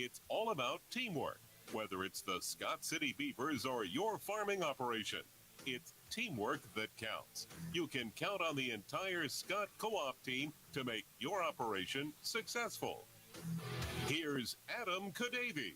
It's all about teamwork, whether it's the Scott City Beavers or your farming operation. It's teamwork that counts. You can count on the entire Scott Co-op team to make your operation successful. Here's Adam Kadavy.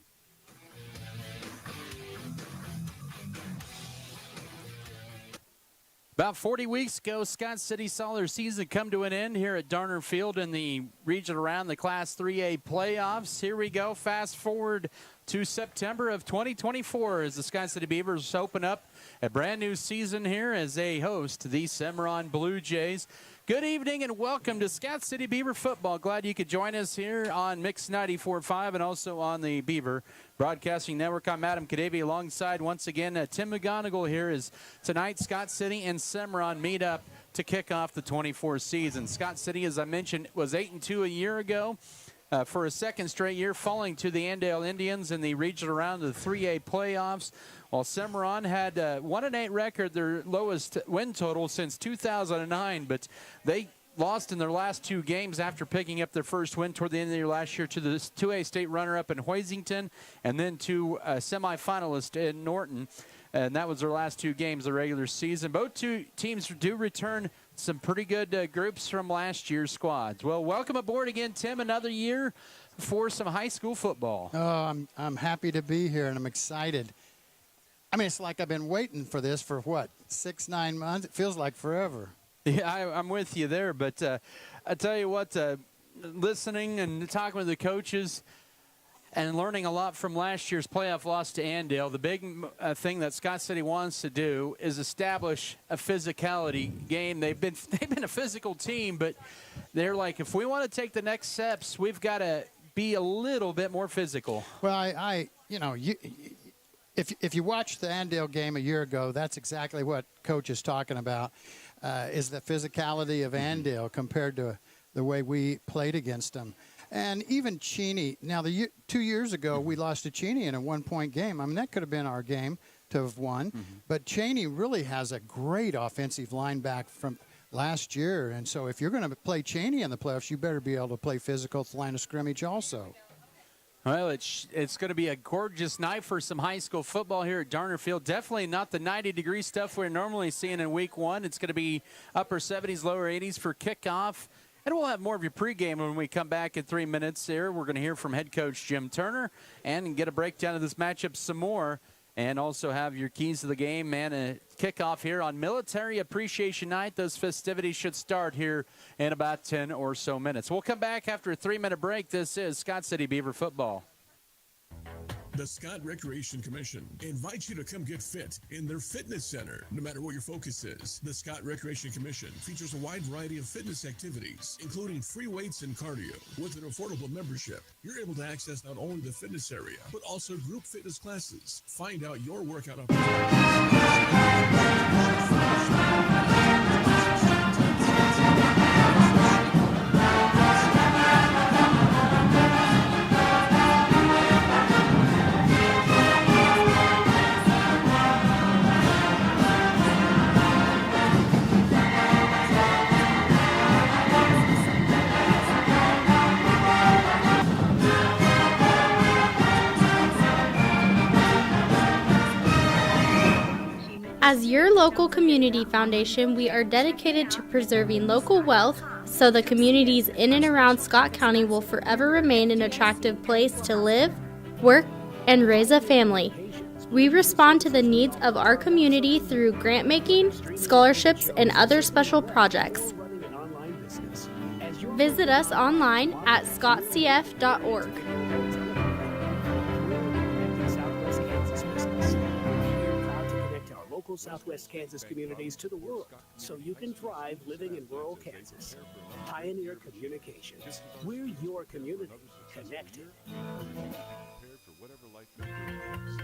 About 40 weeks ago, Scott City saw their season come to an end here at Darner Field in the region around the Class 3A playoffs. Here we go. Fast forward to September of 2024 as the Scott City Beavers open up a brand new season here as they host the Cimarron Blue Jays. Good evening and welcome to Scott City Beaver Football. Glad you could join us here on Mix 94.5 and also on the Beaver Broadcasting Network. I'm Adam Kadavy alongside once again Tim McGonigal here as tonight Scott City and Cimarron meet up to kick off the 24 season. Scott City, as I mentioned, was 8-2 a year ago. For a second straight year, falling to the Andale Indians in the regional round of the 3A playoffs, while Cimarron had a 1-8 record, their lowest win total since 2009, but they lost in their last two games after picking up their first win toward the end of the year last year to the 2A state runner-up in Hoisington and then to a semifinalist in Norton. And that was their last two games of the regular season. Both two teams do return some pretty good groups from last year's squads. Well, welcome aboard again, Tim. Another year for some high school football. Oh, I'm happy to be here, and I'm excited. I mean, it's like I've been waiting for this for, 6-9 months? It feels like forever. Yeah, I'm with you there. But I tell you what, listening and talking with the coaches and learning a lot from last year's playoff loss to Andale, the big thing that Scott City wants to do is establish a physicality game. They've been a physical team, but they're like, if we want to take the next steps, we've got to be a little bit more physical. Well, if you watched the Andale game a year ago, that's exactly what Coach is talking about, is the physicality of Andale compared to the way we played against them. And even Cheney, now 2 years ago we lost to Cheney in a one-point game. I mean, that could have been our game to have won. But Cheney really has a great offensive line back from last year. And so if you're going to play Cheney in the playoffs, you better be able to play physical at the line of scrimmage also. Well, it's going to be a gorgeous night for some high school football here at Darner Field. Definitely not the 90-degree stuff we're normally seeing in week one. It's going to be upper 70s, lower 80s for kickoff. And we'll have more of your pregame when we come back in 3 minutes here. We're going to hear from head coach Jim Turner and get a breakdown of this matchup some more. And also have your keys to the game and a kickoff here on Military Appreciation Night. Those festivities should start here in about 10 or so minutes. We'll come back after a 3-minute break. This is Scott City Beaver Football. The Scott Recreation Commission invites you to come get fit in their fitness center, no matter what your focus is. The Scott Recreation Commission features a wide variety of fitness activities, including free weights and cardio. With an affordable membership, you're able to access not only the fitness area, but also group fitness classes. Find out your workout As your local community foundation, we are dedicated to preserving local wealth so the communities in and around Scott County will forever remain an attractive place to live, work, and raise a family. We respond to the needs of our community through grant making, scholarships, and other special projects. Visit us online at scottcf.org. Southwest Kansas communities to the world, so you can thrive living in rural Kansas. Pioneer Communications. We're your community connected.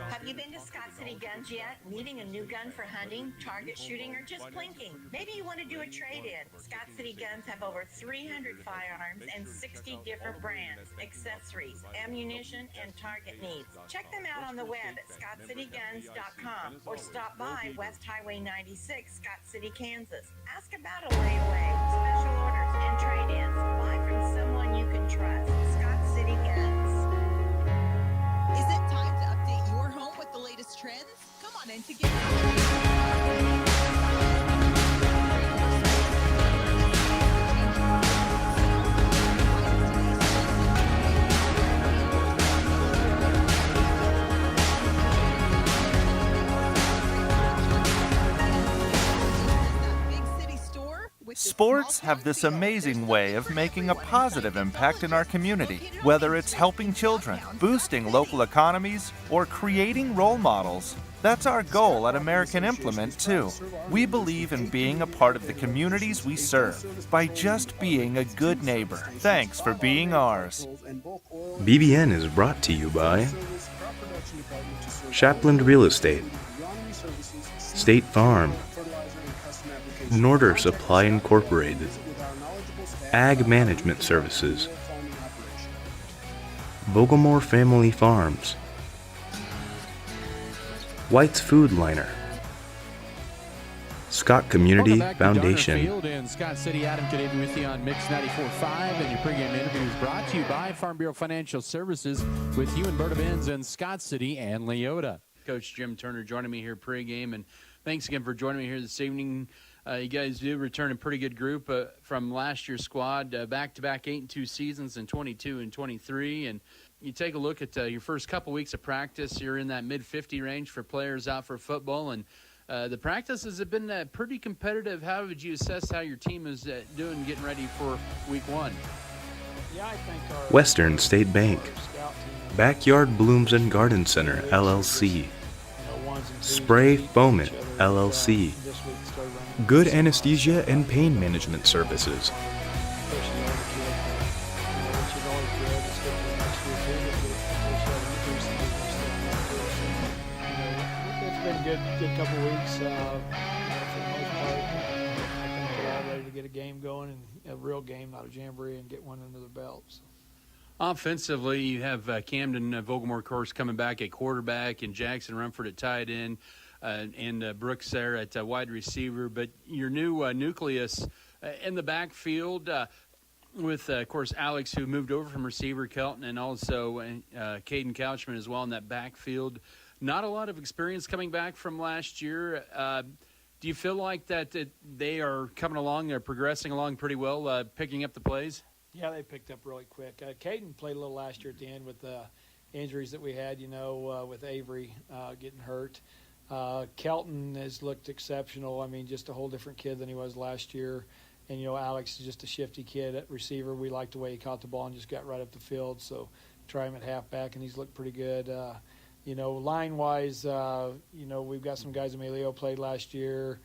Have you been to Scott City Guns yet? Needing a new gun for hunting, target shooting, or just plinking? Maybe you want to do a trade-in. Scott City Guns have over 300 firearms and 60 different brands, accessories, ammunition, and target needs. Check them out on the web at scottcityguns.com or stop by West Highway 96, Scott City, Kansas. Ask about a layaway, special orders, and trade-ins. Buy from someone you can trust. Scott City Guns. and to get Sports have this amazing way of making a positive impact in our community, whether it's helping children, boosting local economies, or creating role models. That's our goal at American Implement, too. We believe in being a part of the communities we serve by just being a good neighbor. Thanks for being ours. BBN is brought to you by Shapland Real Estate, State Farm, Norder Supply Incorporated, Ag Management Services, Vogelmore Family Farms, White's Food Liner, Scott Community Foundation. Field in Scott City, Adam Kadavy with you on Mix 94.5, and your pregame interview is brought to you by Farm Bureau Financial Services with you and Berta Benz in Scott City and Leota. Coach Jim Turner joining me here pregame, and thanks again for joining me here this evening. You guys do return a pretty good group from last year's squad, back-to-back 8-2 seasons in 22 and 23. And you take a look at your first couple weeks of practice. You're in that mid-50 range for players out for football, and the practices have been pretty competitive. How would you assess how your team is doing getting ready for week one? Yeah, I think our Western State Bank, Backyard Blooms and Garden Center, LLC, Spray Foamit, LLC, Good Anesthesia and Pain Management Services, it's been a good couple weeks. For the most part, I think we're all ready to get a game going, and a real game, not a jamboree, and get one under the belt. So. Offensively, you have Camden Vogelmore, of course, coming back at quarterback, and Jackson Rumford at tight end. And Brooks there at wide receiver. But your new nucleus in the backfield with, of course, Alex, who moved over from receiver, Kelton, and also Caden Couchman as well in that backfield. Not a lot of experience coming back from last year. Do you feel like that they are coming along, they're progressing along pretty well, picking up the plays? Yeah, they picked up really quick. Caden played a little last year at the end with the injuries that we had, with Avery getting hurt. Kelton has looked exceptional. I mean, just a whole different kid than he was last year. And, Alex is just a shifty kid at receiver. We liked the way he caught the ball and just got right up the field. So try him at halfback, and he's looked pretty good. Line-wise, we've got some guys. Emilio played last year.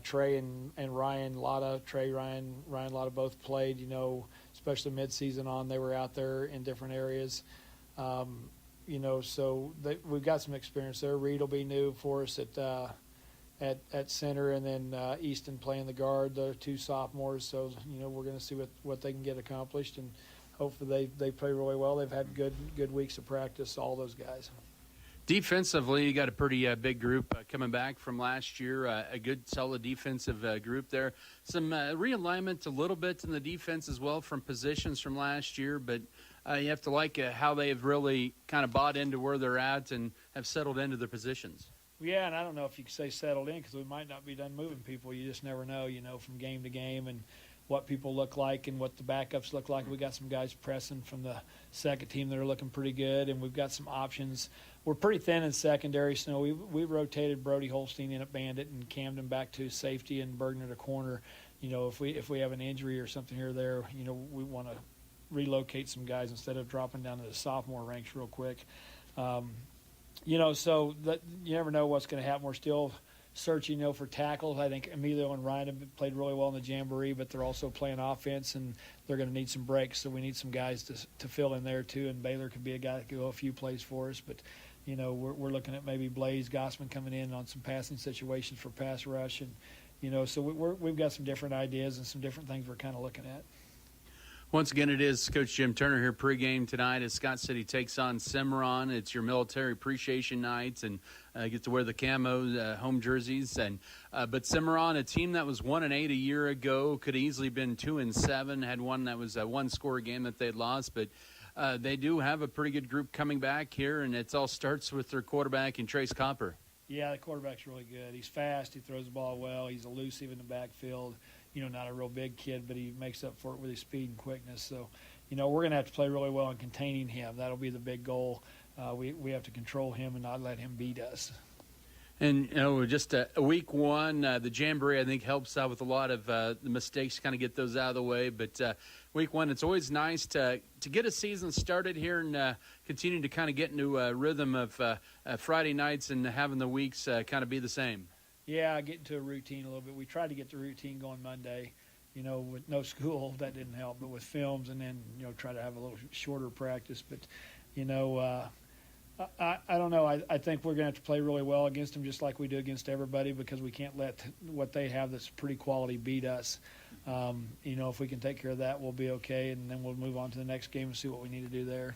Trey and Ryan Lotta. Ryan Lotta both played, especially midseason on. They were out there in different areas. So we've got some experience there. Reed will be new for us at center, and then Easton playing the guard. They're two sophomores, so we're going to see what they can get accomplished, and hopefully they play really well. They've had good weeks of practice, all those guys. Defensively, you got a pretty big group coming back from last year, a good, solid defensive group there. Some realignment a little bit in the defense as well from positions from last year, but you have to like how they have really kind of bought into where they're at and have settled into their positions. Yeah, and I don't know if you can say settled in because we might not be done moving people. You just never know, from game to game and what people look like and what the backups look like. We got some guys pressing from the second team that are looking pretty good, and we've got some options. We're pretty thin in secondary, so we rotated Brody Holstein in at Bandit and Camden back to safety and Bergner to corner. If we have an injury or something here or there, we want to relocate some guys instead of dropping down to the sophomore ranks real quick. So that you never know what's going to happen. We're still searching, for tackles. I think Emilio and Ryan have played really well in the jamboree, but they're also playing offense, and they're going to need some breaks. So we need some guys to fill in there too. And Baylor could be a guy that could go a few plays for us. But we're looking at maybe Blaze Gossman coming in on some passing situations for pass rush, and so we've got some different ideas and some different things we're kind of looking at. Once again, it is Coach Jim Turner here pregame tonight as Scott City takes on Cimarron. It's your military appreciation nights, and get to wear the camo home jerseys. But Cimarron, a team that was 1-8 a year ago, could have easily been 2-7. Had one that was a one-score game that they'd lost, but they do have a pretty good group coming back here, and it all starts with their quarterback and Trace Copper. Yeah, the quarterback's really good. He's fast. He throws the ball well. He's elusive in the backfield. Not a real big kid, but he makes up for it with his speed and quickness. So, we're going to have to play really well in containing him. That'll be the big goal. We have to control him and not let him beat us. And, just week one, the Jamboree, I think, helps out with a lot of the mistakes, kind of get those out of the way. But week one, it's always nice to get a season started here and continue to kind of get into a rhythm of Friday nights and having the weeks kind of be the same. Yeah, get into a routine a little bit. We tried to get the routine going Monday, with no school. That didn't help. But with films and then, try to have a little shorter practice. But, I don't know. I think we're going to have to play really well against them just like we do against everybody because we can't let what they have that's pretty quality beat us. If we can take care of that, we'll be okay, and then we'll move on to the next game and see what we need to do there.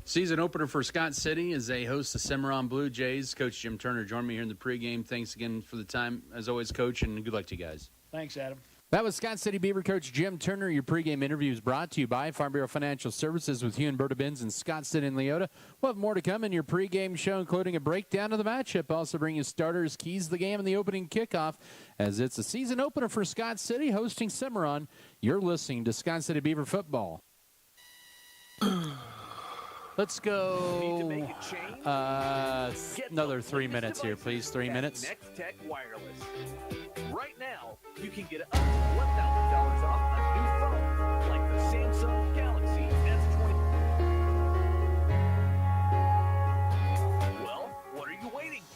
Season opener for Scott City as they host the Cimarron Blue Jays. Coach Jim Turner joined me here in the pregame. Thanks again for the time, as always, Coach, and good luck to you guys. Thanks, Adam. That was Scott City Beaver coach Jim Turner. Your pregame interview is brought to you by Farm Bureau Financial Services with Hugh and Berta Benz in Scott City and Leota. We'll have more to come in your pregame show, including a breakdown of the matchup. Also bring you starters, keys to the game, and the opening kickoff, as it's a season opener for Scott City hosting Cimarron. You're listening to Scott City Beaver Football. Let's go another 3 minutes here, please. 3 minutes. Next Tech Wireless. Right now, you can get up to $1,000 off a new phone, like the Samsung Galaxy S20. Well, what are you waiting for?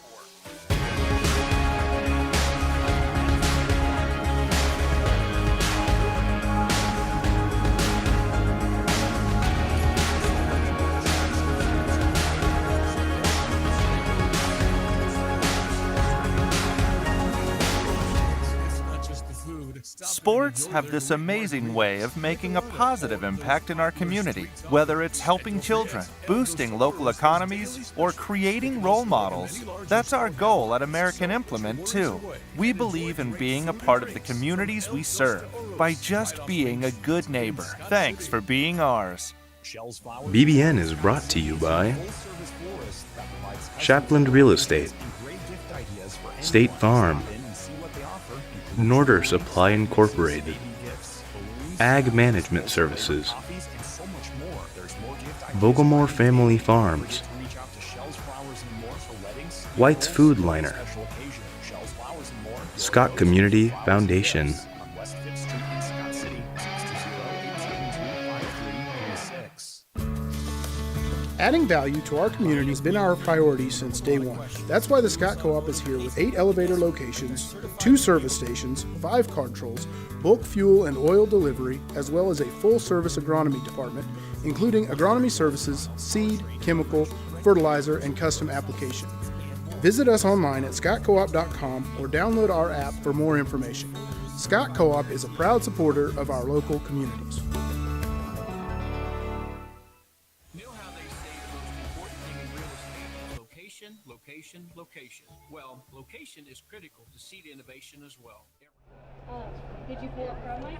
Sports have this amazing way of making a positive impact in our community, whether it's helping children, boosting local economies, or creating role models. That's our goal at American Implement, too. We believe in being a part of the communities we serve by just being a good neighbor. Thanks for being ours. BBN is brought to you by Shapland Real Estate, State Farm, Norder Supply Incorporated, Ag Management Services, Vogelmore Family Farms, White's Food Liner, Scott Community Foundation. Adding value to our community has been our priority since day one. That's why the Scott Co-op is here with 8 elevator locations, 2 service stations, 5 card trolls, bulk fuel and oil delivery, as well as a full-service agronomy department, including agronomy services, seed, chemical, fertilizer, and custom application. Visit us online at scottcoop.com or download our app for more information. Scott Co-op is a proud supporter of our local communities. Location. Well, location is critical to seed innovation as well. Did you pull up from Mike?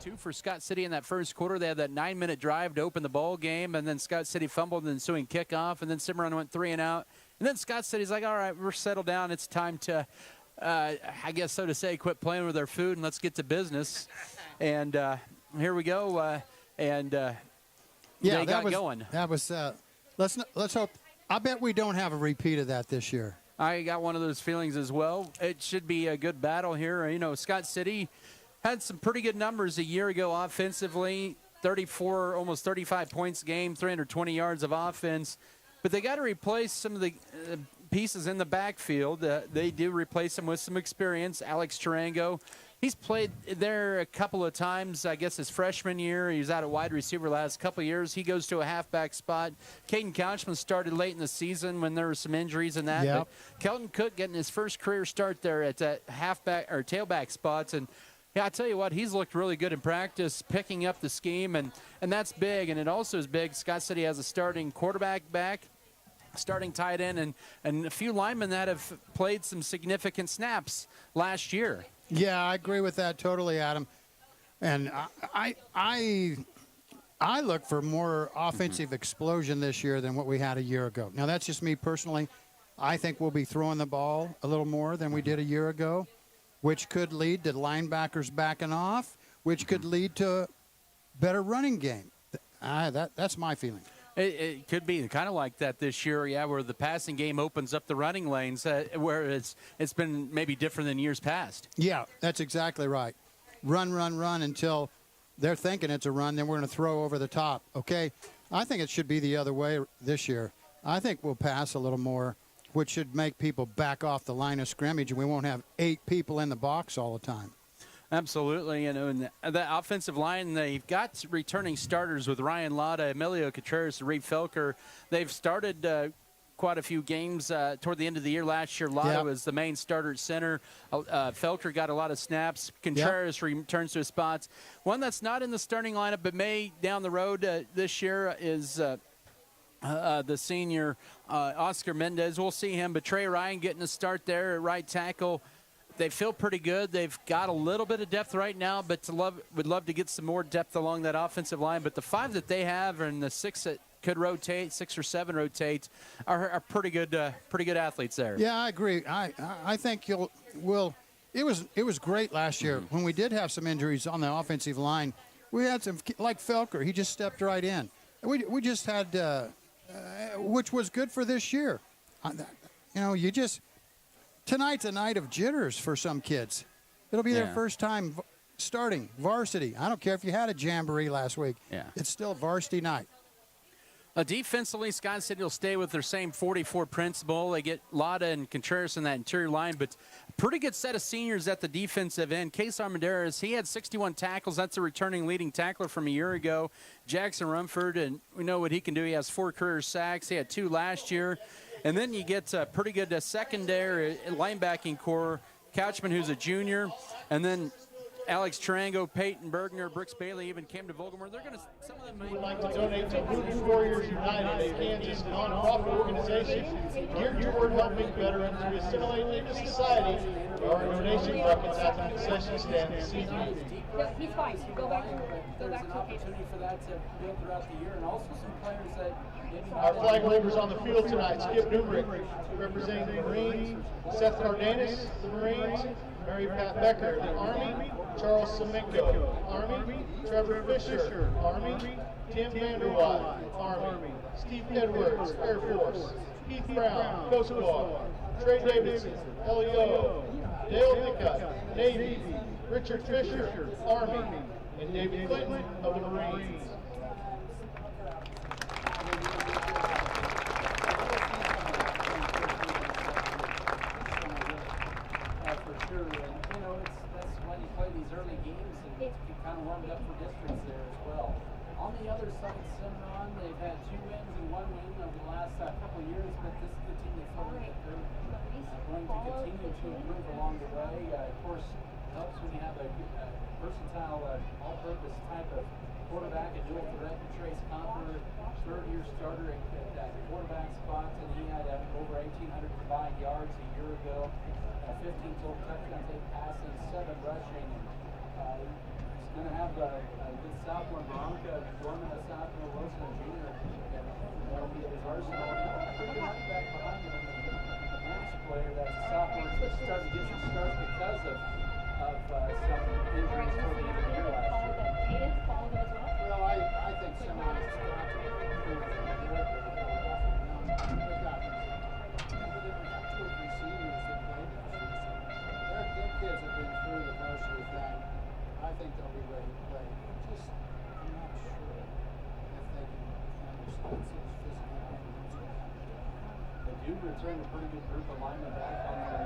Two for Scott City in that first quarter. They had that 9-minute drive to open the ball game, and then Scott City fumbled the ensuing kickoff, and then Cimarron went 3 and out. And then Scott City's like, all right, we're settled down. It's time to, I guess so to say, quit playing with our food and let's get to business. And here we go. They got going. That was. Let's hope. I bet we don't have a repeat of that this year. I got one of those feelings as well. It should be a good battle here. You know, Scott City had some pretty good numbers a year ago offensively, 34, almost 35 points a game, 320 yards of offense. But they got to replace some of the pieces in the backfield. They do replace them with some experience. Alex Tarango, he's played there a couple of times, I guess his freshman year. He was out at wide receiver last couple of years. He goes to a halfback spot. Caden Couchman started late in the season when there were some injuries and that. Yep. But Kelton Cook getting his first career start there at that halfback or tailback spots. And yeah, I tell you what, he's looked really good in practice, picking up the scheme, and that's big. And it also is big. Scott City has a starting quarterback back, starting tight end, and a few linemen that have played some significant snaps last year. Yeah, I agree with that totally, Adam. And I look for more offensive explosion this year than what we had a year ago. Now, that's just me personally. I think we'll be throwing the ball a little more than we did a year ago, which could lead to linebackers backing off, which could lead to a better running game. That's my feeling. It could be kind of like that this year, yeah, where the passing game opens up the running lanes, where it's been maybe different than years past. Yeah, that's exactly right. Run until they're thinking it's a run, then we're going to throw over the top, okay? I think it should be the other way this year. I think we'll pass a little more, which should make people back off the line of scrimmage, and we won't have 8 people in the box all the time. Absolutely, you know, and the offensive line, they've got returning starters with Ryan Lotta, Emilio Contreras, and Reed Felker. They've started quite a few games toward the end of the year. Last year, Lotta was the main starter at center. Felker got a lot of snaps. Contreras returns to his spots. One that's not in the starting lineup but may down the road this year is the senior Oscar Mendez. We'll see him, but Trey Ryan getting a start there at right tackle. They feel pretty good. They've got a little bit of depth right now, but would love to get some more depth along that offensive line. But the 5 that they have and the 6 that could rotate, 6 or 7 rotate, are pretty good athletes there. Yeah, I agree. I think it was great last year when we did have some injuries on the offensive line. We had some, like Felker, he just stepped right in. We just had, which was good for this year. You know, tonight's a night of jitters for some kids. It'll be their first time starting varsity. I don't care if you had a jamboree last week. Yeah. It's still varsity night. Defensively, Scott City will stay with their same 44 principle. They get Lotta and Contreras in that interior line, but a pretty good set of seniors at the defensive end. Case Armendariz, he had 61 tackles. That's a returning leading tackler from a year ago. Jackson Rumford, and we know what he can do. He has 4 career sacks. He had 2 last year. And then you get a pretty good secondary linebacking core. Couchman, who's a junior, and then Alex Tarango, Peyton Bergner, Brooks Bailey, even Cam DeVolgamore. They're going to, some of them would like to donate to Voodoo Warriors United, a Kansas nonprofit organization geared toward helping veterans to assimilate into society. Our donation buckets at the concession stand this evening. He's fine. Go back to there's an opportunity for that to build throughout the year, and also some players that our flag holders on the field tonight: Skip Newbrick, representing the Marines; Seth Cardenas, the Marines; Mary Pat Becker, the Army; Charles Semenko, Army; Trevor Fisher, Army; Tim Vanderwatt, Army; Steve Edwards, Air Force; Keith Brown, Coast Guard; Trey Davidson, LEO; Dale Nickutt, Navy; Richard Fisher, Army; and David Clinton of the Marines. Warmed up for districts there as well. On the other side, Cimarron, they've had 2 wins and 1 win over the last couple of years, but this is the team they feel like they're going to continue to improve along the way. Of course, it helps when you have a versatile, all-purpose type of quarterback, a dual threat. Trace Copper, 3rd-year starter at that quarterback spot, and he had over 1,800 combined yards a year ago. 15 total touchdowns, 8 passing, 7 rushing. He's going to have a good sophomore, Veronica Dorman, a sophomore, Wilson, a junior. That'll be his arsenal. Pretty good running back behind him. Next player that's a sophomore that's starting to get some starts because of some injuries toward the end of the year last year. Caden followed as well? Well, I think Cimarron has got to improve from a year ago. They've got 2 or 3 seniors that played this year. So their kids have been through the varsity thing. I think they'll be ready to play. I'm not sure if they can handle Scott City's physicality. They do return a pretty good group of linemen back on the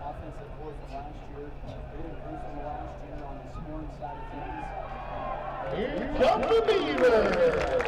offensive board from last year. They improved from last year on the scoring side of things. Here come the Beavers!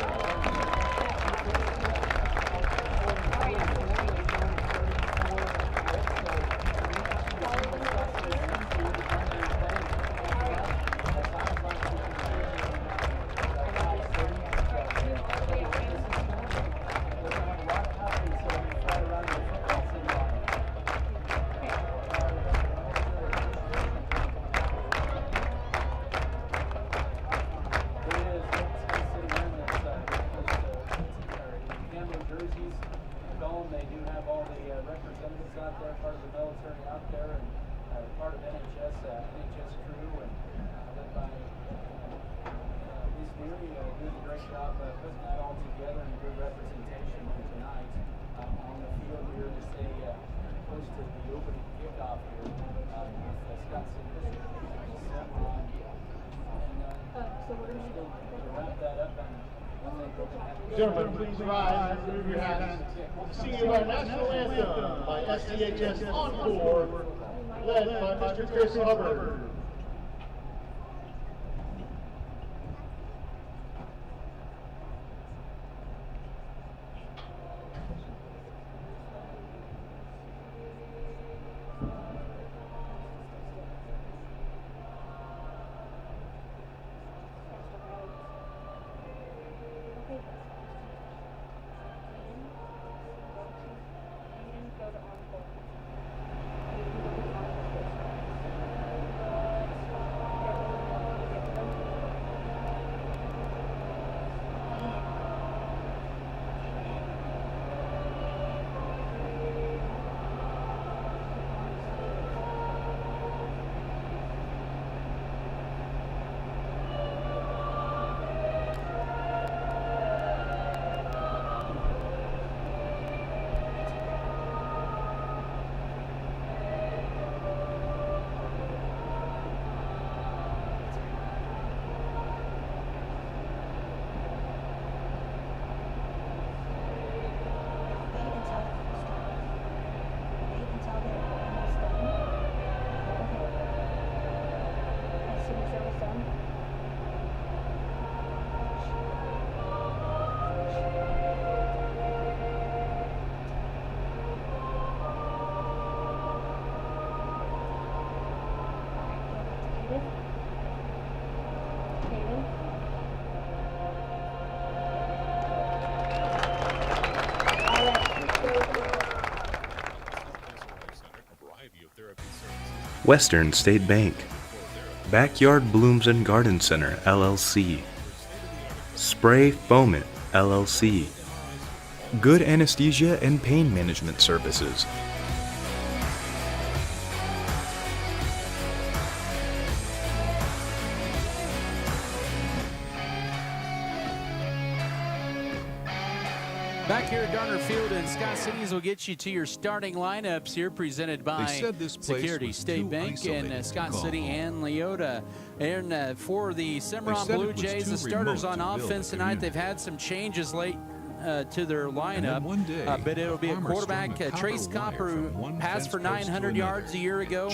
Gentlemen, please rise and remove your hats. Singing our national anthem by SCHS Encore, led by Mr. Chris Hubbard. Western State Bank, Backyard Blooms and Garden Center, LLC, Spray Foamit, LLC, Good Anesthesia and Pain Management Services. Back here at Darner Field in Scott Cities will get you to your starting lineups here, presented by Security State Bank in Scott City and Leota. And for the Cimarron Blue Jays, the starters on offense tonight, they've had some changes late to their lineup, but it'll be a quarterback, Trace Copper, who passed for 900 yards a year ago,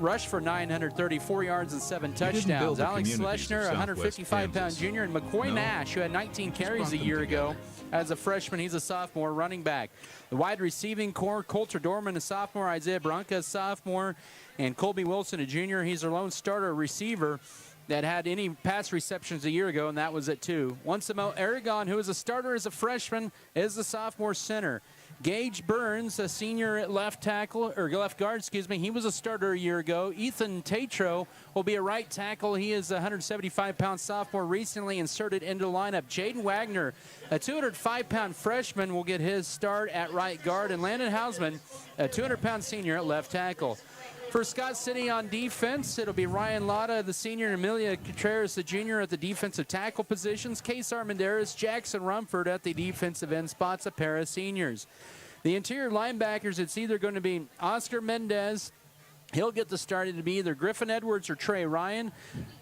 rushed for 934 yards and 7 touchdowns. Alex Schlesner, 155-pound junior, and McCoy Nash, who had 19 carries a year ago as a freshman. He's a sophomore running back. The wide receiving core, Coulter Dorman, a sophomore, Isaiah Branca, a sophomore, and Colby Wilson, a junior. He's their lone starter receiver that had any pass receptions a year ago, and that was at 2. Juancimo Aragon, who is a starter as a freshman, is the sophomore center. Gage Burns, a senior at left guard, he was a starter a year ago. Ethan Tatro will be a right tackle. He is a 175-pound sophomore, recently inserted into the lineup. Jaden Wagner, a 205-pound freshman, will get his start at right guard. And Landon Hausman, a 200-pound senior at left tackle. For Scott City on defense, it'll be Ryan Lotta, the senior, and Amelia Contreras, the junior, at the defensive tackle positions. Case Armendariz, Jackson Rumford at the defensive end spots, a pair of seniors. The interior linebackers, it's either going to be Oscar Mendez. He'll get the start. It'll be either Griffin Edwards or Trey Ryan.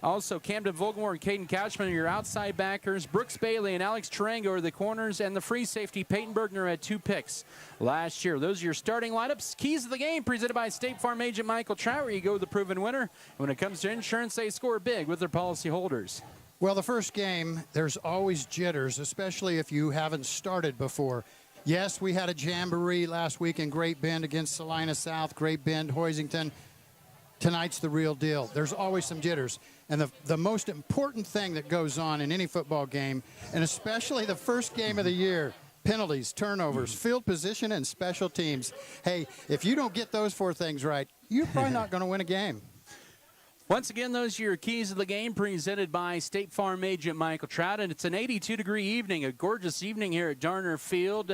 Also, Camden Vogelmore and Caden Couchman are your outside backers. Brooks Bailey and Alex Tarango are the corners. And the free safety, Peyton Bergner, had 2 picks last year. Those are your starting lineups. Keys of the game presented by State Farm agent Michael Trout, where you go the proven winner. And when it comes to insurance, they score big with their policy holders. Well, the first game, there's always jitters, especially if you haven't started before. Yes, we had a jamboree last week in Great Bend against Salina South, Great Bend, Hoisington. Tonight's the real deal. There's always some jitters. And the most important thing that goes on in any football game, and especially the first game of the year, penalties, turnovers, field position, and special teams. Hey, if you don't get those 4 things right, you're probably not going to win a game. Once again, those are your keys of the game presented by State Farm agent Michael Trout. And it's an 82-degree evening, a gorgeous evening here at Darner Field.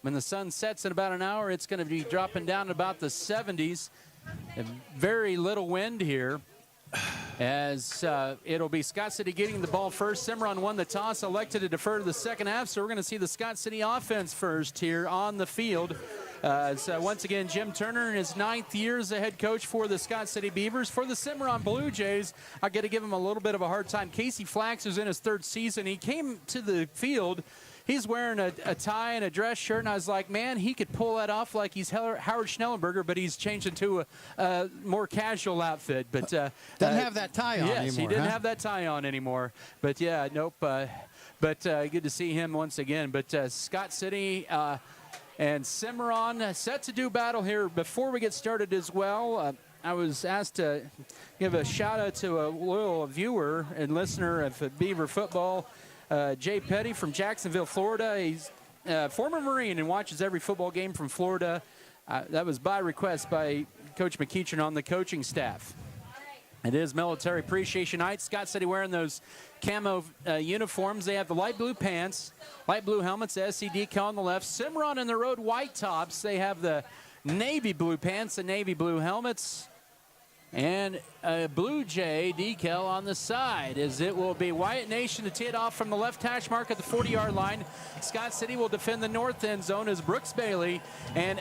When the sun sets in about an hour, it's going to be dropping down to about the 70s. And very little wind here, as it'll be Scott City getting the ball first. Cimarron won the toss, elected to defer to the second half, so we're going to see the Scott City offense first here on the field. So once again, Jim Turner in his 9th year as a head coach for the Scott City Beavers. For the Cimarron Blue Jays, I got to give him a little bit of a hard time. Casey Flax is in his 3rd season. He came to the field. He's wearing a tie and a dress shirt, and I was like, man, he could pull that off like he's Howard Schnellenberger, but he's changed into a more casual outfit. But doesn't have that tie on anymore. Yes, he didn't have that tie on anymore. But, yeah, nope. But good to see him once again. But Scott City and Cimarron set to do battle here. Before we get started as well, I was asked to give a shout-out to a loyal viewer and listener of Beaver Football, Jay Petty from Jacksonville, Florida. He's a former Marine and watches every football game from Florida. That was by request by Coach McEachin on the coaching staff. It is Military Appreciation Night. Scott City wearing those camo uniforms. They have the light blue pants, light blue helmets, SC decal on the left. Cimarron in the road white tops. They have the navy blue pants and navy blue helmets, and a Blue Jay decal on the side, as it will be Wyatt Nation to tee it off from the left hash mark at the 40-yard line. Scott City will defend the north end zone as Brooks Bailey and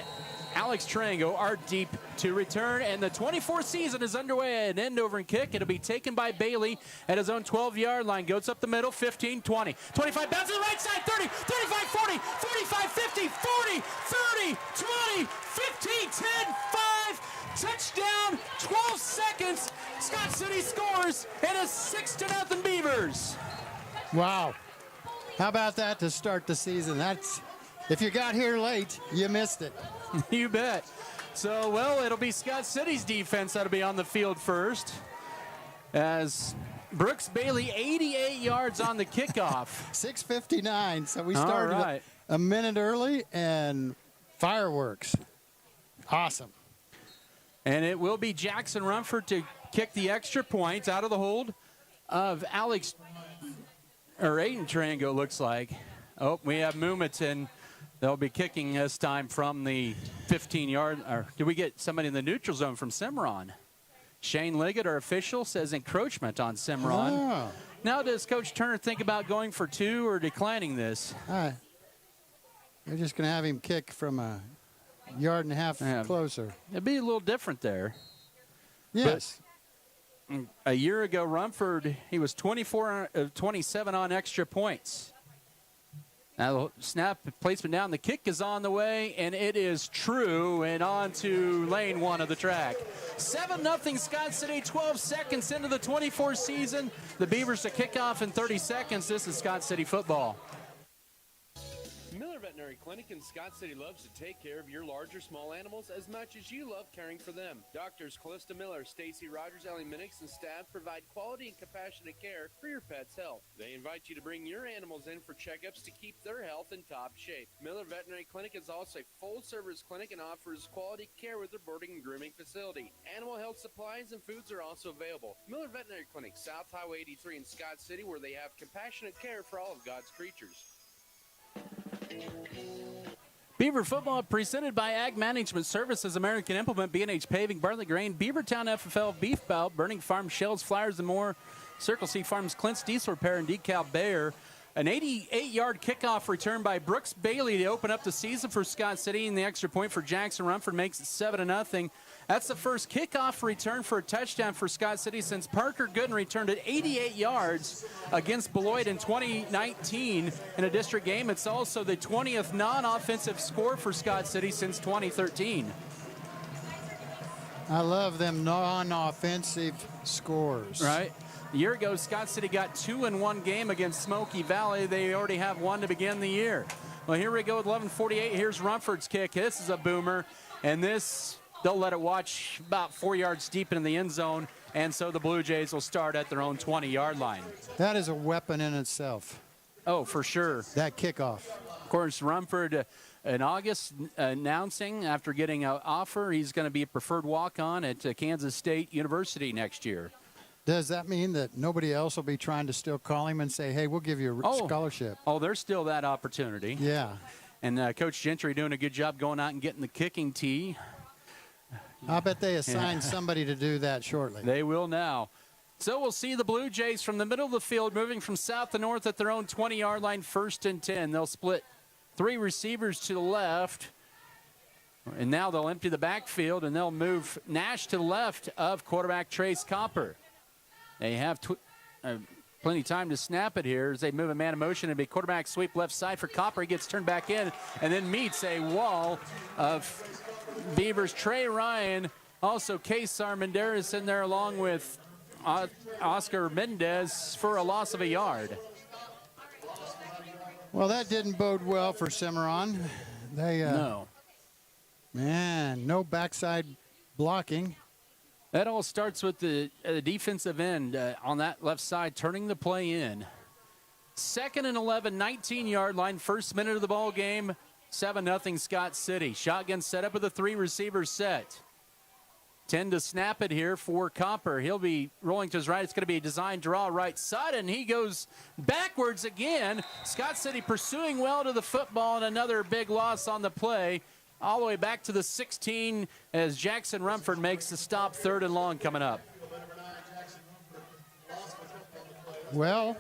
Alex Tarango are deep to return, and the 24th season is underway. An end over and kick. It'll be taken by Bailey at his own 12-yard line. Goes up the middle, 15, 20, 25, bounce to the right side, 30, 35, 40, 45, 50, 40, 30, 20, 15, 10, 5, touchdown, 12 seconds. Scott City scores, and it's 6-0 Beavers. Wow. How about that to start the season? That's, if you got here late, you missed it. You bet. So, well, it'll be Scott City's defense that'll be on the field first, as Brooks Bailey, 88 yards on the kickoff. 6:59, so we started a minute early, and fireworks. Awesome. And it will be Jackson Rumford to kick the extra point out of the hold of Aiden Tarango, looks like. Oh, we have Mumaton. They'll be kicking this time from the 15-yard. Or did we get somebody in the neutral zone from Cimarron? Shane Liggett, our official, says encroachment on Cimarron. Oh. Now, does Coach Turner think about going for 2 or declining this? They're just going to have him kick from a yard and a half closer. It'd be a little different there. Yes. But a year ago, Rumford, he was 24 of 27 on extra points. Now, the snap placement down. The kick is on the way, and it is true, and on to lane 1 of the track. 7-0 Scott City, 12 seconds into the 24th season. The Beavers to kick off in 30 seconds. This is Scott City football. Miller Veterinary Clinic in Scott City loves to take care of your large or small animals as much as you love caring for them. Doctors Callista Miller, Stacy Rogers, Ellie Minix, and staff provide quality and compassionate care for your pet's health. They invite you to bring your animals in for checkups to keep their health in top shape. Miller Veterinary Clinic is also a full-service clinic and offers quality care with their boarding and grooming facility. Animal health supplies and foods are also available. Miller Veterinary Clinic, South Highway 83 in Scott City, where they have compassionate care for all of God's creatures. Beaver Football presented by Ag Management Services, American Implement, B&H Paving, Bartley Grain, Beavertown FFL, Beef Belt, Burning Farm, Shells, Flyers, and more. Circle C Farms, Clint's Diesel Repair, and Decal Bayer. An 88-yard kickoff return by Brooks Bailey to open up the season for Scott City, and the extra point for Jackson Rumford makes it 7-0. That's the first kickoff return for a touchdown for Scott City since Parker Gooden returned it 88 yards against Beloit in 2019 in a district game. It's also the 20th non-offensive score for Scott City since 2013. I love them non-offensive scores. Right. A year ago, Scott City got 2 in one game against Smoky Valley. They already have one to begin the year. Well, here we go with 11:48. Here's Rumford's kick. This is a boomer, and this, they'll let it watch about 4 yards deep in the end zone, and so the Blue Jays will start at their own 20-yard line. That is a weapon in itself. Oh, for sure. That kickoff. Of course, Rumford in August announcing after getting an offer, he's going to be a preferred walk-on at Kansas State University next year. Does that mean that nobody else will be trying to still call him and say, hey, we'll give you a scholarship? Oh, there's still that opportunity. Yeah. And Coach Gentry doing a good job going out and getting the kicking tee. I bet they assign somebody to do that shortly. They will now. So we'll see the Blue Jays from the middle of the field moving from south to north at their own 20-yard line, 1st and 10. They'll split 3 receivers to the left. And now they'll empty the backfield, and they'll move Nash to the left of quarterback Trace Copper. They have plenty of time to snap it here as they move a man in motion and be quarterback sweep left side for Copper. He gets turned back in and then meets a wall of Beavers. Trey Ryan, also Kesar Menderes in there along with Oscar Mendez for a loss of a yard. Well, that didn't bode well for Cimarron. No. Man, no backside blocking. That all starts with the defensive end on that left side, turning the play in. 2nd and 11, 19-yard line, 1st minute of the ball game, 7-0 Scott City. Shotgun set up with a 3-receiver set. 10 to snap it here for Copper. He'll be rolling to his right. It's going to be a design draw right side, and he goes backwards again. Scott City pursuing well to the football, and another big loss on the play. All the way back to the 16 as Jackson Rumford makes the stop, 3rd and long coming up. Well,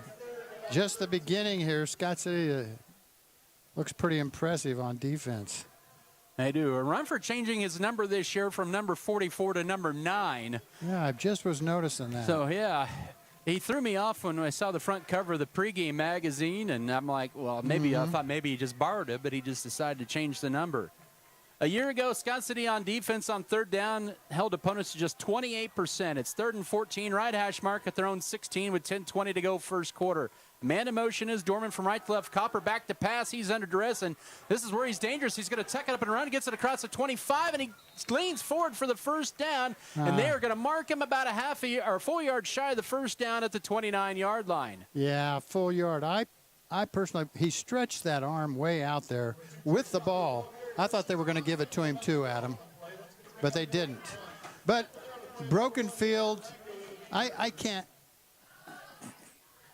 just the beginning here. Scott City looks pretty impressive on defense. They do. Rumford changing his number this year from number 44 to number 9. Yeah, I just was noticing that. So, yeah, he threw me off when I saw the front cover of the Pregame magazine, and I'm like, well, maybe I thought maybe he just borrowed it, but he just decided to change the number. A year ago, Scott City on defense on 3rd down held opponents to just 28%. It's 3rd and 14, right hash mark at their own 16 with 10:20 to go first quarter. Man in motion is Dorman from right to left. Copper back to pass. He's under duress, and this is where he's dangerous. He's going to tuck it up and run. Gets it across the 25, and he leans forward for the 1st down, and they are going to mark him about a full yard shy of the 1st down at the 29-yard line. Yeah, full yard. I personally, he stretched that arm way out there with the ball. I thought they were going to give it to him too, Adam, but they didn't. But broken field, I can't.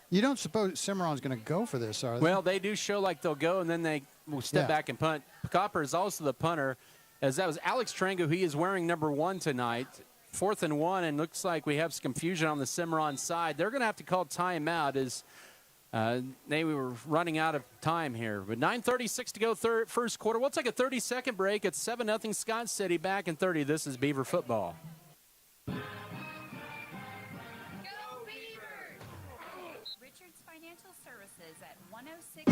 You don't suppose Cimarron's going to go for this, are they? Well, they do show like they'll go, and then they will step back and punt. Copper is also the punter, as that was Alex Trango. He is wearing number 1 tonight. 4th and 1, and looks like we have some confusion on the Cimarron side. They're going to have to call timeout as they were running out of time here. But 9:36 to go first quarter. We'll take a 30-second break. It's 7-0 Scott City. Back in 30. This is Beaver Football. Go Beavers! Richard's Financial Services at 106.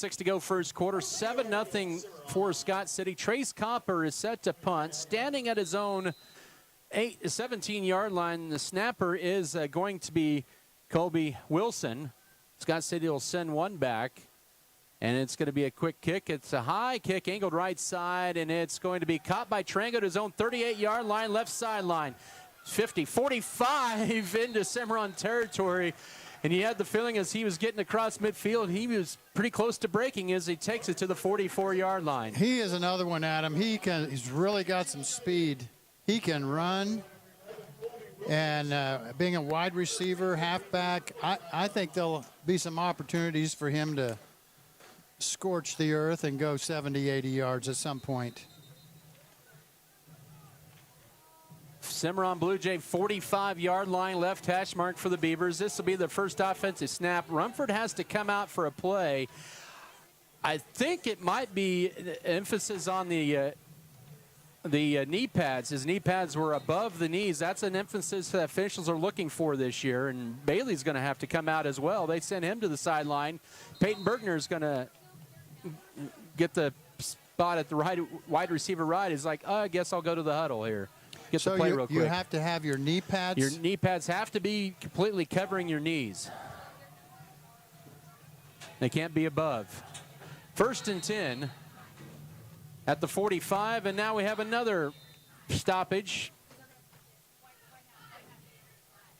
2:46 to go first quarter. 7-0 for Scott City. Trace Copper is set to punt. Standing at his own 17-yard line, the snapper is going to be Colby Wilson. Scott City will send one back, and it's going to be a quick kick. It's a high kick, angled right side, and it's going to be caught by Trango at his own 38-yard line, left sideline. 50, 45 into Cimarron territory. And he had the feeling as he was getting across midfield, he was pretty close to breaking as he takes it to the 44-yard line. He is another one, Adam. He's really got some speed. He can run. And being a wide receiver, halfback, I think there'll be some opportunities for him to scorch the earth and go 70, 80 yards at some point. Cimarron Blue Jay 45-yard line, left hash mark for the Beavers. This will be the first offensive snap. Rumford has to come out for a play. I think it might be emphasis on the knee pads. His knee pads were above the knees. That's an emphasis that officials are looking for this year, and Bailey's going to have to come out as well. They send him to the sideline. Peyton Bergner is going to get the spot at the right wide receiver right. He's like, I guess I'll go to the huddle here. Get the play real quick. You have to have your knee pads? Your knee pads have to be completely covering your knees. They can't be above. 1st and 10 at the 45, and now we have another stoppage.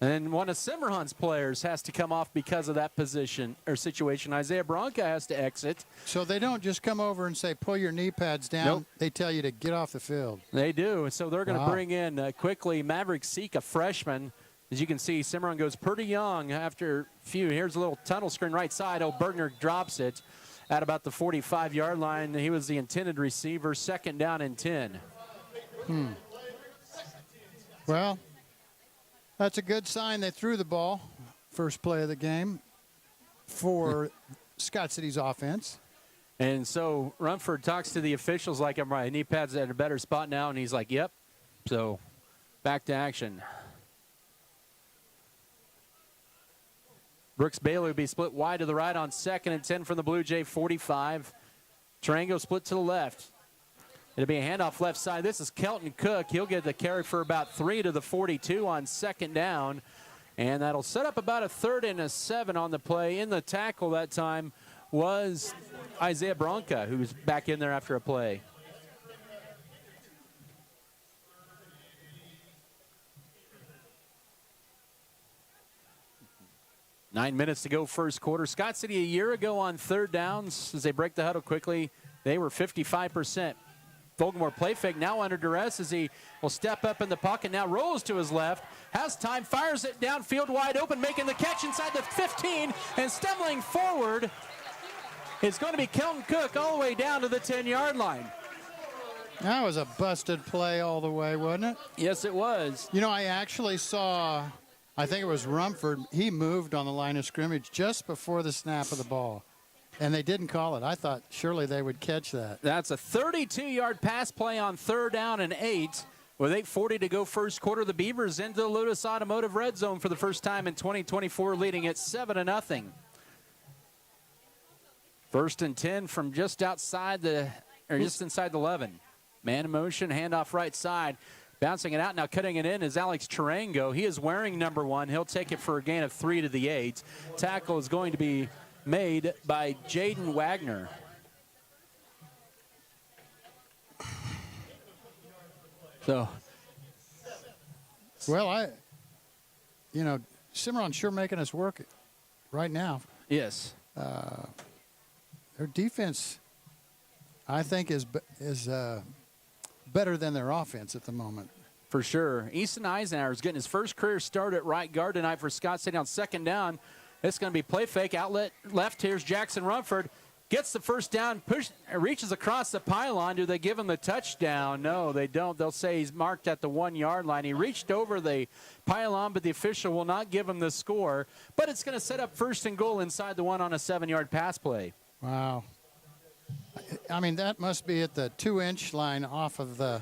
And one of Cimarron's players has to come off because of that position or situation. Isaiah Bronca has to exit. So they don't just come over and say, pull your knee pads down. Nope. They tell you to get off the field. They do. So they're going to bring in quickly Maverick Seek, a freshman. As you can see, Cimarron goes pretty young after a few. Here's a little tunnel screen right side. Bergner drops it at about the 45-yard line. He was the intended receiver. 2nd down and 10. Well, that's a good sign. They threw the ball first play of the game for Scott City's offense. And so Rumford talks to the officials like, I'm right. Knee pads at a better spot now. And he's like, yep. So back to action. Brooks Bailey will be split wide to the right on 2nd and 10 from the Blue Jay 45. Tarango split to the left. It'll be a handoff left side. This is Kelton Cook. He'll get the carry for about 3 to the 42 on 2nd down. And that'll set up about a 3rd and 7 on the play. In the tackle that time was Isaiah Bronca, who's back in there after a play. Nine minutes to go first quarter. Scott City a year ago on 3rd downs, as they break the huddle quickly, they were 55%. Vogelmore play fake now under duress as he will step up in the pocket. Now rolls to his left, has time, fires it downfield wide open, making the catch inside the 15, and stumbling forward is going to be Kelton Cook all the way down to the 10-yard line. That was a busted play all the way, wasn't it? Yes, it was. You know, I actually saw, I think it was Rumford, he moved on the line of scrimmage just before the snap of the ball. And they didn't call it. I thought surely they would catch that. That's a 32-yard pass play on 3rd down and 8. With 8:40 to go first quarter, the Beavers into the Lotus Automotive red zone for the first time in 2024, leading at 7-0. 1st and 10 from just outside just inside the 11. Man in motion, handoff right side. Bouncing it out now, cutting it in is Alex Tarango. He is wearing number 1. He'll take it for a gain of 3 to the 8. Tackle is going to be made by Jaden Wagner. So, well, Cimarron's sure making us work right now. Yes. Their defense, I think, is better than their offense at the moment. For sure. Easton Eisenhower is getting his first career start at right guard tonight for Scott City on 2nd down. It's going to be play fake, outlet left. Here's Jackson Rumford. Gets the first down, reaches across the pylon. Do they give him the touchdown? No, they don't. They'll say he's marked at the 1-yard line. He reached over the pylon, but the official will not give him the score. But it's going to set up 1st and goal inside the 1 on a 7-yard pass play. Wow. I mean, that must be at the 2-inch line off of the,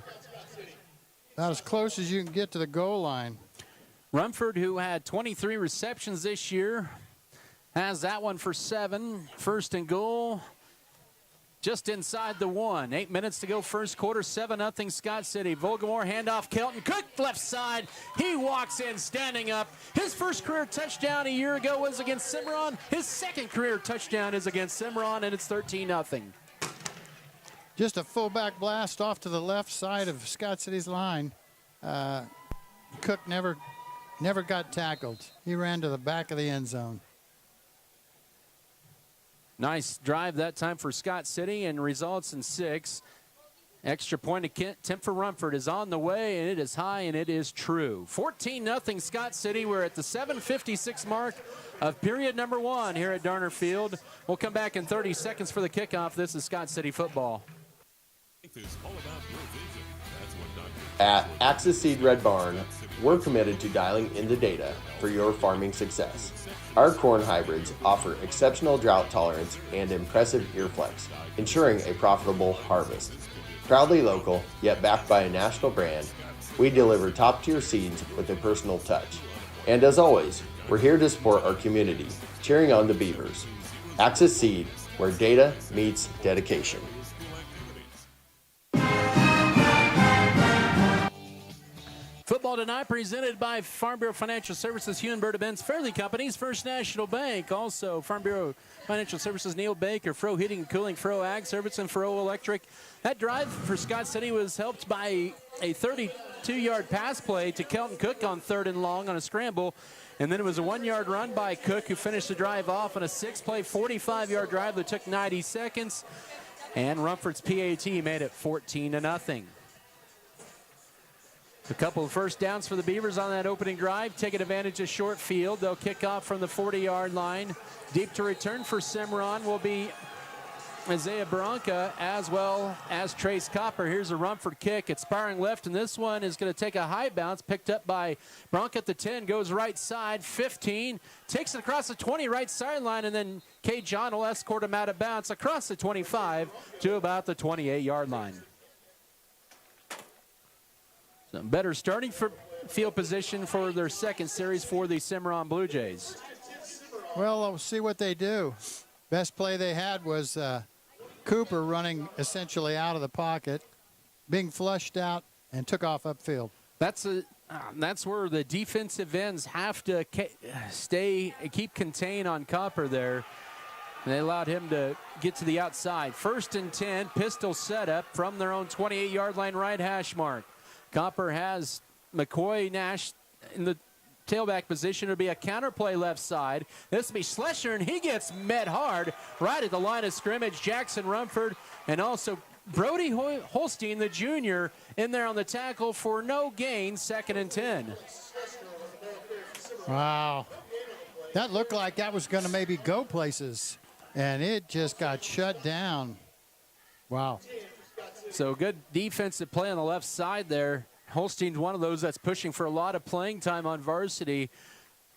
about as close as you can get to the goal line. Rumford, who had 23 receptions this year, has that one for 7. 1st and goal just inside the 1. 8 minutes to go first quarter, 7-0 Scott City. Volgamore handoff, Kelton Cook left side. He walks in standing up. His first career touchdown a year ago was against Cimarron. His second career touchdown is against Cimarron, and it's 13-0. Just a fullback blast off to the left side of Scott City's line. Cook never got tackled. He ran to the back of the end zone. Nice drive that time for Scott City and results in 6. Extra point attempt for Rumford is on the way, and it is high, and it is true. 14-0 Scott City. We're at the 7:56 mark of period number 1 here at Darner Field. We'll come back in 30 seconds for the kickoff. This is Scott City football. At Axis Seed Red Barn, we're committed to dialing in the data for your farming success. Our corn hybrids offer exceptional drought tolerance and impressive ear flex, ensuring a profitable harvest. Proudly local, yet backed by a national brand, we deliver top-tier seeds with a personal touch. And as always, we're here to support our community, cheering on the Beavers. Axis Seed, where data meets dedication. Football tonight presented by Farm Bureau Financial Services, Hugh and Berta Benz Fairleigh Companies, First National Bank. Also, Farm Bureau Financial Services, Neil Baker, Fro Heating and Cooling, Fro Ag Service, and Fro Electric. That drive for Scott City was helped by a 32-yard pass play to Kelton Cook on 3rd and long on a scramble. And then it was a 1-yard run by Cook, who finished the drive off on a 6-play, 45-yard drive that took 90 seconds. And Rumford's PAT made it 14-0. A couple of first downs for the Beavers on that opening drive, taking advantage of short field. They'll kick off from the 40-yard line. Deep to return for Cimarron will be Isaiah Bronca as well as Trace Copper. Here's a Rumford kick. It's spiraling left, and this one is going to take a high bounce, picked up by Bronca at the 10, goes right side, 15, takes it across the 20 right sideline, and then K. John will escort him out of bounds across the 25 to about the 28-yard line. Some better starting for field position for their second series for the Cimarron Blue Jays. Well, we'll see what they do. Best play they had was Cooper running essentially out of the pocket, being flushed out, and took off upfield. That's where the defensive ends have to keep contained on Copper there. And they allowed him to get to the outside. 1st and 10, pistol setup from their own 28-yard line right hash mark. Copper has McCoy Nash in the tailback position. It'll be a counterplay left side. This will be Schlescher, and he gets met hard right at the line of scrimmage. Jackson Rumford and also Brody Holstein, the junior, in there on the tackle for no gain, 2nd and 10. Wow. That looked like that was going to maybe go places, and it just got shut down. Wow. So good defensive play on the left side there. Holstein's one of those that's pushing for a lot of playing time on varsity.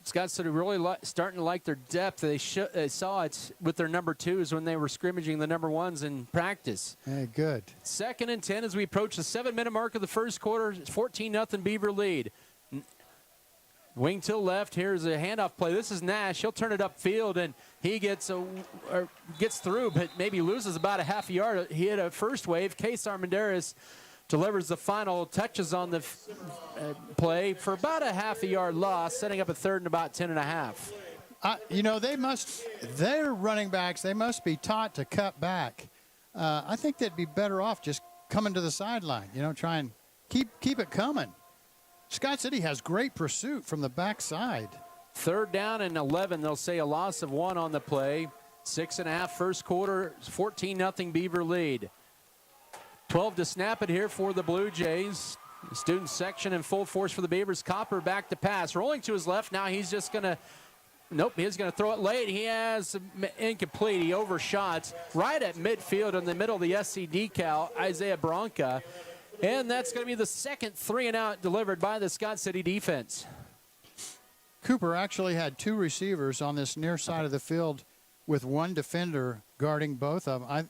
Scott City really starting to like their depth. They saw it with their number 2s when they were scrimmaging the number 1s in practice. Hey, good. 2nd and 10 as we approach the 7-minute mark of the first quarter. 14-0 Beaver lead. Wing to left. Here's a handoff play. This is Nash. He'll turn it upfield, and he gets through, but maybe loses about a half a yard. He hit a first wave. Case Armendariz delivers the final touches on the play for about a half a yard loss, setting up a 3rd and about 10.5. You know, their running backs, they must be taught to cut back. I think they'd be better off just coming to the sideline, try and keep it coming. Scott City has great pursuit from the backside. 3rd down and 11. They'll say a loss of 1 on the play. 6.5 first quarter, 14-0 Beaver lead. 12 to snap it here for the Blue Jays. Student section in full force for the Beavers. Copper back to pass. Rolling to his left. Now he's just going to, he's going to throw it late. He has incomplete. He overshot right at midfield in the middle of the SC decal, Isaiah Bronca. And that's going to be the second 3-and-out delivered by the Scott City defense. Cooper actually had 2 receivers on this near side of the field with 1 defender guarding both of them,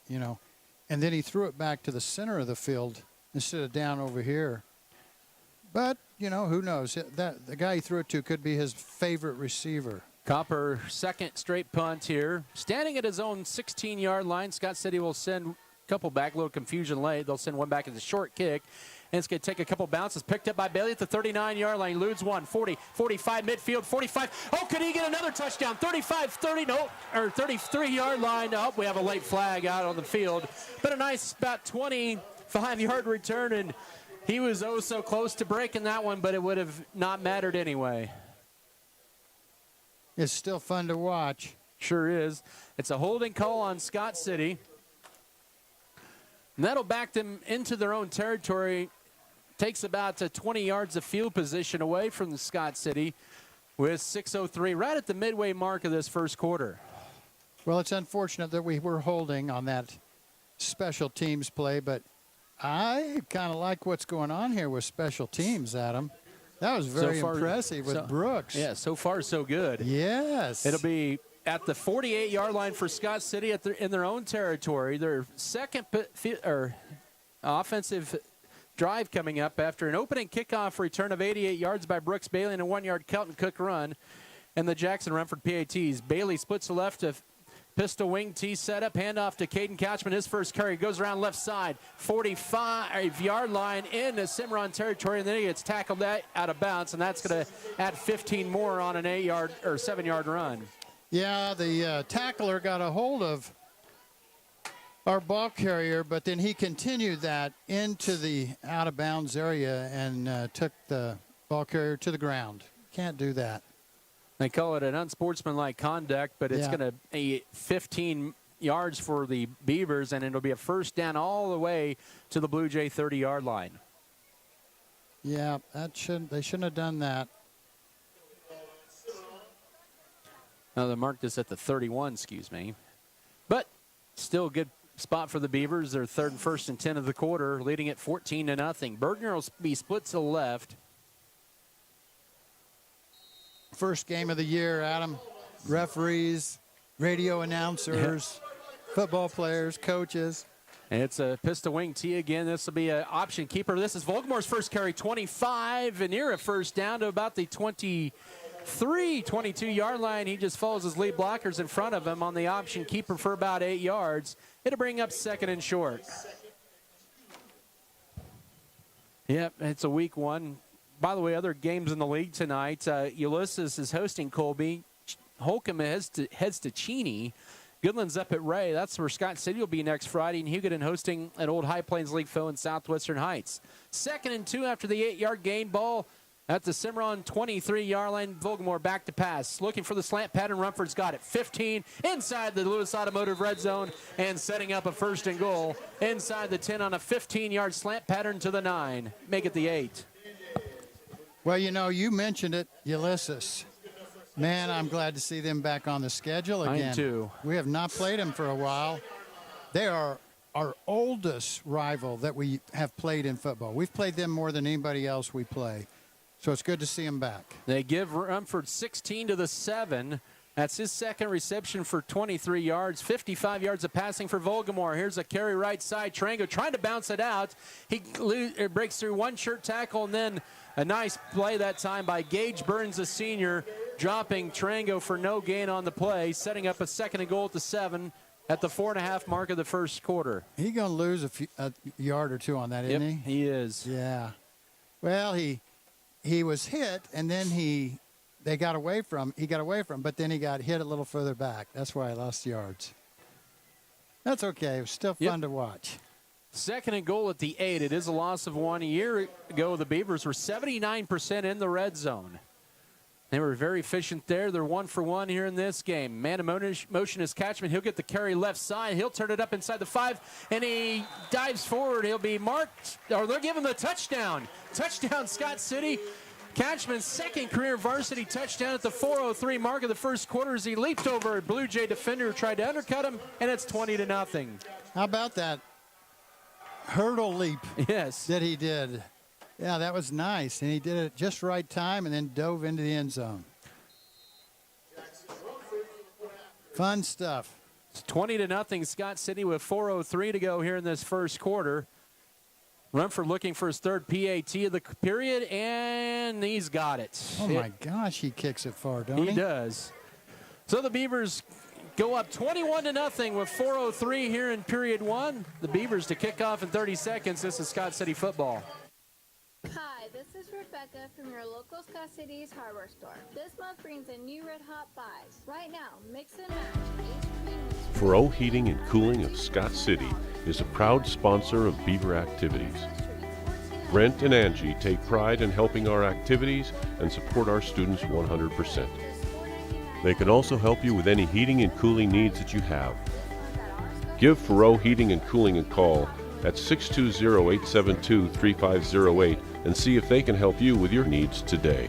and then he threw it back to the center of the field instead of down over here. But, who knows? The guy he threw it to could be his favorite receiver. Copper, second straight punt here. Standing at his own 16-yard line. Scott City will send a couple back, a little confusion late. They'll send one back at the short kick. And it's going to take a couple bounces. Picked up by Bailey at the 39-yard line. Eludes one, 40, 45, midfield, 45. Oh, could he get another touchdown? 35, 30, no, or 33-yard line. Oh, we have a late flag out on the field. But a nice about 25-yard return, and he was oh so close to breaking that one, but it would have not mattered anyway. It's still fun to watch. Sure is. It's a holding call on Scott City. And that'll back them into their own territory. Takes about 20 yards of field position away from the Scott City with 6:03 right at the midway mark of this first quarter. Well, it's unfortunate that we were holding on that special teams play, but I kind of like what's going on here with special teams, Adam. That was very impressive with Brooks. Yeah, so far so good. Yes. It'll be at the 48-yard line for Scott City in their own territory. Their second offensive drive coming up after an opening kickoff return of 88 yards by Brooks Bailey and a 1-yard Kelton Cook run. And the Jackson Rumford PATs. Bailey splits the left of pistol wing T setup, handoff to Caden Couchman. His first carry goes around left side, 45-yard line in the Cimarron territory, and then he gets tackled out of bounds, and that's going to add 15 more on an 8-yard or 7-yard run. Yeah, the tackler got a hold of our ball carrier, but then he continued that into the out-of-bounds area and took the ball carrier to the ground. Can't do that. They call it an unsportsmanlike conduct, but it's going to be 15 yards for the Beavers, and it'll be a first down all the way to the Blue Jay 30-yard line. Yeah, they shouldn't have done that. Now they marked this at the 31, excuse me. But still a good spot for the Beavers. They're third and first and 10 of the quarter, leading at 14-0. Bergner will be split to the left. First game of the year, Adam. Referees, radio announcers, football players, coaches. And it's a pistol wing T again. This will be an option keeper. This is Volgamore's first carry, 25, and near a first down to about the 22-yard line. He just follows his lead blockers in front of him on the option keeper for about 8 yards. It'll bring up second and short. Yep, it's a week one. By the way, other games in the league tonight. Ulysses is hosting Colby. Holcomb heads to Cheney. Goodland's up at Ray. That's where Scott City will be next Friday. And Hugoton hosting at Old High Plains League foe in Southwestern Heights. 2nd and 2 after the 8-yard gain. Ball at the Cimarron 23-yard line. Volgamore back to pass. Looking for the slant pattern. Rumford's got it. 15 inside the Lewis Automotive red zone and setting up a first and goal inside the 10 on a 15-yard slant pattern to the 9. Make it the 8. Well, you know, you mentioned it, Ulysses. Man, I'm glad to see them back on the schedule again. I am too. We have not played them for a while. They are our oldest rival that we have played in football. We've played them more than anybody else we play. So it's good to see them back. They give Rumford 16 to the 7. That's his second reception for 23 yards, 55 yards of passing for Volgamore. Here's a carry right side. Trango trying to bounce it out. He breaks through one shirt tackle, and then a nice play that time by Gage Burns, a senior, dropping Trango for no gain on the play, setting up a second and goal at the 7 at the 4.5 mark of the first quarter. He's going to lose a yard or two on that, isn't he? He is. Yeah. Well, he was hit, and then he got away from, but then he got hit a little further back. That's why I lost yards. That's okay. It was still fun to watch. Second and goal at the 8. It is a loss of 1. A year ago, the Beavers were 79% in the red zone. They were very efficient there. They're 1 for 1 here in this game. Man to motion is Catchman. He'll get the carry left side. He'll turn it up inside the 5, and he dives forward. He'll be marked, or they'll give him the touchdown. Touchdown, Scott City. Catchman's second career varsity touchdown at the 4:03 mark of the first quarter as he leaped over a Blue Jay defender who tried to undercut him, and it's 20-0. How about that hurdle leap that he did? Yeah, that was nice, and he did it at just right time and then dove into the end zone. Fun stuff. It's 20-0 Scott City with 4:03 to go here in this first quarter. Rumford looking for his third PAT of the period, and he's got it. Oh, my gosh, he kicks it far, don't he? He does. So the Beavers go up 21-0 with 4:03 here in period one. The Beavers to kick off in 30 seconds. This is Scott City football. Hi, this is Rebecca from your local Scott City's hardware store. This month brings in new Red Hot buys. Right now, mix and match. Faro Heating and Cooling of Scott City is a proud sponsor of Beaver activities. Brent and Angie take pride in helping our activities and support our students 100%. They can also help you with any heating and cooling needs that you have. Give Faro Heating and Cooling a call at 620-872-3508 and see if they can help you with your needs today.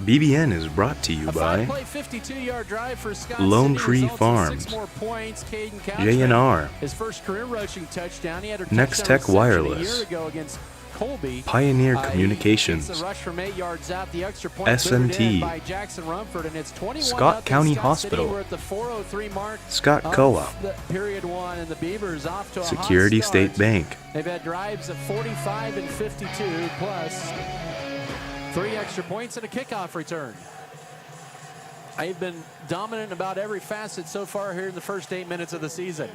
BBN is brought to you by 52-yard drive for Scott Lone City Tree results in Farms, 6 more points. Caden J&R, his first career rushing touchdown. He had her Next touchdown Tech reception Wireless, a year ago against Colby. Pioneer He Communications, gets the rush from 8 yards out. The extra point S&T, by Jackson Rumford, and it's 21-0 Scott County Scott Hospital, City. We're at the 4:03 mark. Scott of Co-op, period one, and the Beavers off to a Security hot start. State Bank, They've had drives of 45 and 52 plus 3 extra points and a kickoff return. They've been dominant about every facet so far here in the first 8 minutes of the season.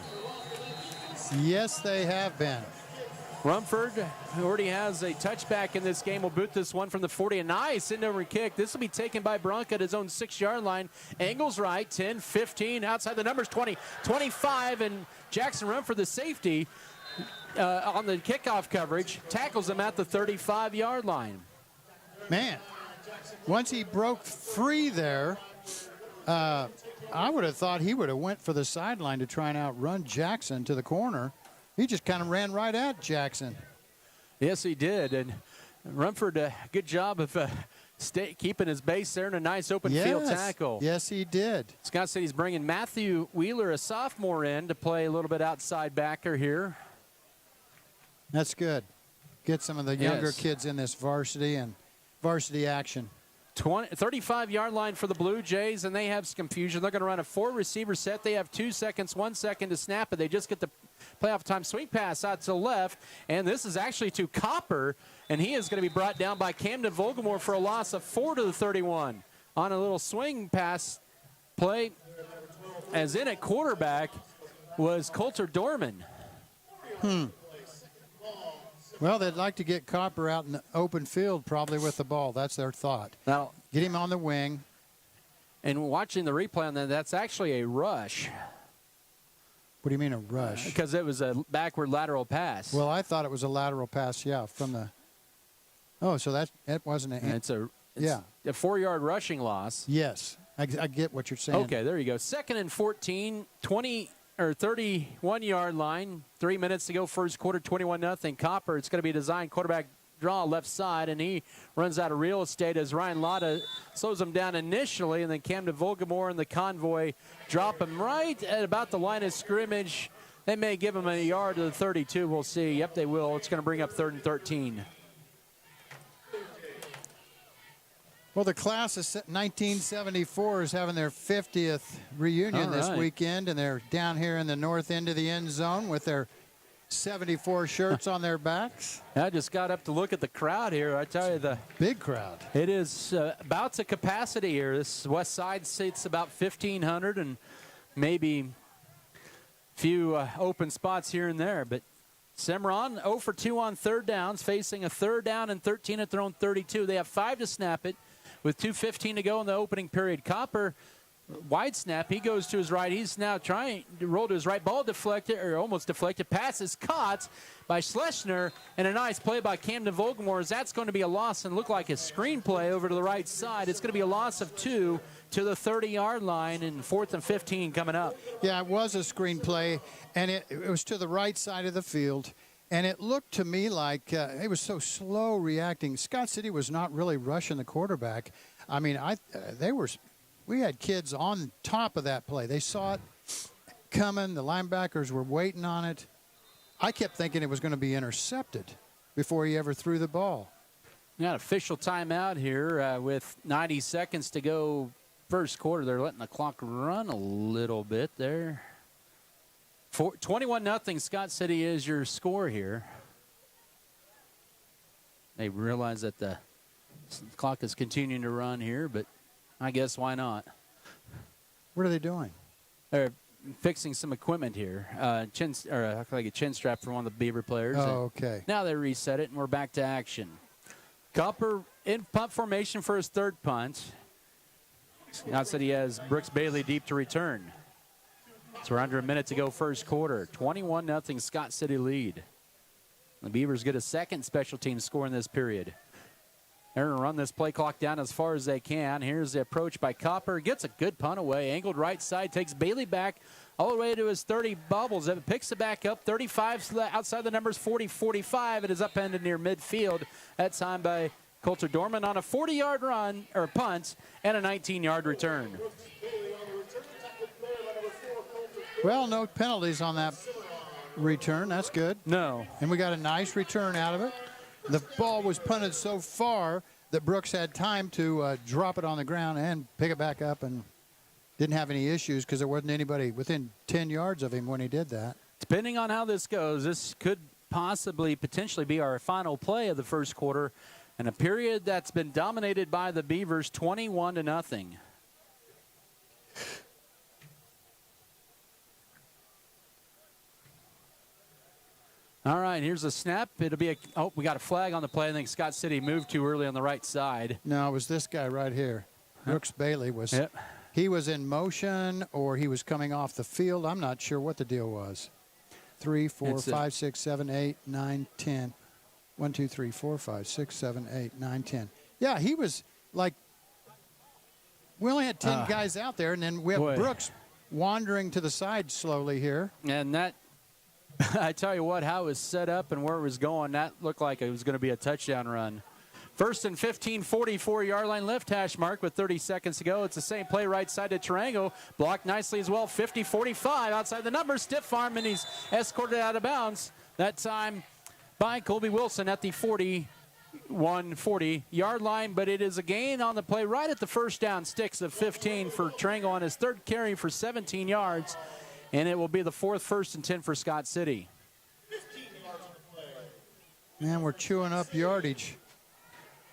Yes, they have been. Rumford, who already has a touchback in this game, will boot this one from the 40. A nice end-over kick. This will be taken by Bronk at his own 6-yard line. Angles right, 10, 15, outside the numbers, 20, 25, and Jackson Rumford, the safety, on the kickoff coverage, tackles him at the 35-yard line. Man, once he broke free there, I would have thought he would have went for the sideline to try and outrun Jackson to the corner. He just kind of ran right at Jackson. Yes, he did. And Rumford, good job of keeping his base there in a nice open field tackle. Yes, he did. Scott City's bringing Matthew Wheeler, a sophomore, in to play a little bit outside backer here. That's good. Get some of the younger kids in this varsity and varsity action. 35-yard line for the Blue Jays, and they have some confusion. They're going to run a 4-receiver set. They have 2 seconds, 1 second to snap it. They just get the playoff time swing pass out to the left, and this is actually to Copper, and he is going to be brought down by Camden Volgamore for a loss of 4 to the 31 on a little swing pass play. As in at quarterback was Coulter Dorman. Well, they'd like to get Copper out in the open field probably with the ball. That's their thought. Now, get him on the wing. And watching the replay on that, that's actually a rush. What do you mean a rush? Because it was a backward lateral pass. Well, I thought it was a lateral pass, from the – oh, so that wasn't a – It's a 4-yard rushing loss. Yes, I get what you're saying. Okay, there you go. 2nd and 14, 31-yard line. 3 minutes to go, first quarter, 21-0. Copper, it's going to be a design quarterback draw left side, and he runs out of real estate as Ryan Lotta slows him down initially, and then Camden Volgamore and the convoy drop him right at about the line of scrimmage. They may give him a yard to the 32. We'll see. Yep, they will. It's going to bring up 3rd and 13. Well, the class of 1974 is having their 50th reunion this weekend, and they're down here in the north end of the end zone with their 74 shirts on their backs. I just got up to look at the crowd here. I tell you, the big crowd. It is about to capacity here. This west side seats about 1,500 and maybe a few open spots here and there. But Cimarron 0 for 2 on 3rd downs, facing a 3rd down and 13 at their own 32. They have 5 to snap it with 2:15 to go in the opening period. Copper, wide snap. He goes to his right. He's now trying to roll to his right. Ball deflected, or almost deflected. Pass is caught by Schlesinger, and a nice play by Camden Volgamore. As that's going to be a loss and look like a screenplay over to the right side. It's going to be a loss of 2 to the 30-yard line, and 4th and 15 coming up. Yeah, it was a screenplay, and it was to the right side of the field. And it looked to me like it was so slow reacting. Scott City was not really rushing the quarterback. I mean, we had kids on top of that play. They saw it coming. The linebackers were waiting on it. I kept thinking it was going to be intercepted before he ever threw the ball. We got official timeout here with 90 seconds to go first quarter. They're letting the clock run a little bit there. 21-0 Scott City is your score here. They realize that the clock is continuing to run here, but I guess why not? What are they doing? They're fixing some equipment here. Like a chin strap for one of the Beaver players. Oh, okay. Now they reset it, and we're back to action. Copper in punt formation for his third punt. Now said he has Brooks Bailey deep to return. So we're under a minute to go first quarter. 21-0 Scott City lead. The Beavers get a second special team score in this period. They're going to run this play clock down as far as they can. Here's the approach by Copper. Gets a good punt away. Angled right side. Takes Bailey back all the way to his 30. Bubbles it. Picks it back up. 35 outside the numbers. 40-45. It is upended near midfield. That time by Coulter Dorman on a 40-yard run or punt and a 19-yard return. Well, no penalties on that return. That's good. No. And we got a nice return out of it. The ball was punted so far that Brooks had time to drop it on the ground and pick it back up and didn't have any issues because there wasn't anybody within 10 yards of him when he did that. Depending on how this goes, this could potentially be our final play of the first quarter in a period that's been dominated by the Beavers 21-0. All right, here's a snap. It'll be we got a flag on the play. I think Scott City moved too early on the right side. No, it was this guy right here. Brooks Bailey was. Yep. He was in motion or he was coming off the field. I'm not sure what the deal was. 3, 4, 5, 6, 7, 8, 9, 10. 1, 2, 3, 4, 5, 6, 7, 8, 9, 10. Yeah, he was like, we only had 10 guys out there, and then we have Brooks wandering to the side slowly here. And that, I tell you what, how it was set up and where it was going, that looked like it was going to be a touchdown run. First and 15, 44-yard line left hash mark with 30 seconds to go. It's the same play right side to Tarango. Blocked nicely as well, 50-45 outside the numbers. Stiff arm, and he's escorted out of bounds. That time by Colby Wilson at the 40-yard line, but it is a gain on the play right at the first down sticks of 15 for Tarango on his third carry for 17 yards, and it will be the fourth 1st and 10 for Scott City. Man, we're chewing up yardage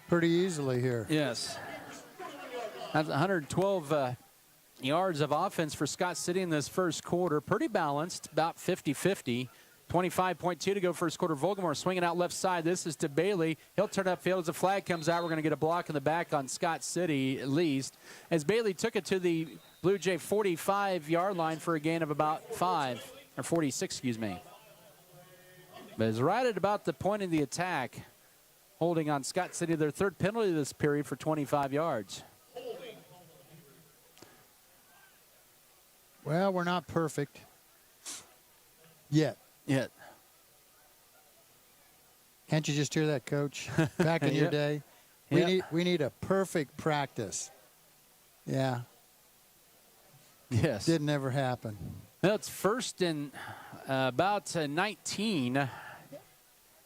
pretty easily here. Yes. That's 112 yards of offense for Scott City in this first quarter. Pretty balanced, about 50-50. 25.2 to go first quarter. Vogelmore swinging out left side. This is to Bailey. He'll turn upfield as a flag comes out. We're going to get a block in the back on Scott City at least. As Bailey took it to the Blue Jay 45-yard line for a gain of about 46, excuse me. But it's right at about the point of the attack, holding on Scott City, their third penalty of this period for 25 yards. Well, we're not perfect yet. Can't you just hear that, Coach? Back in your day, we need a perfect practice. Yeah. Yes. Didn't ever happen. Well, it's first and about 19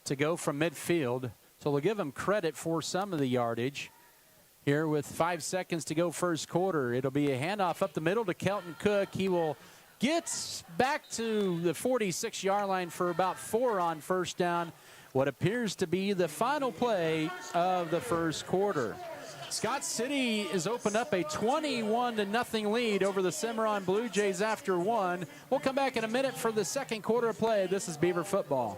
to go from midfield. So we'll give him credit for some of the yardage. Here with 5 seconds to go first quarter. It'll be a handoff up the middle to Kelton Cook. He will get back to the 46-yard line for about 4 on first down. What appears to be the final play of the first quarter. Scott City has opened up a 21-0 lead over the Cimarron Blue Jays after 1. We'll come back in a minute for the second quarter of play. This is Beaver Football.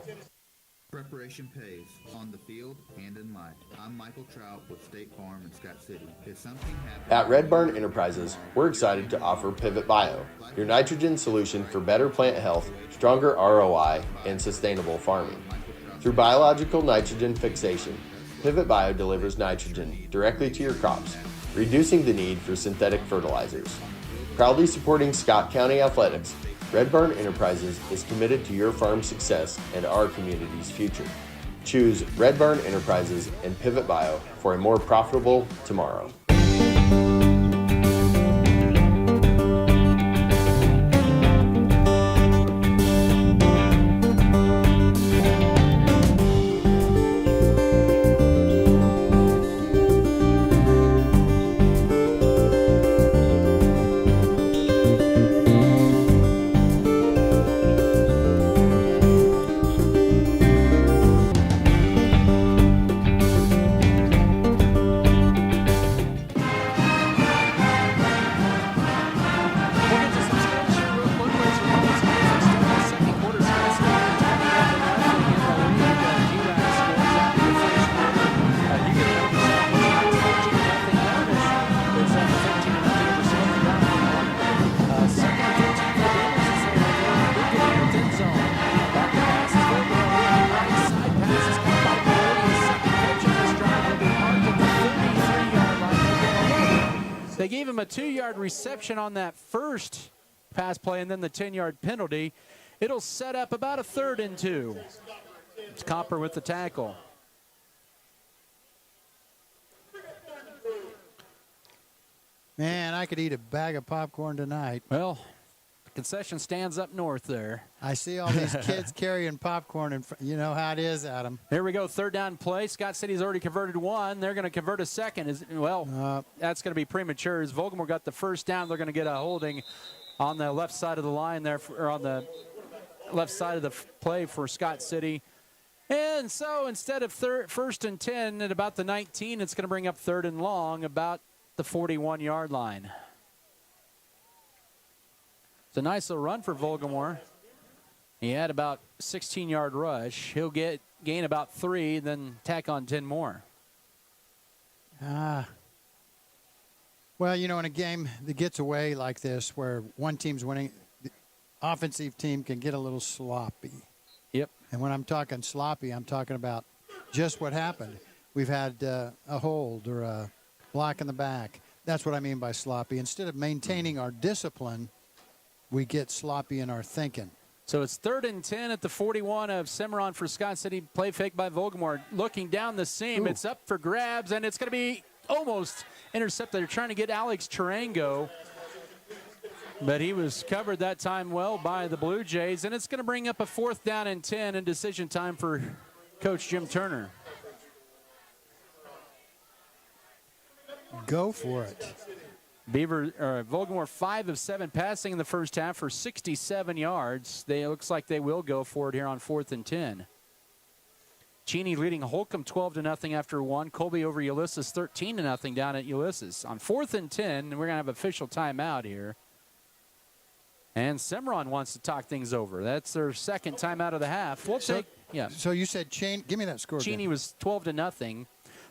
Preparation pays on the field and in life. I'm Michael Trout with State Farm in Scott City. If something happens at Red Barn Enterprises, we're excited to offer Pivot Bio, your nitrogen solution for better plant health, stronger ROI, and sustainable farming. Through biological nitrogen fixation, Pivot Bio delivers nitrogen directly to your crops, reducing the need for synthetic fertilizers. Proudly supporting Scott County athletics, Red Barn Enterprises is committed to your farm's success and our community's future. Choose Red Barn Enterprises and Pivot Bio for a more profitable tomorrow. him a 2-yard reception on that first pass play and then the 10-yard penalty, it'll set up about a 3rd and 2. It's Copper with the tackle. Man, I could eat a bag of popcorn tonight. Well, the concession stands up north there. I see all these kids carrying popcorn, and you know how it is, Adam. Here we go, 3rd down play. Scott City's already converted 1. They're going to convert a 2nd. That's going to be premature. As Vogelmoor got the 1st down, they're going to get a holding on the left side of the line there, or on the left side of the play for Scott City. And so instead of 1st and 10 at about the 19, it's going to bring up 3rd and long about the 41-yard line. It's a nice little run for Vogelmoor. He had about 16-yard rush. He'll gain about 3, then tack on 10 more. Well, you know, in a game that gets away like this where one team's winning, the offensive team can get a little sloppy. Yep. And when I'm talking sloppy, I'm talking about just what happened. We've had a hold or a block in the back. That's what I mean by sloppy. Instead of maintaining our discipline, we get sloppy in our thinking. So it's 3rd and 10 at the 41 of Cimarron for Scott City. Play fake by Vogelmoor. Looking down the seam. Ooh. It's up for grabs, and it's going to be almost intercepted. They're trying to get Alex Tarango, but he was covered that time well by the Blue Jays, and it's going to bring up a 4th down and 10 and decision time for Coach Jim Turner. Go for it. Vogelmoor 5 of 7 passing in the first half for 67 yards. It looks like they will go for it here on 4th and 10. Cheney leading Holcomb 12-0 after 1. Colby over Ulysses 13-0 down at Ulysses. On 4th and 10, we're going to have official timeout here. And Cimarron wants to talk things over. That's their 2nd timeout of the half. So you said Cheney. Give me that score. Cheney was 12-0.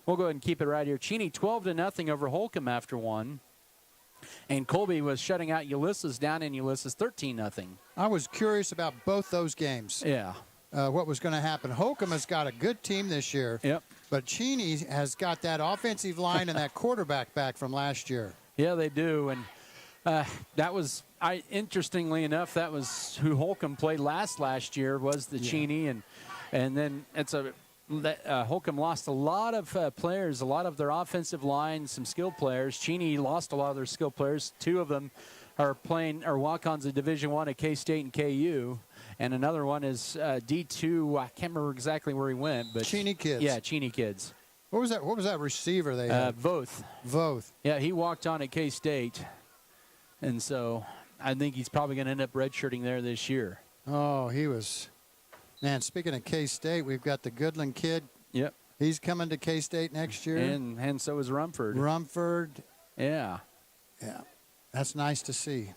We'll go ahead and keep it right here. Cheney 12-0 over Holcomb after 1. And Colby was shutting out Ulysses down in Ulysses 13-0. I was curious about both those games. Yeah. What was going to happen. Holcomb has got a good team this year. Yep. But Cheney has got that offensive line and that quarterback back from last year. Yeah, they do. And that was, interestingly enough, that was who Holcomb played last year was the Cheney. And then Holcomb lost a lot of players, a lot of their offensive line, some skilled players. Cheney lost a lot of their skilled players. 2 of them are walk-ons of Division I at K-State and KU. And another one is D2. I can't remember exactly where he went. But Cheney kids. Yeah, Cheney kids. What was that receiver they had? Voth. Yeah, he walked on at K-State. And so I think he's probably going to end up redshirting there this year. Oh, he was. Man, speaking of K-State, we've got the Goodland kid. Yep. He's coming to K-State next year. And so is Rumford. Yeah. Yeah. That's nice to see.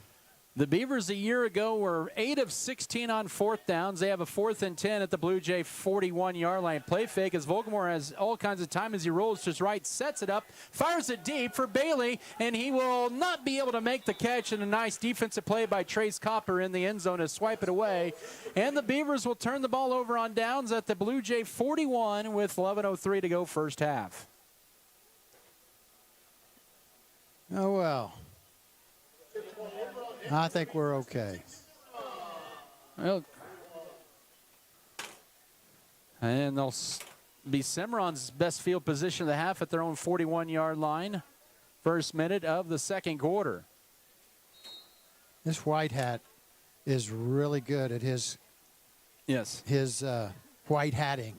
The Beavers a year ago were 8 of 16 on 4th downs. They have a 4th and 10 at the Blue Jay 41-yard line. Play fake as Vogelmoor has all kinds of time as he rolls to his right, sets it up, fires it deep for Bailey, and he will not be able to make the catch. And a nice defensive play by Trace Copper in the end zone to swipe it away. And the Beavers will turn the ball over on downs at the Blue Jay 41 with 11:03 to go first half. Oh, well. I think we're okay. Well, and they'll be Cimarron's best field position of the half at their own 41-yard line. First minute of the second quarter. This white hat is really good at his white hatting.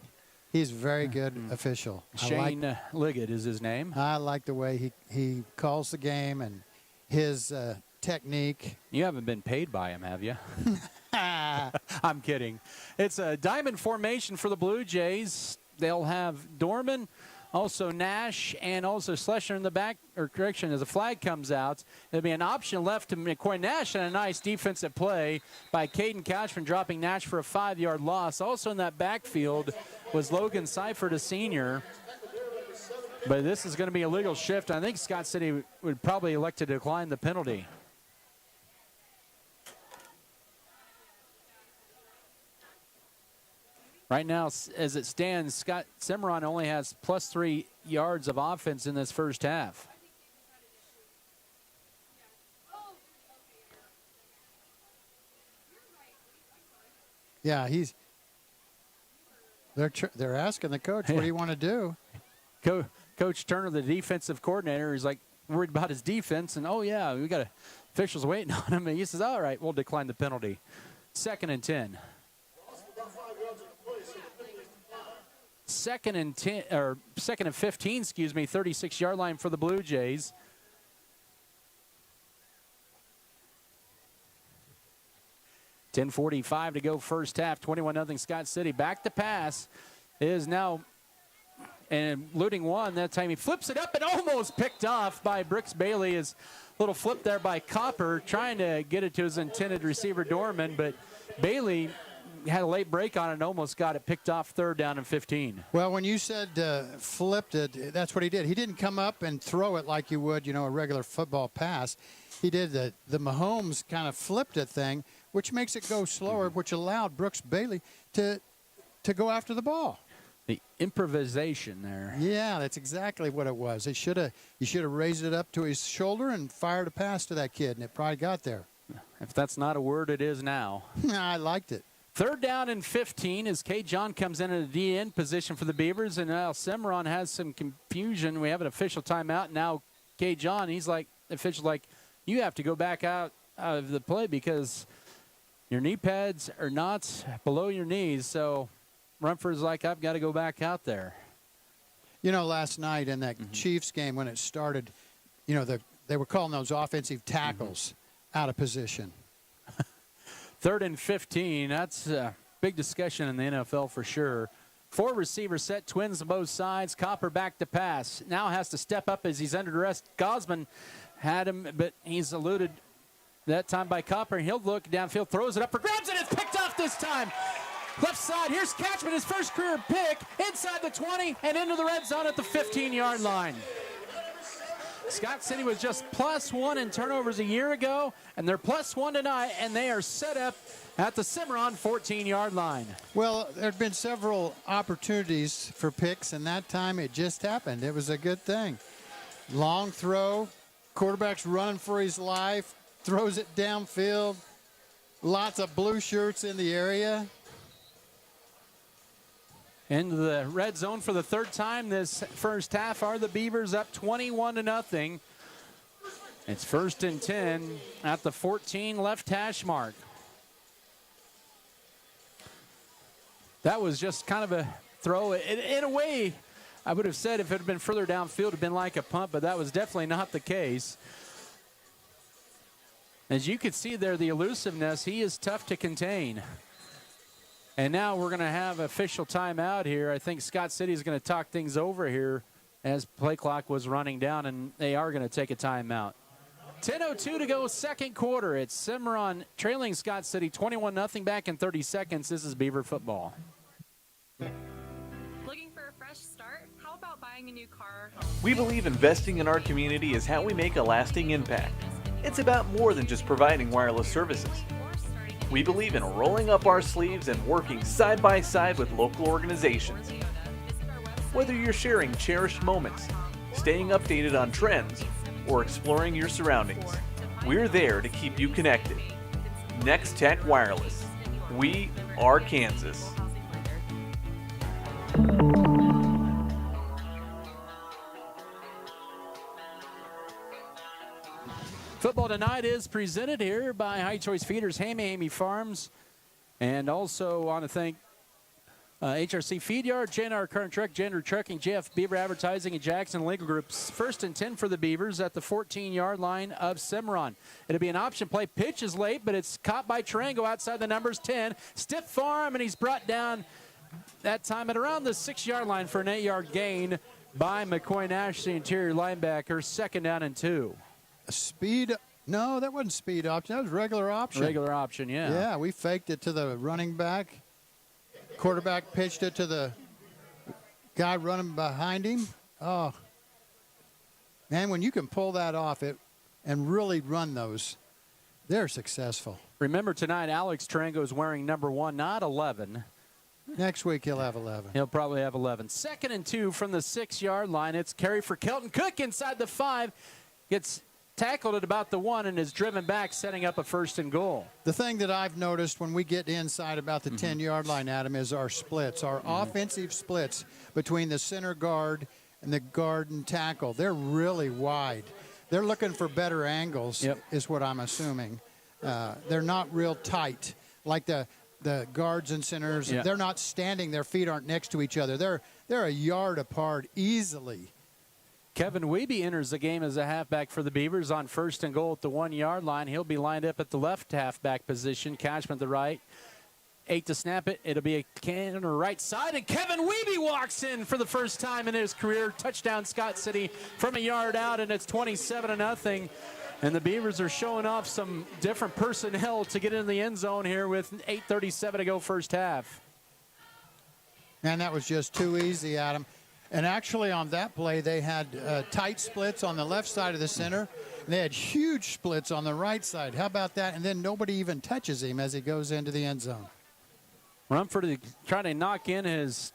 He's very good official. Shane Liggett is his name. I like the way he calls the game and his technique. You haven't been paid by him, have you? I'm kidding. It's a diamond formation for the Blue Jays. They'll have Dorman, also Nash, and also Schlescher in the back, or correction, as a flag comes out. There'll be an option left to McCoy Nash, and a nice defensive play by Caden Couchman, dropping Nash for a 5-yard loss. Also in that backfield was Logan Seifert, a senior. But this is going to be a legal shift. I think Scott City would probably elect to decline the penalty. Right now, as it stands, Cimarron only has +3 yards of offense in this first half. Yeah, they're asking the coach, what do you want to do? Coach Turner, the defensive coordinator, is like worried about his defense. And, oh, yeah, we got officials waiting on him. And he says, all right, we'll decline the penalty. 2nd and 10. 2nd and 15, 36-yard line for the Blue Jays. .45 to go first half, 21-0 Scott City. Back to pass is now, and eluding one. That time he flips it up and almost picked off by Brooks Bailey. His little flip there by Copper, trying to get it to his intended receiver, Dorman, but Bailey had a late break on it and almost got it picked off 3rd down and 15. Well, when you said flipped it, that's what he did. He didn't come up and throw it like you would, a regular football pass. He did the Mahomes kind of flipped it thing, which makes it go slower, which allowed Brooks Bailey to go after the ball. The improvisation there. Yeah, that's exactly what it was. He should have raised it up to his shoulder and fired a pass to that kid, and it probably got there. If that's not a word, it is now. I liked it. 3rd down and 15 as K. John comes in at a DN position for the Beavers, and now Cimarron has some confusion. We have an official timeout. Now K. John, he's like, the official's like, you have to go back out of the play because your knee pads are not below your knees. So Rumford's like, I've got to go back out there. Last night in that Chiefs game when it started, they were calling those offensive tackles out of position. 3rd and 15. That's a big discussion in the NFL for sure. 4 receivers set, twins on both sides. Copper back to pass. Now has to step up as he's under duress. Gosman had him, but he's eluded that time by Copper. He'll look downfield, throws it up for grabs, and it's picked off this time. Left side, here's Catchman, his first career pick, inside the 20 and into the red zone at the 15-yard line. Scott City was just +1 in turnovers a year ago, and they're +1 tonight, and they are set up at the Cimarron 14-yard line. Well, there have been several opportunities for picks, and that time it just happened. It was a good thing. Long throw, quarterback's running for his life, throws it downfield. Lots of blue shirts in the area. Into the red zone for the 3rd time this first half are the Beavers, up 21-0. It's 1st and 10 at the 14 left hash mark. That was just kind of a throw. In a way, I would have said if it had been further downfield, it would have been like a punt, but that was definitely not the case. As you could see there, the elusiveness, he is tough to contain. And now we're going to have official timeout here. I think Scott City is going to talk things over here as play clock was running down, and they are going to take a timeout. 10:02 to go, 2nd quarter. It's Cimarron trailing Scott City 21-0 back in 30 seconds. This is Beaver Football. Looking for a fresh start? How about buying a new car? We believe investing in our community is how we make a lasting impact. It's about more than just providing wireless services. We believe in rolling up our sleeves and working side by side with local organizations. Whether you're sharing cherished moments, staying updated on trends, or exploring your surroundings, we're there to keep you connected. Next Tech Wireless. We are Kansas. Football tonight is presented here by High Choice Feeders, Hammy Farms, and also want to thank HRC Feed Yard, JNR Current Truck, Gender Trucking, JF Beaver Advertising, and Jackson Legal Groups. 1st and 10 for the Beavers at the 14-yard line of Cimarron. It'll be an option play. Pitch is late, but it's caught by Tarango outside the numbers 10. Stiff arm, and he's brought down that time at around the 6-yard line for an 8-yard gain by McCoy Nash, the interior linebacker. 2nd down and 2. Speed, no, that wasn't speed option. That was regular option. Regular option, yeah. Yeah, we faked it to the running back. Quarterback pitched it to the guy running behind him. Oh, man, when you can pull that off and really run those, they're successful. Remember tonight, Alex Tarango is wearing number 1, not 11. Next week he'll have 11. He'll probably have 11. 2nd and 2 from the 6-yard line. It's carry for Kelton Cook inside the 5. Gets tackled at about the 1 and is driven back, setting up a 1st and goal. The thing that I've noticed when we get inside about the 10-yard line, Adam, is our splits, our offensive splits between the center guard and the guard and tackle. They're really wide. They're looking for better angles, is what I'm assuming. They're not real tight like the guards and centers. They're not standing. Their feet aren't next to each other. They're a yard apart easily. Kevin Wiebe enters the game as a halfback for the Beavers on 1st and goal at the 1-yard line. He'll be lined up at the left halfback position. Cashman at the right. 8 to snap it. It'll be a can on the right side, and Kevin Wiebe walks in for the first time in his career. Touchdown Scott City from a yard out, and it's 27-0. And the Beavers are showing off some different personnel to get into the end zone here with 8:37 to go first half. And that was just too easy, Adam. And actually on that play, they had tight splits on the left side of the center, and they had huge splits on the right side. How about that? And then nobody even touches him as he goes into the end zone. Rumford trying to knock in his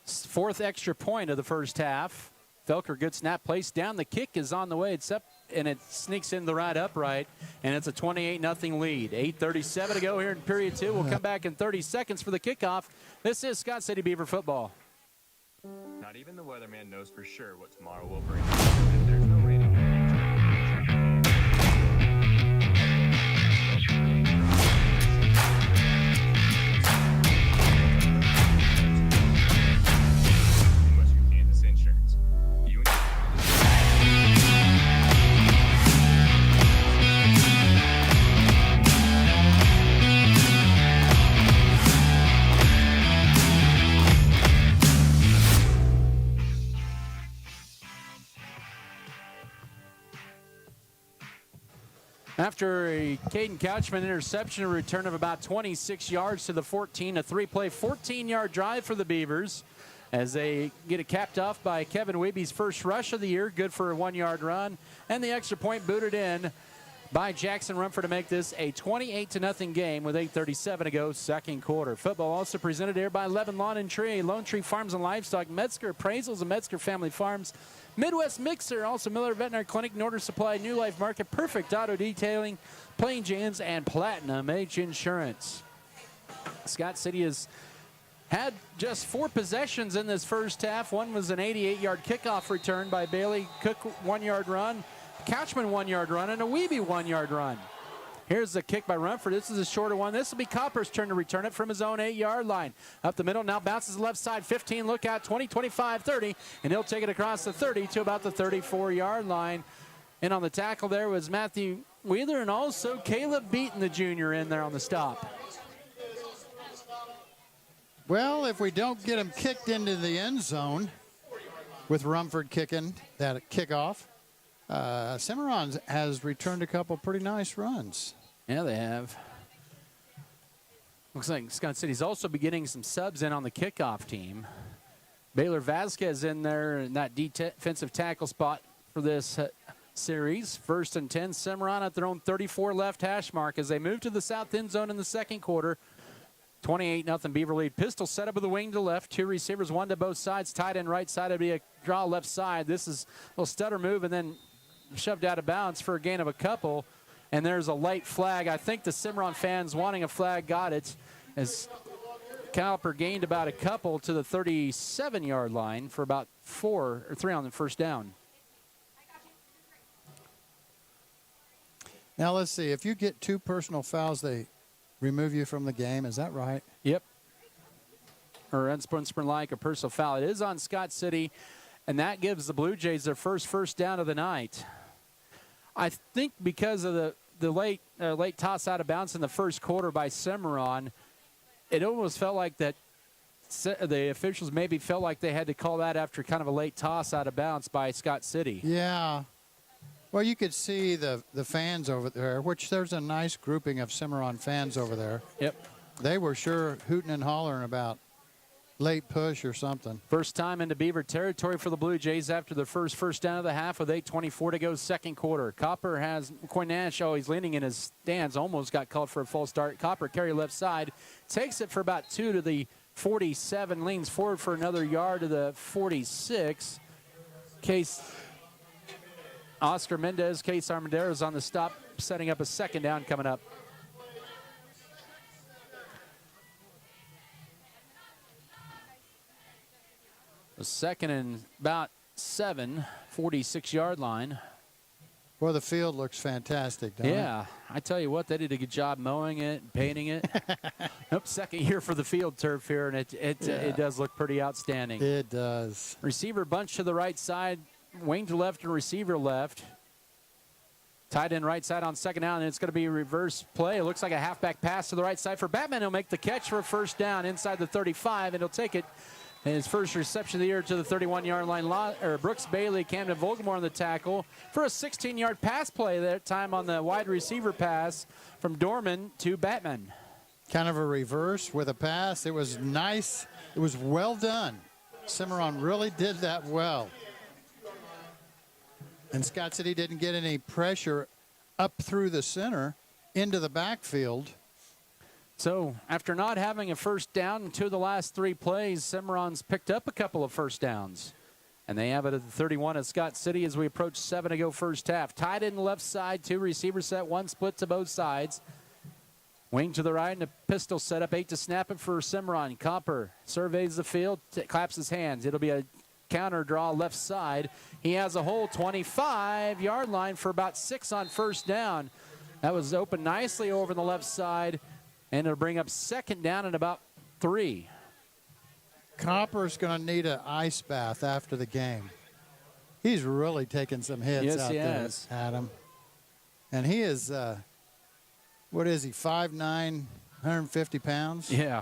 4th extra point of the first half. Felker, good snap, placed down. The kick is on the way. It's up, and it sneaks in the right upright, and it's a 28-0 lead. 8:37 to go here in period 2. We'll come back in 30 seconds for the kickoff. This is Scott City Beaver football. Not even the weatherman knows for sure what tomorrow will bring. And there's no rating. After a Caden Couchman interception, a return of about 26 yards to the 14, a 3-play 14-yard drive for the Beavers as they get it capped off by Kevin Wiebe's first rush of the year, good for a 1-yard run, and the extra point booted in by Jackson Rumford to make this a 28-0 game with 8:37 to go, second quarter. Football also presented here by Levin Lawn and Tree, Lone Tree Farms and Livestock, Metzger Appraisals and Metzger Family Farms, Midwest Mixer, also Miller Veterinary Clinic, Norder Supply, New Life Market, Perfect Auto Detailing, Plain Jane's, and Platinum H Insurance. Scott City has had just 4 possessions in this first half. One was an 88-yard kickoff return by Bailey. Cook, 1-yard run. Couchman, 1-yard run, and a Wiebe 1-yard run. Here's the kick by Rumford. This is a shorter one. This will be Copper's turn to return it from his own 8-yard line. Up the middle, now bounces left side, 15, look out, 20, 25, 30, and he'll take it across the 30 to about the 34-yard line. And on the tackle there was Matthew Wheeler and also Caleb Beaton, the junior, in there on the stop. Well, if we don't get him kicked into the end zone with Rumford kicking that kickoff, Cimarron has returned a couple pretty nice runs. Yeah, they have. Looks like Scott City's also beginning some subs in on the kickoff team. Baylor Vasquez in there in that defensive tackle spot for this series. 1st and 10, Cimarron at their own 34 left hash mark as they move to the south end zone in the second quarter. 28-0 Beaver lead. Pistol set up with the wing to left. 2 receivers, 1 to both sides. Tight end right side. It'll be a draw left side. This is a little stutter move and then shoved out of bounds for a gain of a couple. And there's a late flag. I think the Cimarron fans wanting a flag got it as Caliper gained about a couple to the 37-yard line for about 4 or 3 on the first down. Now let's see. If you get 2 personal fouls, they remove you from the game. Is that right? Yep. Or unsportsmanlike, a personal foul. It is on Scott City, and that gives the Blue Jays their first down of the night. I think because of the late toss out of bounds in the first quarter by Cimarron, it almost felt like that the officials maybe felt like they had to call that after kind of a late toss out of bounds by Scott City. Yeah. Well, you could see the fans over there, which there's a nice grouping of Cimarron fans over there. Yep. They were sure hooting and hollering about late push or something. First time into Beaver territory for the Blue Jays after their first down of the half with 8:24 to go second quarter. Copper has McCoy Nash, he's leaning in his stands, almost got called for a false start. Copper carry left side, takes it for about 2 to the 47, leans forward for another yard to the 46. Case Oscar Mendez, Case Armandero's on the stop, setting up a second down coming up. A second and about 7, 46-yard line. Well, the field looks fantastic, doesn't it? Yeah, I tell you what, they did a good job mowing it and painting it. Nope, second year for the field turf here, and it does look pretty outstanding. It does. Receiver bunch to the right side, wing to left and receiver left. Tight end right side on second down, and it's going to be a reverse play. It looks like a halfback pass to the right side for Batman. He'll make the catch for a first down inside the 35, and he'll take it. And his first reception of the year to the 31-yard line. Brooks Bailey, Camden Volgamore on the tackle for a 16-yard pass play that time on the wide receiver pass from Dorman to Batman. Kind of a reverse with a pass. It was nice. It was well done. Cimarron really did that well. And Scott City didn't get any pressure up through the center into the backfield. So after not having a first down in 2 of the last 3 plays, Cimarron's picked up a couple of first downs. And they have it at the 31 of Scott City as we approach 7 to go first half. Tied in the left side, 2 receiver set, 1 split to both sides. Wing to the right and a pistol set up, 8 to snap it for Cimarron. Copper surveys the field, claps his hands. It'll be a counter draw left side. He has a whole 25-yard line for about 6 on first down. That was open nicely over the left side. And it'll bring up second down and about 3. Copper's going to need an ice bath after the game. He's really taken some hits out there, Adam. And he is, what is he, 5'9", 150 pounds? Yeah.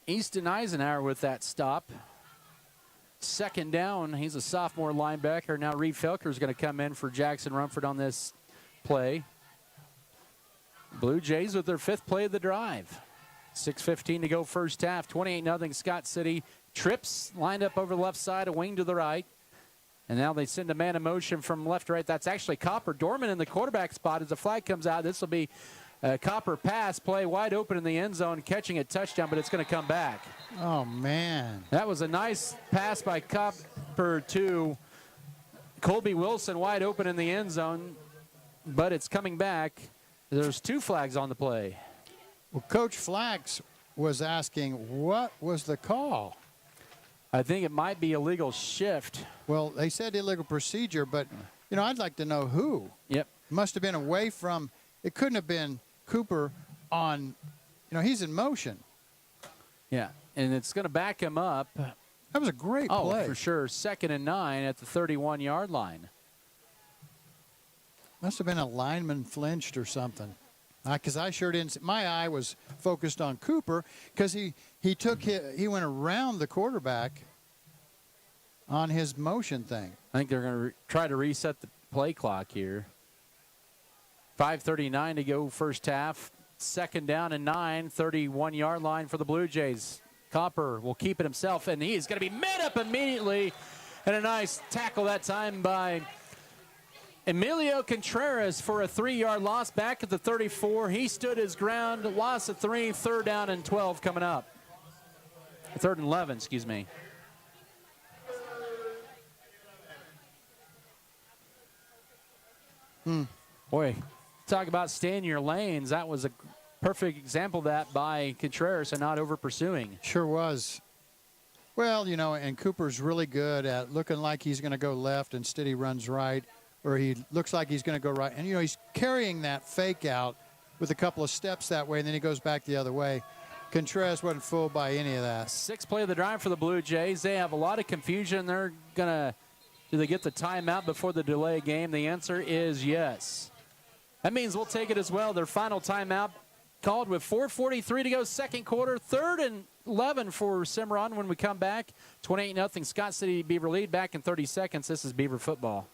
Easton Eisenhower with that stop. Second down, he's a sophomore linebacker. Now Reed Felker's going to come in for Jackson Rumford on this play. Blue Jays with their 5th play of the drive. 6:15 to go first half. 28-0 Scott City. Trips lined up over the left side, a wing to the right. And now they send a man in motion from left to right. That's actually Copper. Dorman in the quarterback spot as the flag comes out. This will be a Copper pass play wide open in the end zone, catching a touchdown, but it's going to come back. Oh, man. That was a nice pass by Copper to Colby Wilson, wide open in the end zone, but it's coming back. There's 2 flags on the play. Well, Coach Flax was asking, what was the call? I think it might be illegal shift. Well, they said illegal procedure, but, you know, I'd like to know who. Yep. Must have been away from, it couldn't have been Cooper on, you know, he's in motion. Yeah, and it's going to back him up. That was a great play. Oh, for sure. 2nd and 9 at the 31-yard line. Must have been a lineman flinched or something. Because I sure didn't see. My eye was focused on Cooper because he went around the quarterback on his motion thing. I think they're going to try to reset the play clock here. 5:39 to go first half. 2nd down and 9, 31-yard line for the Blue Jays. Copper will keep it himself, and he's going to be met up immediately. And a nice tackle that time by Emilio Contreras for a 3-yard loss back at the 34. He stood his ground, loss of 3, 3rd down and 12 coming up. 3rd and 11, excuse me. Boy, talk about staying in your lanes. That was a perfect example of that by Contreras and not over pursuing. Sure was. Well, you know, and Cooper's really good at looking like he's going to go left, instead he runs right. Or he looks like he's going to go right. And, you know, he's carrying that fake out with a couple of steps that way, and then he goes back the other way. Contreras wasn't fooled by any of that. 6th play of the drive for the Blue Jays. They have a lot of confusion. They're going to, do they get the timeout before the delay game? The answer is yes. That means we'll take it as well. Their final timeout called with 4:43 to go, 2nd quarter. 3rd and 11 for Cimarron when we come back. 28-0 Scott City Beaver lead. Back in 30 seconds. This is Beaver Football.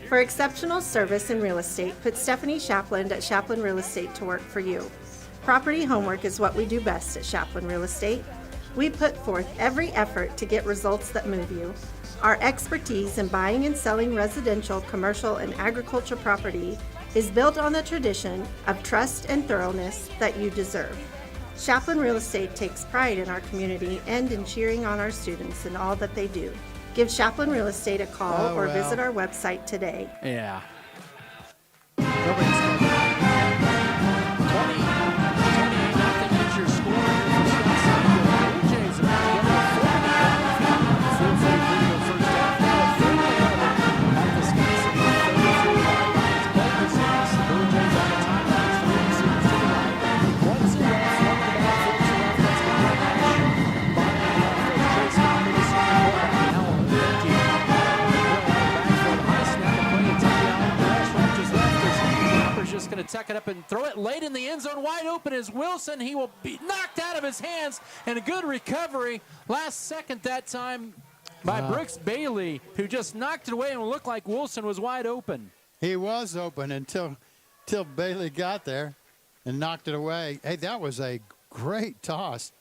For exceptional service in real estate, put Stephanie Shapland at Shapland Real Estate to work for you. Property homework is what we do best at Shapland Real Estate. We put forth every effort to get results that move you. Our expertise in buying and selling residential, commercial, and agriculture property is built on the tradition of trust and thoroughness that you deserve. Shapland Real Estate takes pride in our community and in cheering on our students in all that they do. Give Chaplin Real Estate a call Oh, or well. visit our website today. Yeah. Just going to tuck it up and throw it late in the end zone. Wide open is Wilson. He will be knocked out of his hands, and a good recovery last second that time by Brooks Bailey, who just knocked it away and looked like Wilson was wide open. He was open until Bailey got there and knocked it away. Hey, that was a great toss.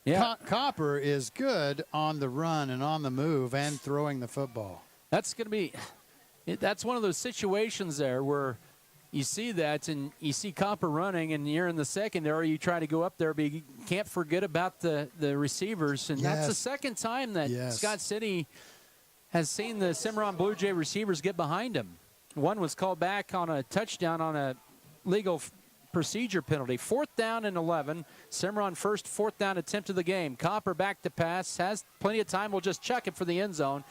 Yeah. Copper is good on the run and on the move and throwing the football. That's going to be – that's one of those situations there where – you see that, and you see Copper running, and you're in the secondary. You try to go up there, but you can't forget about the receivers. And that's the second time that Scott City has seen the Cimarron Blue Jay receivers get behind him. One was called back on a touchdown on a legal procedure penalty. 4th down and 11. Cimarron first 4th down attempt of the game. Copper back to pass. Has plenty of time. We'll just chuck it for the end zone.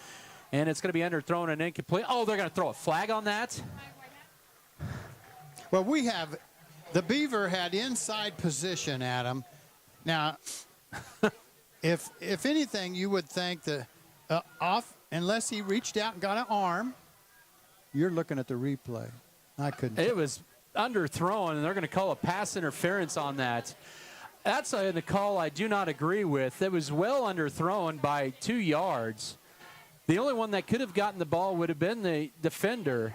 And it's going to be underthrown and incomplete. Oh, they're going to throw a flag on that? Well, we have the Beaver had inside position, Adam. Now, if anything, you would think that unless he reached out and got an arm, you're looking at the replay. I couldn't. It was underthrown, and they're going to call a pass interference on that. That's a call I do not agree with. It was well underthrown by 2 yards. The only one that could have gotten the ball would have been the defender.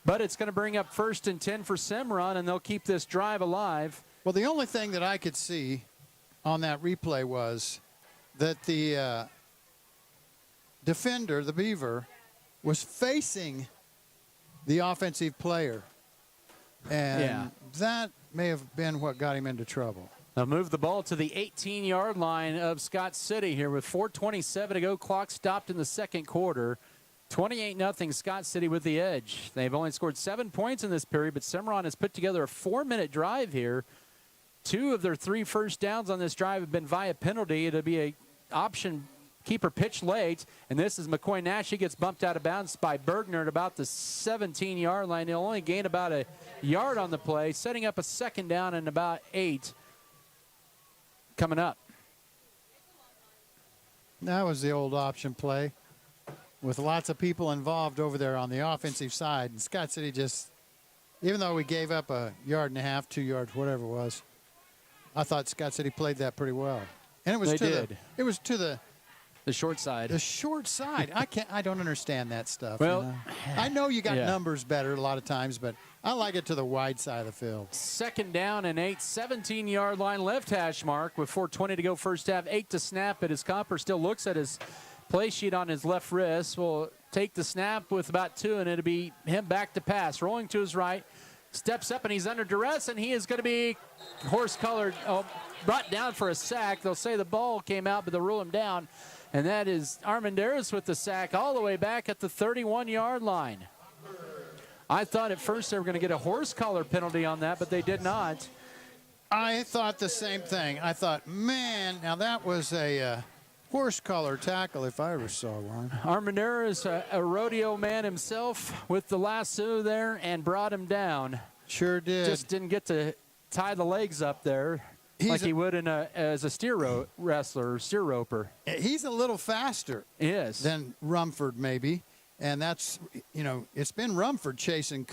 But it's going to bring up 1st and 10 for Cimarron, and they'll keep this drive alive. Well, the only thing that I could see on that replay was that the defender, the Beaver, was facing the offensive player. And that may have been what got him into trouble. They'll move the ball to the 18-yard line of Scott City here with 4:27 to go. Clock stopped in the second quarter. 28-0 Scott City with the edge. They've only scored 7 points in this period, but Cimarron has put together a 4-minute drive here. 2 of their 3 first downs on this drive have been via penalty. It'll be a option keeper pitch late, and this is McCoy Nash. He gets bumped out of bounds by Bergner at about the 17-yard line. He'll only gain about a yard on the play, setting up a 2nd down and about 8 coming up. That was the old option play, with lots of people involved over there on the offensive side. And Scott City just, even though we gave up a 1.5 yards, 2 yards, whatever it was, I thought Scott City played that pretty well. And it was to the short side. The short side. I don't understand that stuff. Well, you know? I know you got numbers better a lot of times, but I like it to the wide side of the field. 2nd down and 8, 17-yard line, left hash mark with 4:20 to go first half. 8 to snap it as Copper still looks at his play sheet on his left wrist. Will take the snap with about 2, and it'll be him back to pass. Rolling to his right, steps up, and he's under duress, and he is going to be horse-colored, brought down for a sack. They'll say the ball came out, but they'll rule him down. And that is Armendariz with the sack all the way back at the 31-yard line. I thought at first they were going to get a horse collar penalty on that, but they did not. I thought the same thing. I thought, man, now that was a horse collar tackle if I ever saw one. Armendariz, a rodeo man himself, with the lasso there and brought him down. Sure did. Just didn't get to tie the legs up there. Like he would as a steer wrestler, steer roper. He's a little faster than Rumford maybe, and that's, it's been Rumford chasing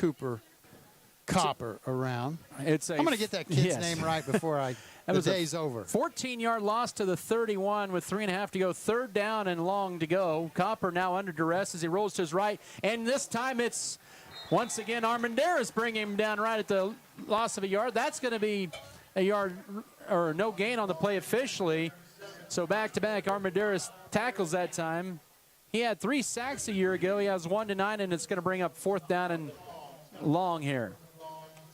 Copper around. I'm going to get that kid's name right before the day's over. 14-yard loss to the 31 with 3.5 to go. 3rd down and long to go. Copper now under duress as he rolls to his right, and this time it's once again Armendariz bringing him down right at the loss of a yard. That's going to be a yard or no gain on the play officially. So back-to-back, Armendariz tackles that time. He had 3 sacks a year ago. He has 1 to 9, and it's going to bring up 4th down and long here.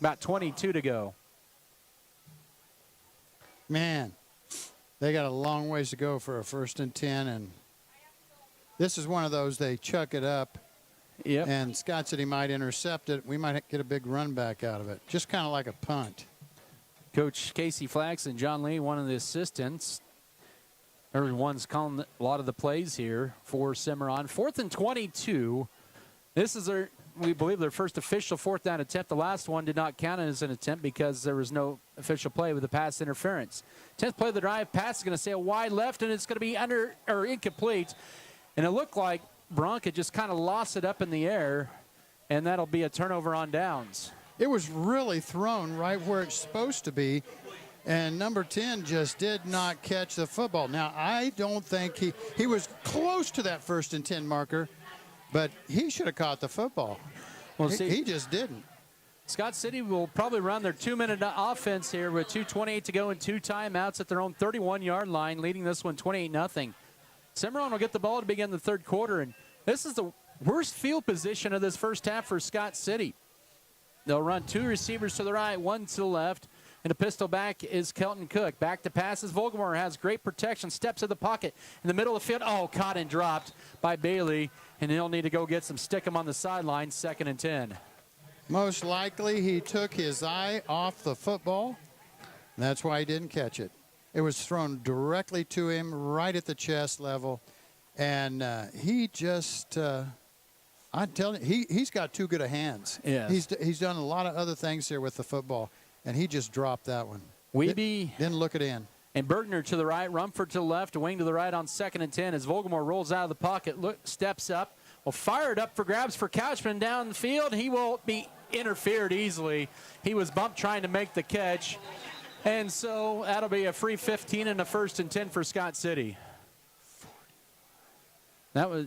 About 22 to go. Man, they got a long ways to go for a 1st and 10, and This is one of those they chuck it up. Yep. And Scott City might intercept it. We might get a big run back out of it. Just kind of like a punt. Coach Casey Flax and John Lee, one of the assistants. Everyone's calling a lot of the plays here for Cimarron. 4th and 22. This is we believe their first official 4th down attempt. The last one did not count as an attempt because there was no official play with the pass interference. 10th play of the drive. Pass is going to sail wide left, and it's going to be incomplete. And it looked like Bronca just kind of lost it up in the air, and that'll be a turnover on downs. It was really thrown right where it's supposed to be, and number 10 just did not catch the football. Now, I don't think he was close to that 1st and 10 marker, but he should have caught the football. Well, he just didn't. Scott City will probably run their 2-minute offense here with 2:28 to go and 2 timeouts at their own 31-yard line, leading this one 28-0. Cimarron will get the ball to begin the 3rd quarter, and this is the worst field position of this first half for Scott City. They'll run 2 receivers to the right, 1 to the left, and a pistol back is Kelton Cook. Back to passes. Volgamore has great protection, steps in the pocket in the middle of the field. Oh, caught and dropped by Bailey, and he'll need to go get some stick him on the sideline, 2nd and 10. Most likely he took his eye off the football. That's why he didn't catch it. It was thrown directly to him right at the chest level. And he just, I'm telling you, he's got too good of hands. Yes. He's done a lot of other things here with the football, and he just dropped that one. Weeby. Didn't look it in. And Bergner to the right, Rumford to the left, a wing to the right on 2nd and 10 as Volgamore rolls out of the pocket, steps up, will fire it up for grabs for Couchman down the field. He will be interfered easily. He was bumped trying to make the catch. And so that'll be a free 15 and a 1st and 10 for Scott City. That was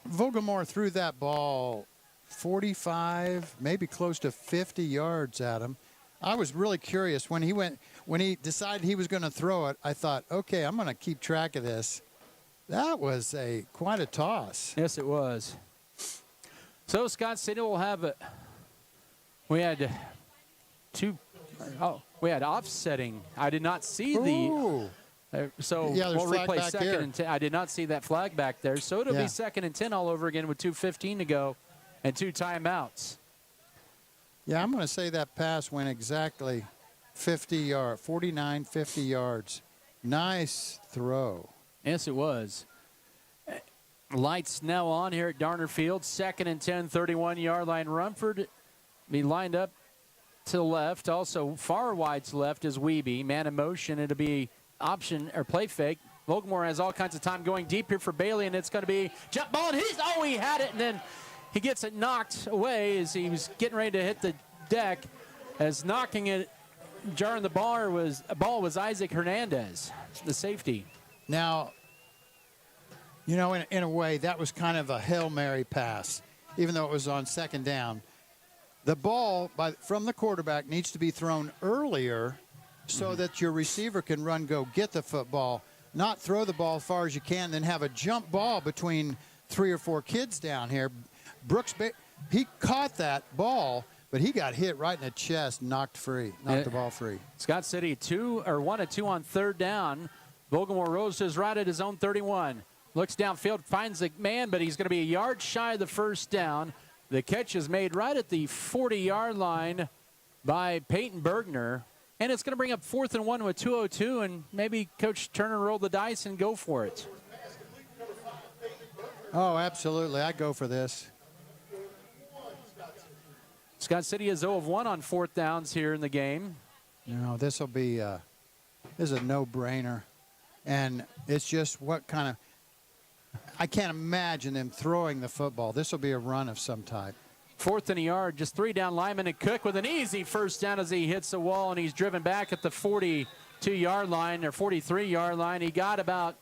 Volgamore threw that ball 45, maybe close to 50 yards at him. I was really curious when he decided he was going to throw it. I thought, okay, I'm going to keep track of this. That was quite a toss. Yes, it was. So Scott City will have we had offsetting. I did not see Ooh. so yeah, we'll replay 2nd there. and 10. I did not see that flag back there. So it'll be 2nd and 10 all over again with 2:15 to go and 2 timeouts. Yeah, I'm going to say that pass went exactly 49, 50 yards. Nice throw. Yes, it was. Lights now on here at Darner Field. 2nd and 10, 31-yard line. Rumford be lined up to the left. Also far wide to left is Weeby. Man in motion. It'll be option or play fake. Volgamore has all kinds of time going deep here for Bailey, and it's going to be jump ball. And he had it, and then he gets it knocked away as he was getting ready to hit the deck. As knocking it, jarring the ball was Isaac Hernandez, the safety. Now, you know, in a way, that was kind of a Hail Mary pass, even though it was on 2nd down. The ball from the quarterback needs to be thrown earlier so that your receiver can go get the football, not throw the ball as far as you can, then have a jump ball between 3 or 4 kids down here. Brooks, he caught that ball, but he got hit right in the chest, knocked the ball free. Scott City 1 of 2 on 3rd down. Volgamore rolls to his right at his own 31. Looks downfield, finds the man, but he's going to be a yard shy of the 1st down. The catch is made right at the 40-yard line by Peyton Bergner. And it's going to bring up 4th and 1 with 2:02, and maybe Coach Turner roll the dice and go for it. Oh, absolutely. I'd go for this. Scott City is 0 of 1 on 4th downs here in the game. No, this will be this is a no-brainer. And it's just what kind of – I can't imagine them throwing the football. This will be a run of some type. 4th and a yard, just 3 down lineman and Cook with an easy 1st down as he hits the wall, and he's driven back at the 42-yard line or 43-yard line. He got about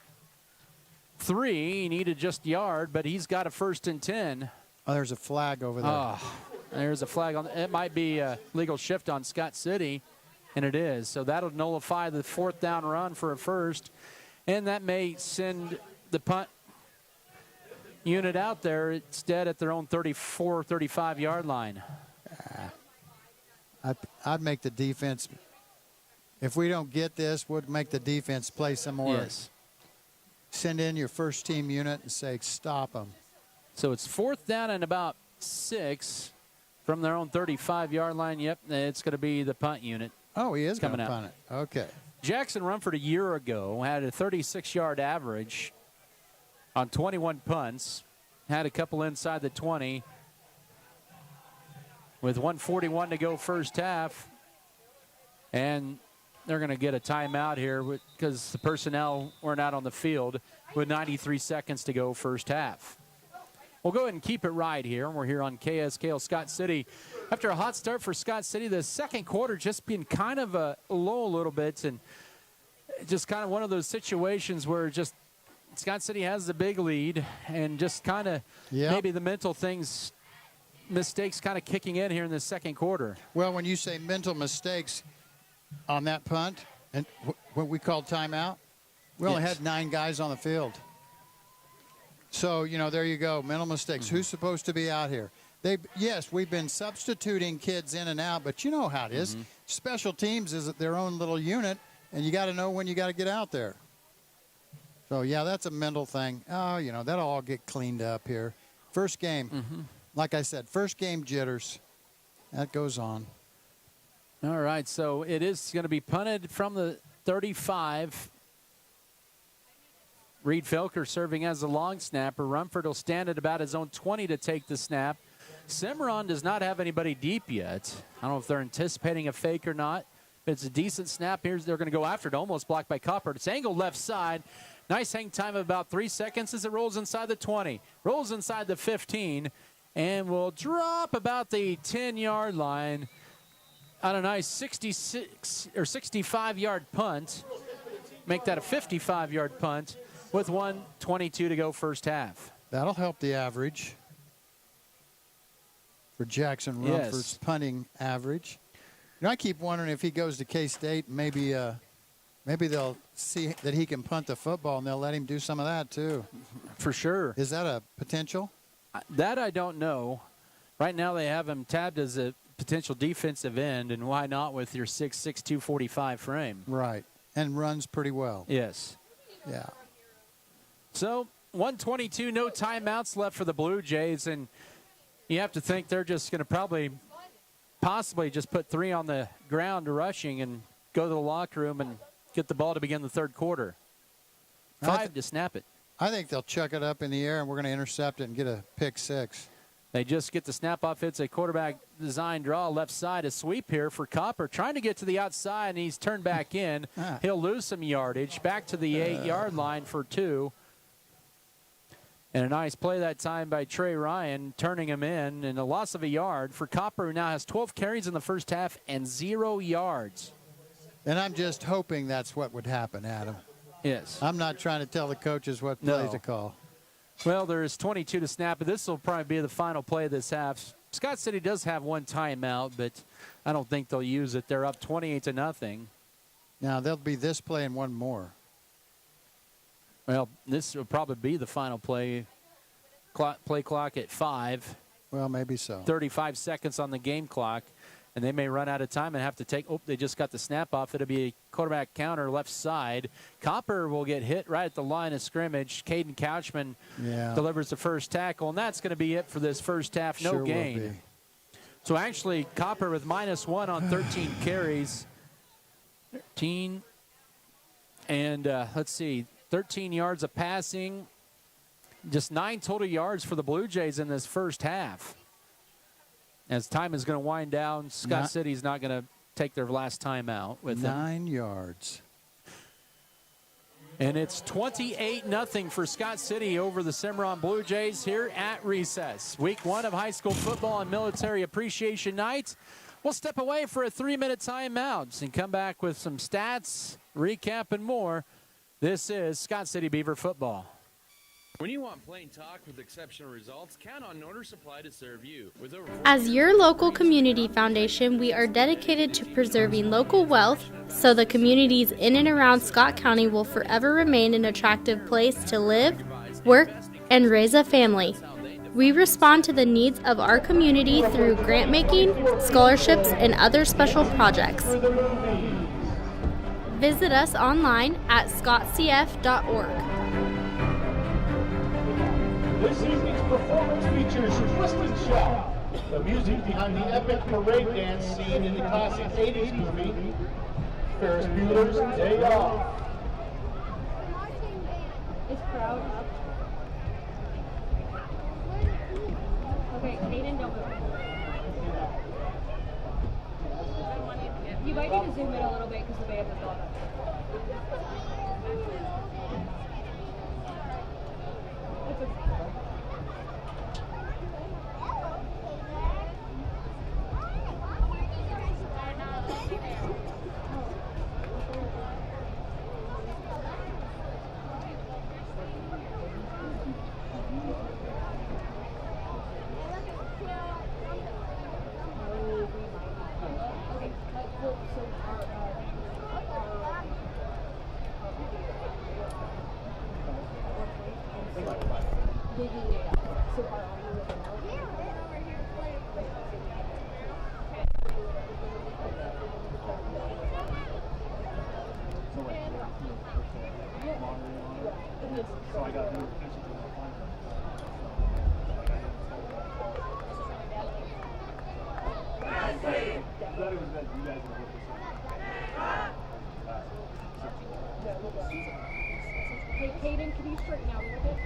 3. He needed just a yard, but he's got a 1st and 10. Oh, there's a flag over there. Oh, there's a flag on. It might be a legal shift on Scott City, and it is. So that'll nullify the 4th down run for a 1st, and that may send the punt unit out there instead at their own 34, 35-yard line. I'd make the defense. If we don't get this, would make the defense play some more send in your first team unit and say, stop them. So it's 4th down and about 6 from their own 35-yard line. Yep, it's going to be the punt unit. Oh, he is coming going to out. punt it. Okay. Jackson Rumford a year ago had a 36-yard average on 21 punts. Had a couple inside the 20 with 1:41 to go first half. And they're going to get a timeout here because the personnel weren't out on the field with 93 seconds to go first half. We'll go ahead and keep it right here. We're here on KSKL Scott City. After a hot start for Scott City, the second quarter just been kind of a low a little bit, and just kind of one of those situations where just Scott City has the big lead and just kind of maybe the mental things, mistakes kind of kicking in here in the second quarter. Well, when you say mental mistakes on that punt and what we call timeout, we only had 9 guys on the field. So, you know, there you go, mental mistakes. Who's supposed to be out here? Yes, we've been substituting kids in and out, but you know how it is. Special teams is their own little unit, and you got to know when you got to get out there. So, yeah, that's a mental thing. Oh, you know, that'll all get cleaned up here. First game, like I said, first game jitters. That goes on. All right, so it is going to be punted from the 35. Reed Felker serving as the long snapper. Rumford will stand at about his own 20 to take the snap. Cimarron does not have anybody deep yet. I don't know if they're anticipating a fake or not. It's a decent snap. Here's they're going to go after it. Almost blocked by Copper. It's angled left side. Nice hang time of about 3 seconds as it rolls inside the 20. Rolls inside the 15. And will drop about the 10-yard line on a nice 66 or 65-yard punt. Make that a 55-yard punt with 1:22 to go first half. That'll help the average for Jackson Rumford's punting average. You know, I keep wondering if he goes to K-State, maybe they'll see that he can punt the football and they'll let him do some of that too. For sure. Is that a potential? That I don't know. Right now they have him tabbed as a potential defensive end, and why not with your 6'6", 245 frame? Right, and runs pretty well. Yes. Yeah. So 1:22, no timeouts left for the Blue Jays, and you have to think they're just going to possibly just put 3 on the ground rushing and go to the locker room and get the ball to begin the third quarter. 5 to snap it. I think they'll chuck it up in the air, and we're going to intercept it and get a pick 6. They just get the snap off. It's a quarterback design draw left side, a sweep here for Copper, trying to get to the outside, and he's turned back in. He'll lose some yardage. Back to the 8-yard line for 2. And a nice play that time by Trey Ryan, turning him in, and a loss of a yard for Copper, who now has 12 carries in the first half and 0 yards. And I'm just hoping that's what would happen, Adam. Yes. I'm not trying to tell the coaches what plays to call. Well, there's 22 to snap, but this will probably be the final play of this half. Scott City does have 1 timeout, but I don't think they'll use it. They're up 28-0. Now, there'll be this play and 1 more. Well, this will probably be the final play. Play clock at 5. Well, maybe so. 35 seconds on the game clock, and they may run out of time and have to take. Oh, they just got the snap off. It'll be a quarterback counter left side. Copper will get hit right at the line of scrimmage. Caden Couchman delivers the first tackle, and that's going to be it for this first half. No gain. So actually, Copper with -1 on 13 carries. 13, and let's see. 13 yards of passing, just 9 total yards for the Blue Jays in this first half. As time is going to wind down, Scott City's not going to take their last time out with 9 yards. And it's 28-0 for Scott City over the Cimarron Blue Jays here at recess. Week 1 of high school football and Military Appreciation Night. We'll step away for a 3-minute timeout and come back with some stats, recap, and more. This is Scott City Beaver Football. When you want plain talk with exceptional results, count on Norder Supply to serve you. As your local community foundation, we are dedicated to preserving local wealth so the communities in and around Scott County will forever remain an attractive place to live, work, and raise a family. We respond to the needs of our community through grant making, scholarships, and other special projects. Visit us online at scottcf.org. This evening's performance features Twist and Shout, the music behind the epic parade dance scene in the classic 80s movie, Ferris Bueller's Day Off. Is crowd up? Okay, Caden, don't move. You might need to zoom in a little bit because the band is gone. It's okay. Hey, Caden, can you straighten out a little bit?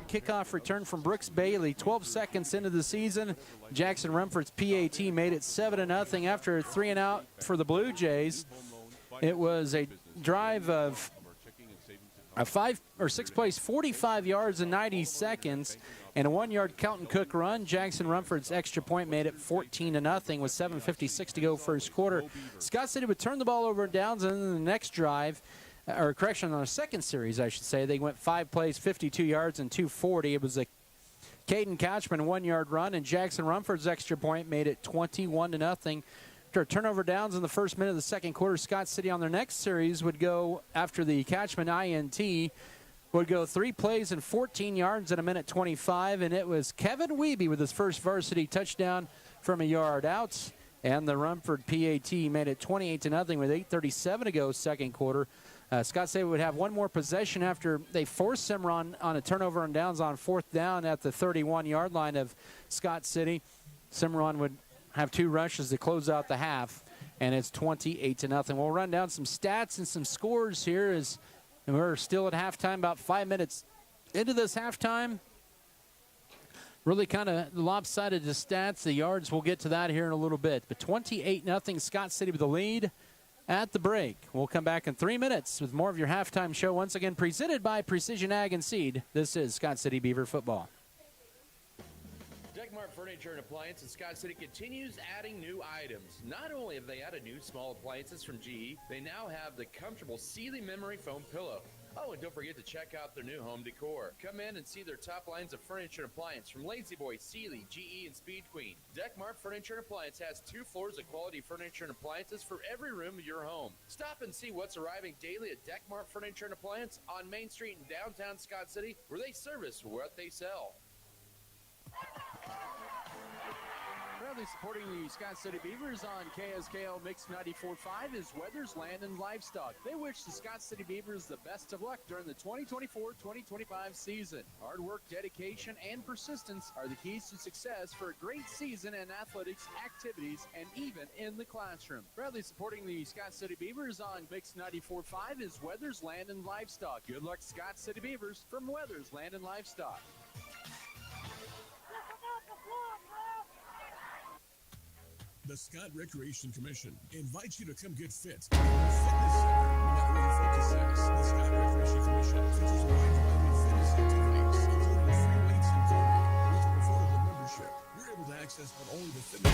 Kickoff return from Brooks Bailey. 12 seconds into the season, Jackson Rumford's PAT made it 7-0 after a 3-and-out for the Blue Jays. It was a drive of a 5 or 6 plays, 45 yards in 90 seconds, and a 1-yard Kelton Cook run. Jackson Rumford's extra point made it 14-0 with 7:56 to go first quarter. Scott City would turn the ball over in downs, and then the next drive, or correction, on a second series, I should say, they went 5 plays, 52 yards, and 240. It was a Caden Couchman 1-yard run, and Jackson Rumford's extra point made it 21-0 After a turnover downs in the first minute of the second quarter, Scott City on their next series would go, after the catchment INT, would go 3 plays and 14 yards in a minute 25, and it was Kevin Wiebe with his first varsity touchdown from a yard out, and the Rumford PAT made it 28-0 with 8:37 to go second quarter. Scott City would have one more possession after they forced Cimarron on a turnover and downs on 4th down at the 31-yard line of Scott City. Cimarron would have 2 rushes to close out the half, and it's 28-0. We'll run down some stats and some scores here as we're still at halftime, about 5 minutes into this halftime. Really kind of lopsided the stats. The yards, we'll get to that here in a little bit. But 28-0, Scott City with the lead at the break. We'll come back in 3 minutes with more of your halftime show, once again presented by Precision Ag and Seed. This is Scott City Beaver Football. Deckmart Furniture and Appliance in Scott City continues adding new items. Not only have they added new small appliances from GE, they now have the comfortable Sealy memory foam pillow. Oh, and don't forget to check out their new home decor. Come in and see their top lines of furniture and appliance from Lazy Boy, Sealy, GE, and Speed Queen. Deckmart Furniture and Appliance has 2 floors of quality furniture and appliances for every room of your home. Stop and see what's arriving daily at Deckmart Furniture and Appliance on Main Street in downtown Scott City, where they service what they sell. Proudly supporting the Scott City Beavers on KSKO Mix 94.5 is Weathers Land and Livestock. They wish the Scott City Beavers the best of luck during the 2024-2025 season. Hard work, dedication, and persistence are the keys to success for a great season in athletics, activities, and even in the classroom. Proudly supporting the Scott City Beavers on Mix 94.5 is Weathers Land and Livestock. Good luck, Scott City Beavers, from Weathers Land and Livestock. The Scott Recreation Commission invites you to come get fit. Fitness Center, no matter where your focus is. The Scott Recreation Commission features a wide variety of fitness activities, including free weights and cardio. With affordable membership, you're able to access not only the fitness.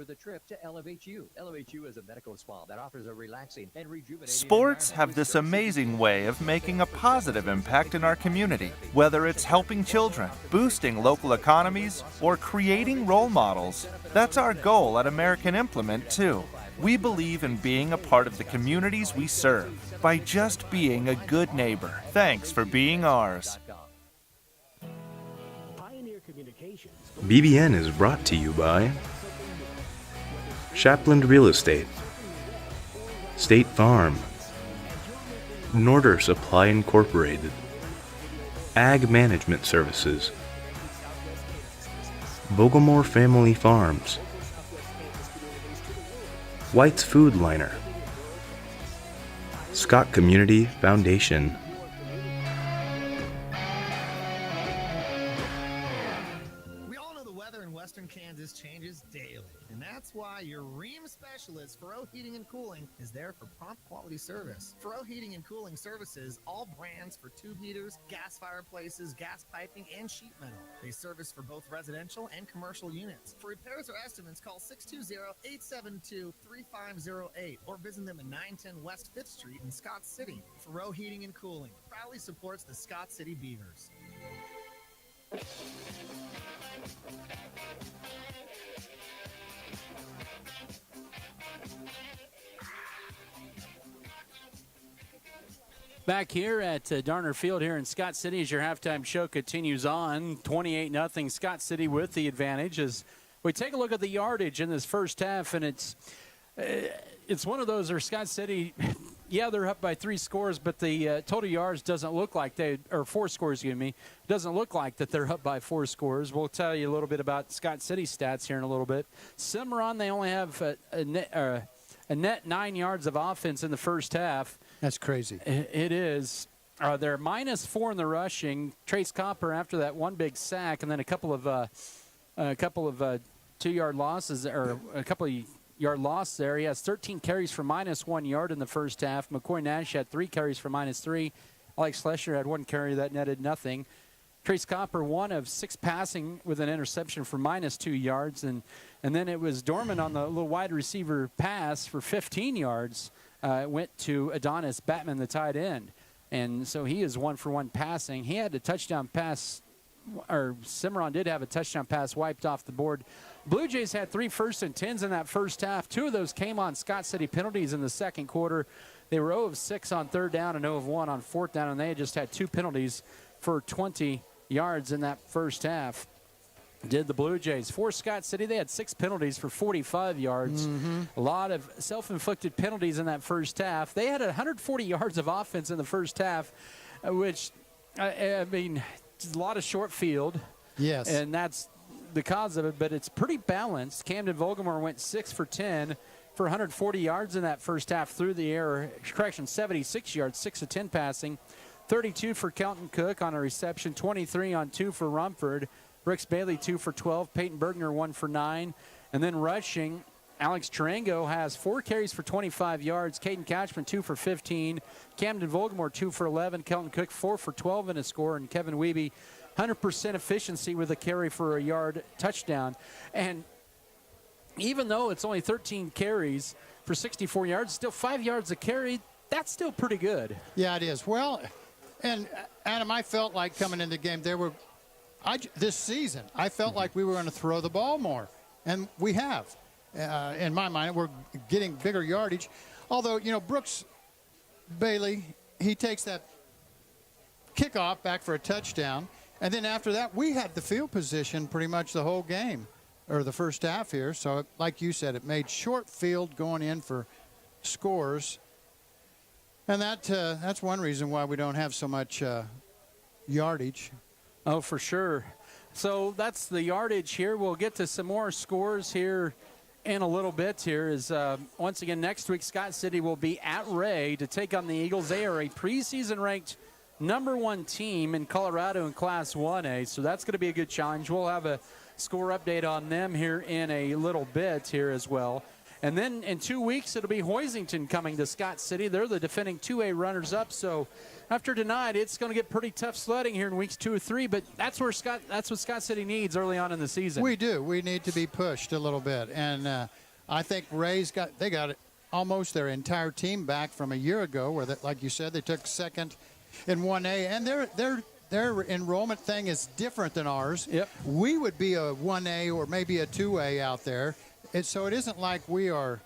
with a trip to LFHU. LFHU is a medical spa that offers a relaxing and rejuvenating Sports have this amazing way of making a positive impact in our community, whether it's helping children, boosting local economies, or creating role models. That's our goal at American Implement, too. We believe in being a part of the communities we serve by just being a good neighbor. Thanks for being ours. BBN is brought to you by Shapland Real Estate, State Farm, Norder Supply Incorporated, Ag Management Services, Vogelmore Family Farms, White's Food Liner, Scott Community Foundation. Kansas changes daily, and that's why your Ream specialist, Faro Heating and Cooling, is there for prompt quality service. Faro Heating and Cooling services all brands for tube heaters, gas fireplaces, gas piping, and sheet metal. They service for both residential and commercial units. For repairs or estimates, call 620-872-3508 or visit them at 910 West 5th Street in Scott City. Faro Heating and Cooling proudly supports the Scott City Beavers. Back here at Darner Field here in Scott City as your halftime show continues on. 28-0 Scott City with the advantage as we take a look at the yardage in this first half, and it's one of those where Scott City, yeah, they're up by 3 scores, but the total yards doesn't look like or 4 scores, doesn't look like that they're up by 4 scores. We'll tell you a little bit about Scott City stats here in a little bit. Cimarron, they only have a net 9 yards of offense in the first half. That's crazy. It is. They're -4 in the rushing. Trace Copper after that one big sack, and then a couple of 2-yard losses, or a couple of yard loss there. He has 13 carries for -1 yard in the first half. McCoy Nash had 3 carries for -3. Alex Schlescher had 1 carry that netted nothing. Trace Copper, 1 of 6 passing with an interception for -2 yards. And then it was Dorman on the little wide receiver pass for 15 yards. Went to Adonis Batman, the tight end. And so he is 1 for 1 passing. He had a touchdown pass, or Cimarron did have a touchdown pass wiped off the board. Blue Jays had 3 first and 10s in that first half. 2 of those came on Scott City penalties in the second quarter. They were 0 of 6 on third down and 0 of 1 on fourth down, and they just had 2 penalties for 20 yards in that first half. Did the Blue Jays. For Scott City, they had 6 penalties for 45 yards. A lot of self-inflicted penalties in that first half. They had 140 yards of offense in the first half, which, I mean, it's a lot of short field. Yes. And that's the cause of it, but it's pretty balanced. Camden Vogelmore went 6 for 10 for 140 yards in that first half through the air. 76 yards, 6 of 10 passing. 32 for Kelton Cook on a reception, 23 on 2 for Rumford. Brooks Bailey 2 for 12, Peyton Bergner 1 for 9. And then rushing, Alex Tarango has 4 carries for 25 yards. Caden Couchman 2 for 15. Camden Vogelmore 2 for 11. Kelton Cook 4 for 12 in a score. And Kevin Wiebe 100% efficiency with a carry for a yard touchdown. And even though it's only 13 carries for 64 yards, still 5 yards a carry, that's still pretty good. Yeah, it is. Well, and Adam, I felt like coming into the game, this season, I felt like we were going to throw the ball more, and we have. In my mind, we're getting bigger yardage. Although, Brooks Bailey, he takes that kickoff back for a touchdown, and then after that, we had the field position pretty much the whole game, or the first half here. So, like you said, it made short field going in for scores. And that's one reason why we don't have so much yardage. Oh, for sure. So that's the yardage here. We'll get to some more scores here in a little bit here. Once again, next week, Scott City will be at Ray to take on the Eagles. They are a preseason ranked #1 team in Colorado in Class 1A. So that's going to be a good challenge. We'll have a score update on them here in a little bit here as well. And then in 2 weeks, it'll be Hoisington coming to Scott City. They're the defending 2A runners-up. So after tonight, it's going to get pretty tough sledding here in weeks 2 or 3. But that's what Scott City needs early on in the season. We do. We need to be pushed a little bit. And I think Ray's got almost their entire team back from a year ago, where, like you said, they took second in 1A. And their enrollment thing is different than ours. Yep. We would be a 1A or maybe a 2A out there. So it isn't like we are,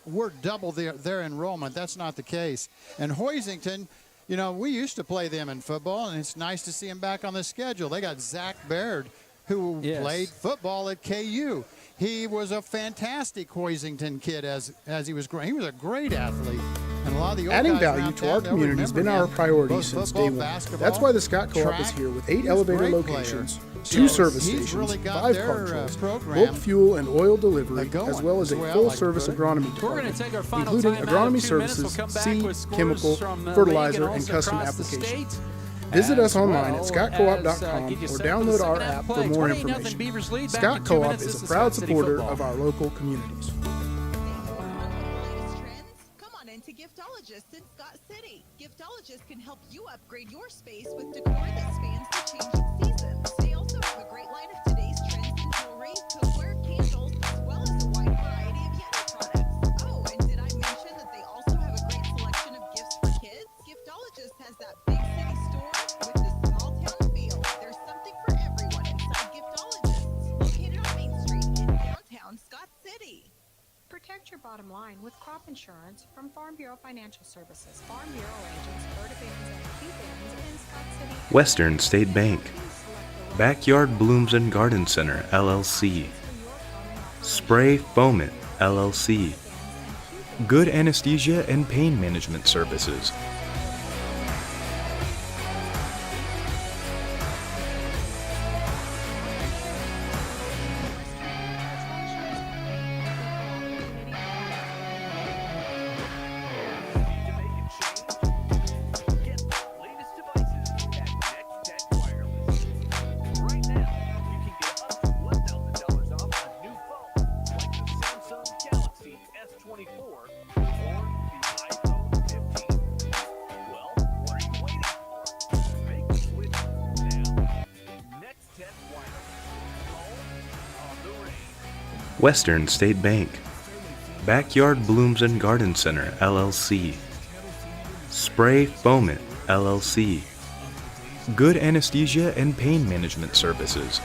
we're double their enrollment. That's not the case. And Hoisington, we used to play them in football, and it's nice to see them back on the schedule. They got Zach Baird, who played football at KU. He was a fantastic Hoisington kid as he was growing. He was a great athlete. And a lot of the adding value to our community has been our priority since day one. That's why the Scott Co-op is here with 8 elevator locations, 2 service stations, 5 car trails, bulk fuel and oil delivery, as well as a full-service agronomy department, including agronomy services, seed, chemical, fertilizer, and custom applications. Visit us online at scottcoop.com or download our app for more information. Scott Co-op is a proud supporter of our local communities. Giftologists in Scott City. Giftologists can help you upgrade your space with decor that spans the changing seasons. They also have a great line of today's trends in jewelry, cookware, candles, as well as a wide variety of Yeti products. Oh, and did I mention that they also have a great selection of gifts for kids? Giftologist has that big city store with the small town feel. There's something for everyone inside Giftologist, located on Main Street in downtown Scott City. Protect your bottom line with crop insurance from Farm Bureau Financial Services. Farm Bureau agents, Berta-Bans, and P-Bans in Scott City. Western State Bank, Backyard Blooms and Garden Center, LLC, Spray Foamit, LLC, Good Anesthesia and Pain Management Services, Western State Bank, Backyard Blooms and Garden Center, LLC, Spray Foamit, LLC, Good Anesthesia and Pain Management Services,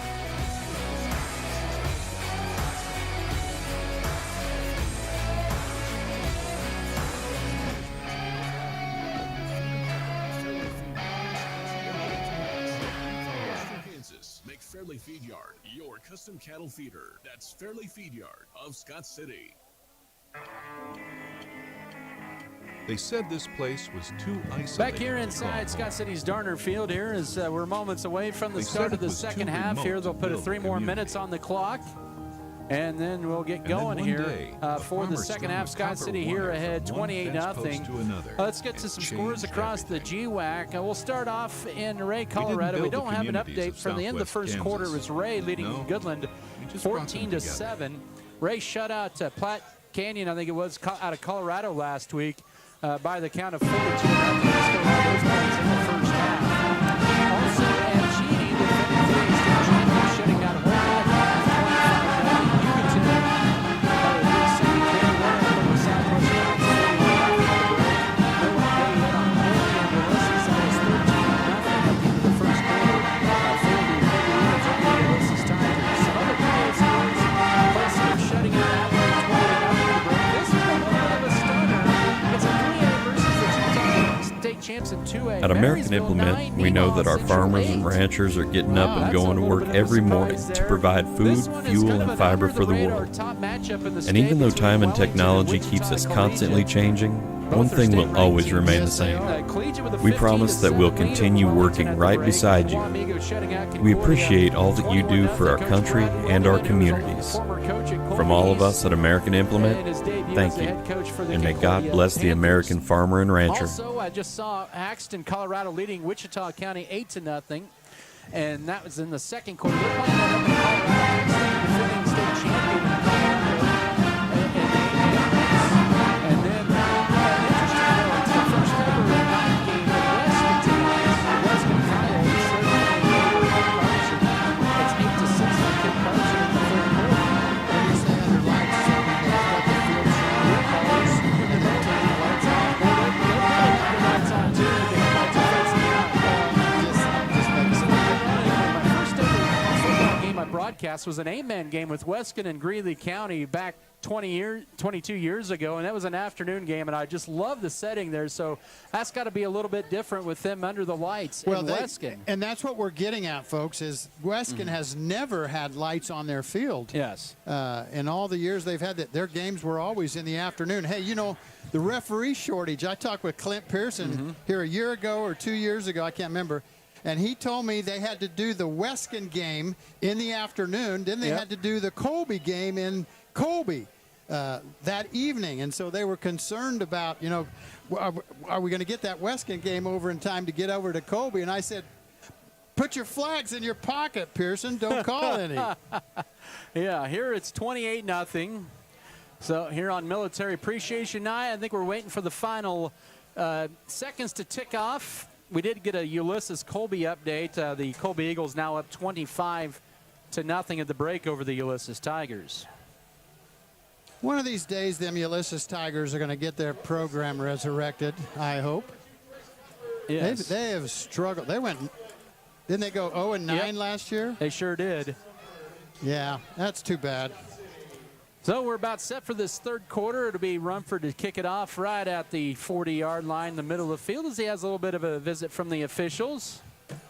Make Fairley Feed Yard your custom cattle feeder. That's Fairley Feed Yard of Scott City. They said this place was too isolated. Back here inside Scott City's Darner Field here as we're moments away from the start of the second half here. They'll put 3 more minutes on the clock. And then we'll get going here for the second half. Scott City here ahead 28-0. Let's get to some scores across the GWAC. We'll start off in Ray, Colorado. We don't have an update from the end of the first quarter. It was Ray leading Goodland 14-7. Ray shut out Platte Canyon, I think it was, out of Colorado last week by the count of 42-0. Those points in the first half. Also, Anchini, the defending state champion, shutting out At American Implement, we know that our farmers and ranchers are getting up and going to work every morning to provide food, fuel, and fiber for the world. And even though time and technology keeps us constantly changing, one thing will always remain the same. We promise that we'll continue working right beside you. We appreciate all that you do for our country and our communities. From all of us at American Implement, thank you, and may God bless the American farmer and rancher. Also, I just saw Axton, Colorado leading Wichita County 8-0, and that was in the second quarter. They're playing that up in Colorado. Axton, defending state champion in Colorado, and then interesting though, it's the first ever night game in Weston tonight. Weston Coyotes it's 8-6 for Kid Carson in the third quarter. What do you say under lights? So we got the field calls, and they'll turn the lights on. The lights on too. The lights are facing out. Just makes it My first ever football game I broadcast was an 8-man game with Weston and Greeley County back 22 years ago, and that was an afternoon game, and I just love the setting there. So that's got to be a little bit different with them under the lights in Weston. And that's what we're getting at, folks, is Weston has never had lights on their field. Yes. In all the years they've had that, their games were always in the afternoon. Hey, you know, the referee shortage, I talked with Clint Pearson here a year ago or 2 years ago, I can't remember, and he told me they had to do the Weston game in the afternoon, then they had to do the Colby game in Colby that evening, and so they were concerned about, you know, are we going to get that Weston game over in time to get over to Colby? And I said, put your flags in your pocket, Pearson. Don't call any. Yeah, here it's 28-0. So here on Military Appreciation Night, I think we're waiting for the final seconds to tick off. We did get a Ulysses Colby update. The Colby Eagles now up 25-0 at the break over the Ulysses Tigers. One of these days, them Ulysses Tigers are going to get their program resurrected, I hope. Yes. They have struggled. They went, didn't they go 0-9 last year? They sure did. Yeah, that's too bad. So we're about set for this third quarter. It'll be Rumford to kick it off right at the 40-yard line in the middle of the field as he has a little bit of a visit from the officials.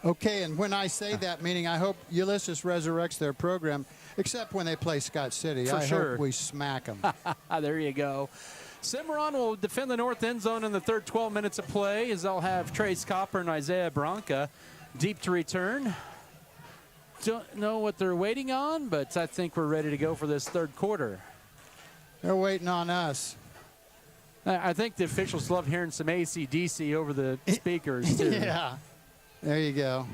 Okay, and when I say that, meaning I hope Ulysses resurrects their program, except when they play Scott City. For sure. Hope we smack them. There you go. Cimarron will defend the north end zone in the third 12 minutes of play as they'll have Trace Copper and Isaiah Bronca deep to return. Don't know what they're waiting on, but I think we're ready to go for this third quarter. They're waiting on us. I think the officials love hearing some AC/DC over the speakers, too. Yeah. There you go.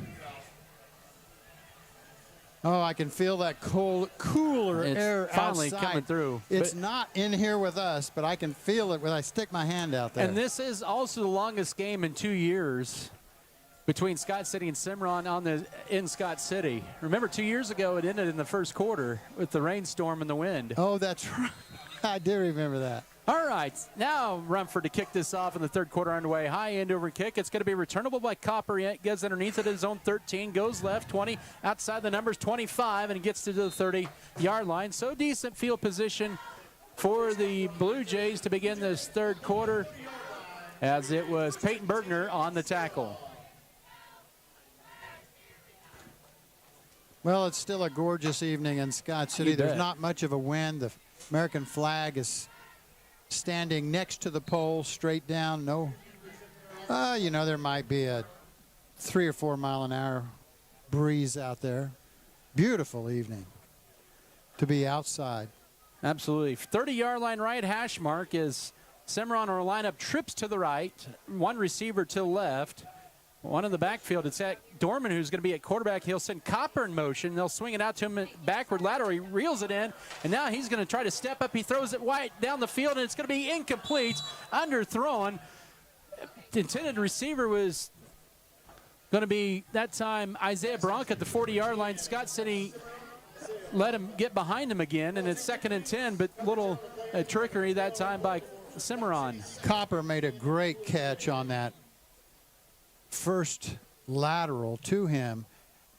Oh, I can feel that cooler air finally outside. coming through. It's not in here with us, but I can feel it when I stick my hand out there. And this is also the longest game in 2 years between Scott City and Cimarron in Scott City. Remember 2 years ago it ended in the first quarter with the rainstorm and the wind. Oh, that's right. I do remember that. All right, now Rumford to kick this off in the third quarter underway. High end over kick. It's going to be returnable by Copper. Gets underneath it at his own 13. Goes left, 20. Outside the numbers, 25. And he gets to the 30-yard line. So decent field position for the Blue Jays to begin this third quarter, as it was Peyton Bergner on the tackle. Well, it's still a gorgeous evening in Scott City. There's not much of a wind. The American flag is standing next to the pole, straight down. No, there might be a 3 or 4 mile an hour breeze out there. Beautiful evening to be outside. Absolutely. 30-yard line right hash mark is Cimarron or lineup trips to the right, one receiver to the left. One in the backfield. It's at Dorman, who's going to be at quarterback. He'll send Copper in motion. They'll swing it out to him backward lateral. He reels it in, and now he's going to try to step up. He throws it wide down the field, and it's going to be incomplete, underthrown. The intended receiver was going to be, that time, Isaiah Bronk at the 40-yard line. Scott City let him get behind him again, and it's 2nd and 10, but little trickery that time by Cimarron. Copper made a great catch on that first lateral to him,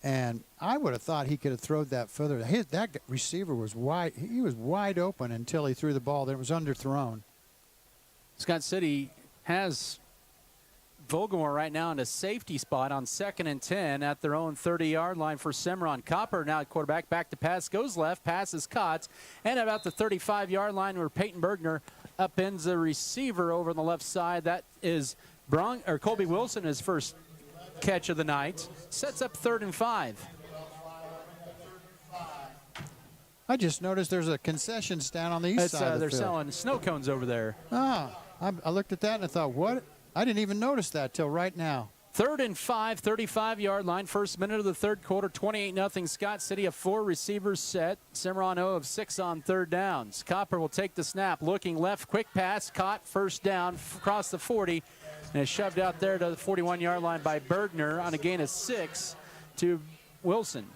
and I would have thought he could have thrown that further. That receiver was wide. He was wide open until he threw the ball. Then it was underthrown. Scott City has Vogelmore right now in a safety spot on 2nd and 10 at their own 30-yard line for Cimarron. Copper now at quarterback, back to pass, goes left, pass is caught, and about the 35-yard line where Peyton Bergner upends the receiver over on the left side. That is Colby Wilson, his first catch of the night. Sets up 3rd and 5. I just noticed there's a concession stand on the east side of the they're field. selling snow cones over there. I looked at that and I thought, what? I didn't even notice that till right now. 3rd and 5, 35-yard line. First minute of the third quarter, 28-0 Scott City. A 4 receivers set. Cimarron 0 of 6 on third downs. Copper will take the snap. Looking left, quick pass, caught, first down, across the 40. And it's shoved out there to the 41-yard line by Bergner on a gain of 6 to Wilson.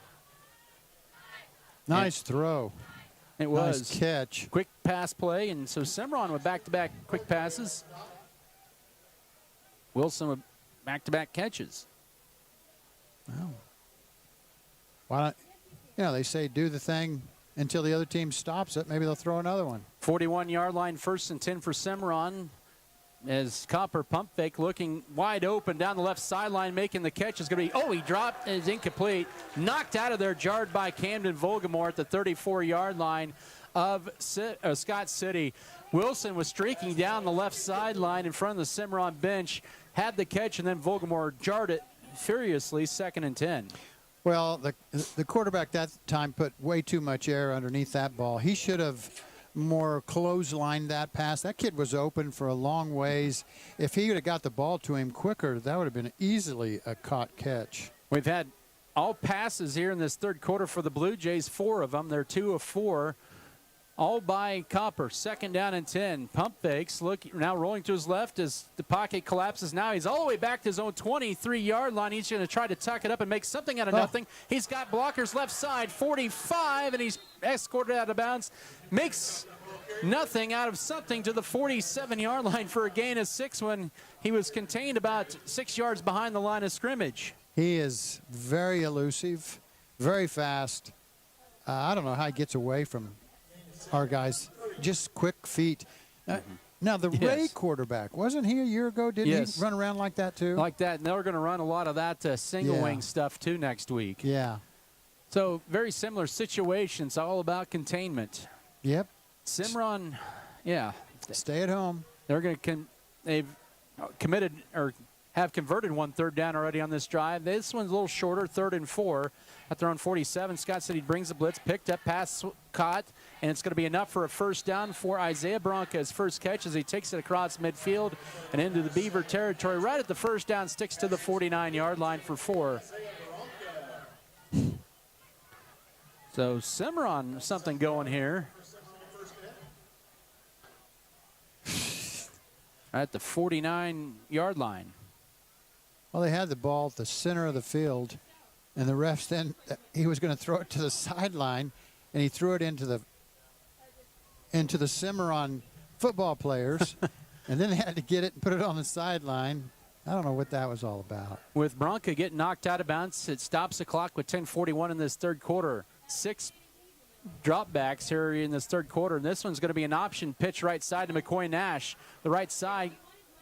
Nice throw. It was. Nice catch. Quick pass play, and so Cimarron with back-to-back quick passes. Wilson with back-to-back catches. Wow. Why not? They say do the thing until the other team stops it. Maybe they'll throw another one. 41-yard line, 1st and 10 for Cimarron. As Copper pump fake, looking wide open down the left sideline, making the catch is going to be, he dropped, is incomplete. Knocked out of there, jarred by Camden Vogelmore at the 34-yard line of Scott City. Wilson was streaking down the left sideline in front of the Cimarron bench, had the catch, and then Vogelmore jarred it furiously, 2nd and 10. Well, the quarterback that time put way too much air underneath that ball. He should have more clotheslined that pass. That kid was open for a long ways. If he would have got the ball to him quicker, that would have been easily a caught catch. We've had all passes here in this third quarter for the Blue Jays, 4 of them. They're 2 of 4. All by Copper. 2nd down and 10. Pump fakes. Look, now rolling to his left as the pocket collapses. Now he's all the way back to his own 23-yard line. He's going to try to tuck it up and make something out of nothing. He's got blockers left side, 45, and he's escorted out of bounds. Makes nothing out of something to the 47-yard line for a gain of 6 when he was contained about 6 yards behind the line of scrimmage. He is very elusive, very fast. I don't know how he gets away from our guys. Just quick feet. Now, the Ray quarterback, wasn't he a year ago? Didn't he run around like that too? Like that, and they're going to run a lot of that single wing stuff too next week. Yeah. So very similar situations, all about containment. Yep. Cimarron, stay at home. They're going to they've committed or have converted 1 third down already on this drive. This one's a little shorter, 3rd and 4 at their own 47. Scott City brings the blitz, picked up, pass caught, and it's going to be enough for a first down for Isaiah Bronca's first catch as he takes it across midfield and into the Beaver territory. Right at the first down, sticks to the 49-yard line for 4. So Cimarron, something going here. At the 49-yard line. Well, they had the ball at the center of the field, and the refs then, he was going to throw it to the sideline, and he threw it into the Cimarron football players, and then they had to get it and put it on the sideline. I don't know what that was all about. With Bronca getting knocked out of bounds, it stops the clock with 10:41 in this third quarter. 6 dropbacks here in this third quarter, and this one's going to be an option pitch right side to McCoy Nash. The right side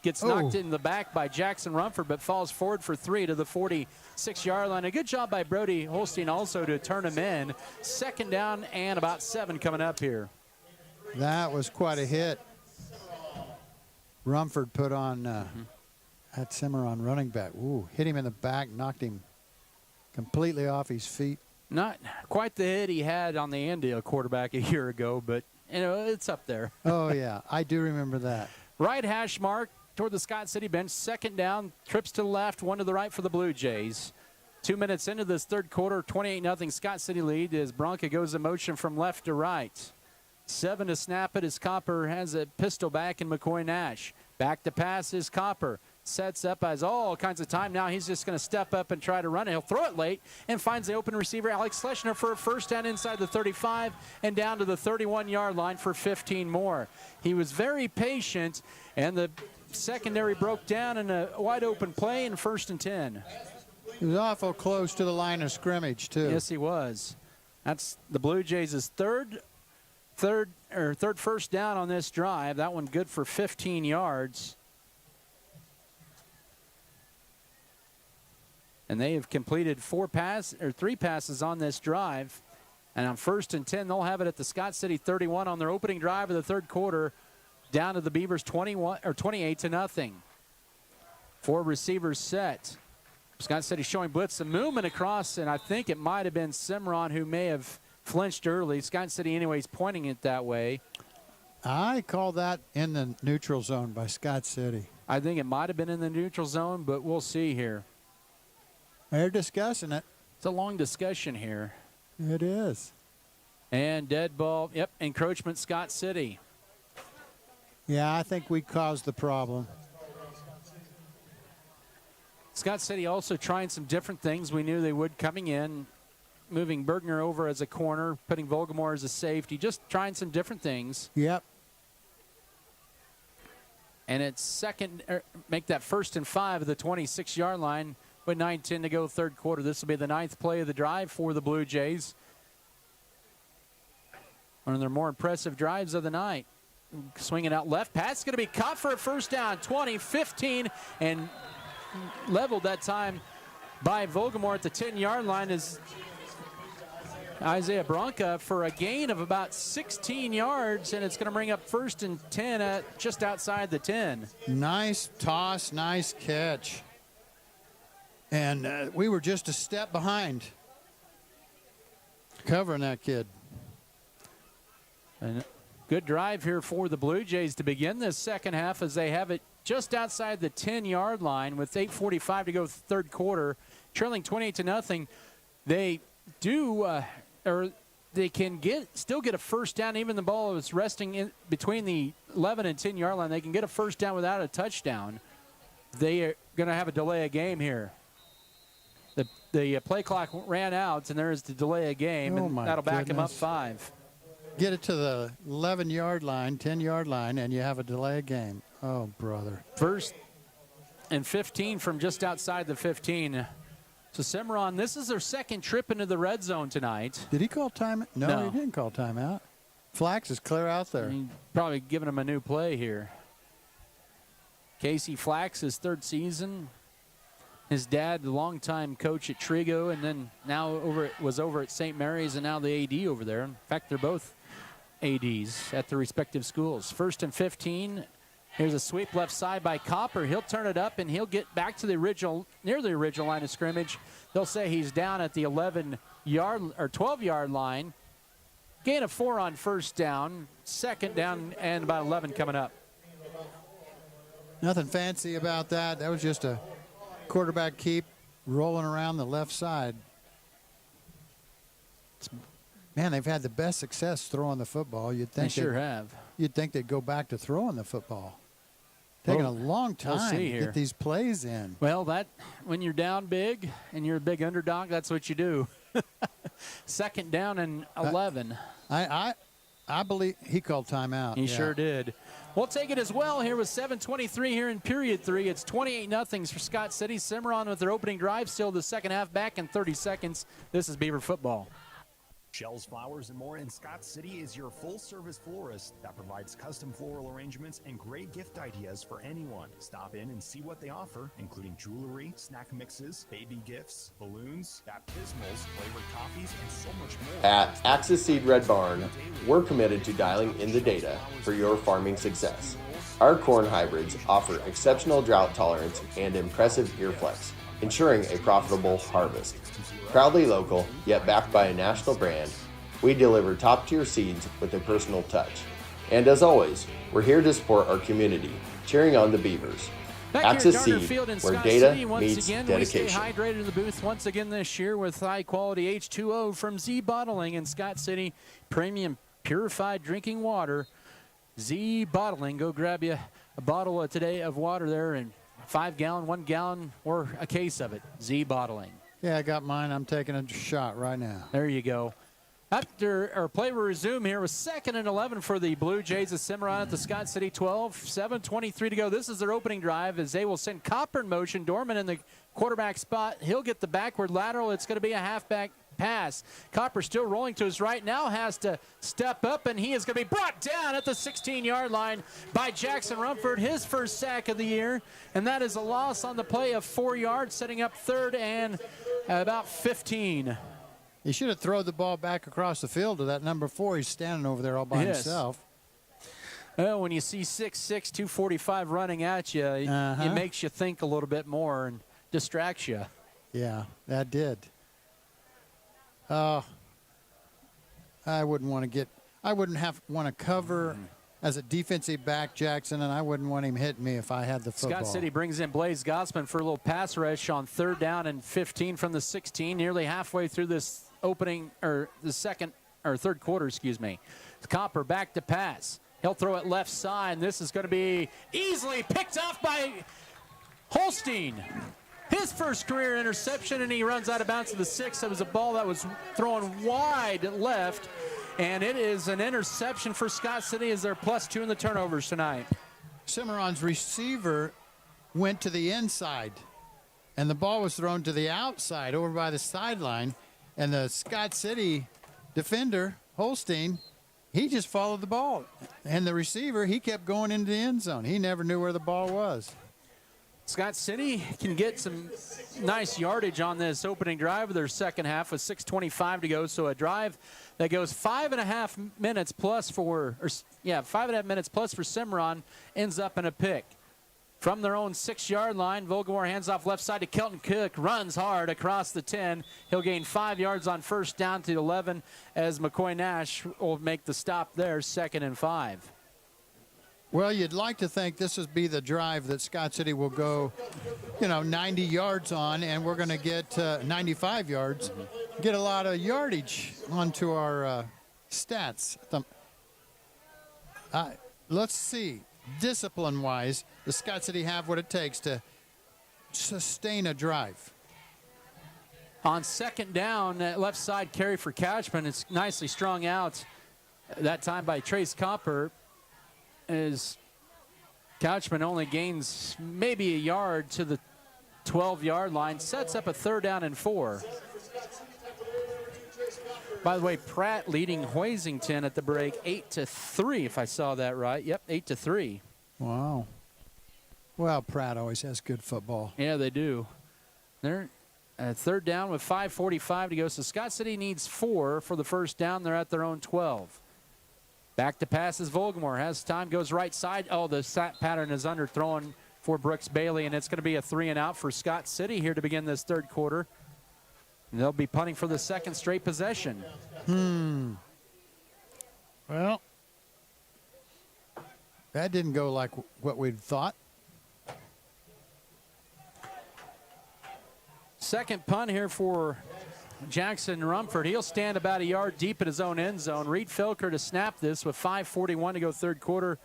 gets knocked in the back by Jackson Rumford, but falls forward for 3 to the 46-yard line. A good job by Brody Holstein also to turn him in. Second down and about 7 coming up here. That was quite a hit. Rumford put on that Cimarron running back. Ooh, hit him in the back, knocked him completely off his feet. Not quite the hit he had on the Andale quarterback a year ago, but it's up there. Oh, yeah, I do remember that. Right hash mark toward the Scott City bench. Second down, trips to the left, 1 to the right for the Blue Jays. 2 minutes into this third quarter, 28-0 Scott City lead as Bronca goes in motion from left to right. 7 to snap it as Copper has a pistol back in McCoy Nash. Back to pass is Copper. Sets up, has all kinds of time. Now he's just going to step up and try to run it. He'll throw it late and finds the open receiver, Alex Schlesinger, for a first down inside the 35 and down to the 31-yard line for 15 more. He was very patient, and the secondary broke down in a wide-open play in 1st and 10. He was awful close to the line of scrimmage, too. Yes, he was. That's the Blue Jays' third first down on this drive. That one good for 15 yards. And they have completed 3 passes on this drive. And on 1st and 10, they'll have it at the Scott City 31 on their opening drive of the third quarter, down to the Beavers 28-0. 4 receivers set. Scott City showing blitz, some movement across, and I think it might have been Cimarron who may have flinched early. Scott City anyways pointing it that way. I call that in the neutral zone by Scott City. I think it might have been in the neutral zone, but we'll see here. They're discussing it. It's a long discussion here. It is. And dead ball, yep, encroachment Scott City. Yeah, I think we caused the problem. Scott City also trying some different things we knew they would coming in, moving Bergner over as a corner, putting Volgamore as a safety, just trying some different things. Yep. And it's make that 1st and 5 of the 26-yard line with 9:10 to go third quarter. This will be the 9th play of the drive for the Blue Jays. One of their more impressive drives of the night. Swinging out left. Pass going to be caught for a first down. 20, 15, and leveled that time by Volgamore at the 10-yard line is Isaiah Bronca for a gain of about 16 yards, and it's going to bring up 1st and 10 at just outside the 10. Nice toss, nice catch. And we were just a step behind covering that kid. And good drive here for the Blue Jays to begin this second half as they have it just outside the 10-yard line with 8:45 to go third quarter, trailing 28-0. They they can still get a first down. Even the ball is resting in between the 11 and 10-yard line. They can get a first down without a touchdown. They are going to have a delay of game here. The play clock ran out, and there is the delay of game, and that'll back him up 5. Get it to the 11-yard line, 10-yard line, and you have a delay of game. Oh, brother. 1st and 15 from just outside the 15. So Cimarron, this is their second trip into the red zone tonight. Did he call timeout? No, he didn't call timeout. Flax is clear out there. He's probably giving him a new play here. Casey Flax, his 3rd season. His dad, the longtime coach at Trigo, and then now was over at St. Mary's, and now the AD over there. In fact, they're both ADs at their respective schools. 1st and 15. Here's a sweep left side by Copper. He'll turn it up, and he'll get back to near the original line of scrimmage. They'll say he's down at the 11-yard or 12-yard line. Gain of 4 on first down. Second down and about 11 coming up. Nothing fancy about that. That was just a quarterback keep rolling around the left side. Man, they've had the best success throwing the football. You'd think they sure have. You'd think they'd go back to throwing the football. Taking a long time to here. get these plays in. Well, when you're down big and you're a big underdog, that's what you do. Second down and 11. I believe he called timeout. He sure did. We'll take it as well here with 7:23 here in period 3. It's 28-0 for Scott City. Cimarron with their opening drive. Still the second half back in 30 seconds. This is Beaver Football. Shells, Flowers, and More in Scott City is your full-service florist that provides custom floral arrangements and great gift ideas for anyone. Stop in and see what they offer, including jewelry, snack mixes, baby gifts, balloons, baptismals, flavored coffees, and so much more. At Axis Seed Red Barn, we're committed to dialing in the data for your farming success. Our corn hybrids offer exceptional drought tolerance and impressive ear flex, ensuring a profitable harvest. Proudly local, yet backed by a national brand, we deliver top-tier seeds with a personal touch. And as always, we're here to support our community, cheering on the Beavers. Axis Seed, where data meets dedication. We stay hydrated in the booth once again this year with high-quality H2O from Z Bottling in Scott City. Premium purified drinking water. Z Bottling. Go grab you a bottle today of water there, and 5-gallon, 1 gallon, or a case of it. Z Bottling. Yeah, I got mine. I'm taking a shot right now. There you go. After our play will resume here with 2nd and 11 for the Blue Jays of Cimarron at the Scott City 12. 7:23 to go. This is their opening drive as they will send Copper in motion. Dorman in the quarterback spot. He'll get the backward lateral. It's going to be a halfback pass. Copper still rolling to his right. Now has to step up, and he is going to be brought down at the 16-yard line by Jackson Rumford, his first sack of the year. And that is a loss on the play of 4 yards, setting up 3rd and about 15. He should have thrown the ball back across the field to that number 4. He's standing over there all by himself. Well, when you see 6'6", 245 running at you, it makes you think a little bit more and distracts you. Yeah, that did. I wouldn't want to cover as a defensive back, Jackson, and I wouldn't want him hitting me if I had the football. Scott City brings in Blaze Gossman for a little pass rush on 3rd down and 15 from the 16, nearly halfway through this opening, or the third quarter, excuse me. Copper back to pass. He'll throw it left side. This is going to be easily picked off by Holstein. His first career interception, and he runs out of bounds to the 6. It was a ball that was thrown wide left, and it is an interception for Scott City as they're +2 in the turnovers tonight. Cimarron's receiver went to the inside, and the ball was thrown to the outside over by the sideline, and the Scott City defender, Holstein, he just followed the ball. And the receiver, he kept going into the end zone. He never knew where the ball was. Scott City can get some nice yardage on this opening drive of their second half with 6:25 to go. So a drive that goes 5.5 minutes plus for, 5.5 minutes plus for Cimarron ends up in a pick. From their own 6-yard line, Vogelmore hands off left side to Kelton Cook, runs hard across the 10. He'll gain 5 yards on first down to 11 as McCoy Nash will make the stop there, 2nd and 5. Well, you'd like to think this would be the drive that Scott City will go, 90 yards on, and we're going to get 95 yards, get a lot of yardage onto our stats. Let's see. Discipline-wise, does Scott City have what it takes to sustain a drive? On 2nd down, that left side carry for Couchman. It's nicely strung out that time by Trace Copper. As Couchman only gains maybe a yard to the 12-yard line, sets up a 3rd down and 4. By the way, Pratt leading Hoisington at the break 8-3, if I saw that right. Yep, 8-3. Wow. Well, Pratt always has good football. Yeah, they do. They're 3rd down with 5:45 to go. So Scott City needs 4 for the first down. They're at their own 12. Back to passes. Vogelmore has time, goes right side. Oh, the sat pattern is underthrown for Brooks Bailey, and it's going to be a 3-and-out for Scott City here to begin this 3rd quarter. And they'll be punting for the 2nd straight possession. Well, that didn't go like what we'd thought. Second punt here for Jackson Rumford. He'll stand about a yard deep in his own end zone. Reed Felker to snap this with 5:41 to go 3rd quarter.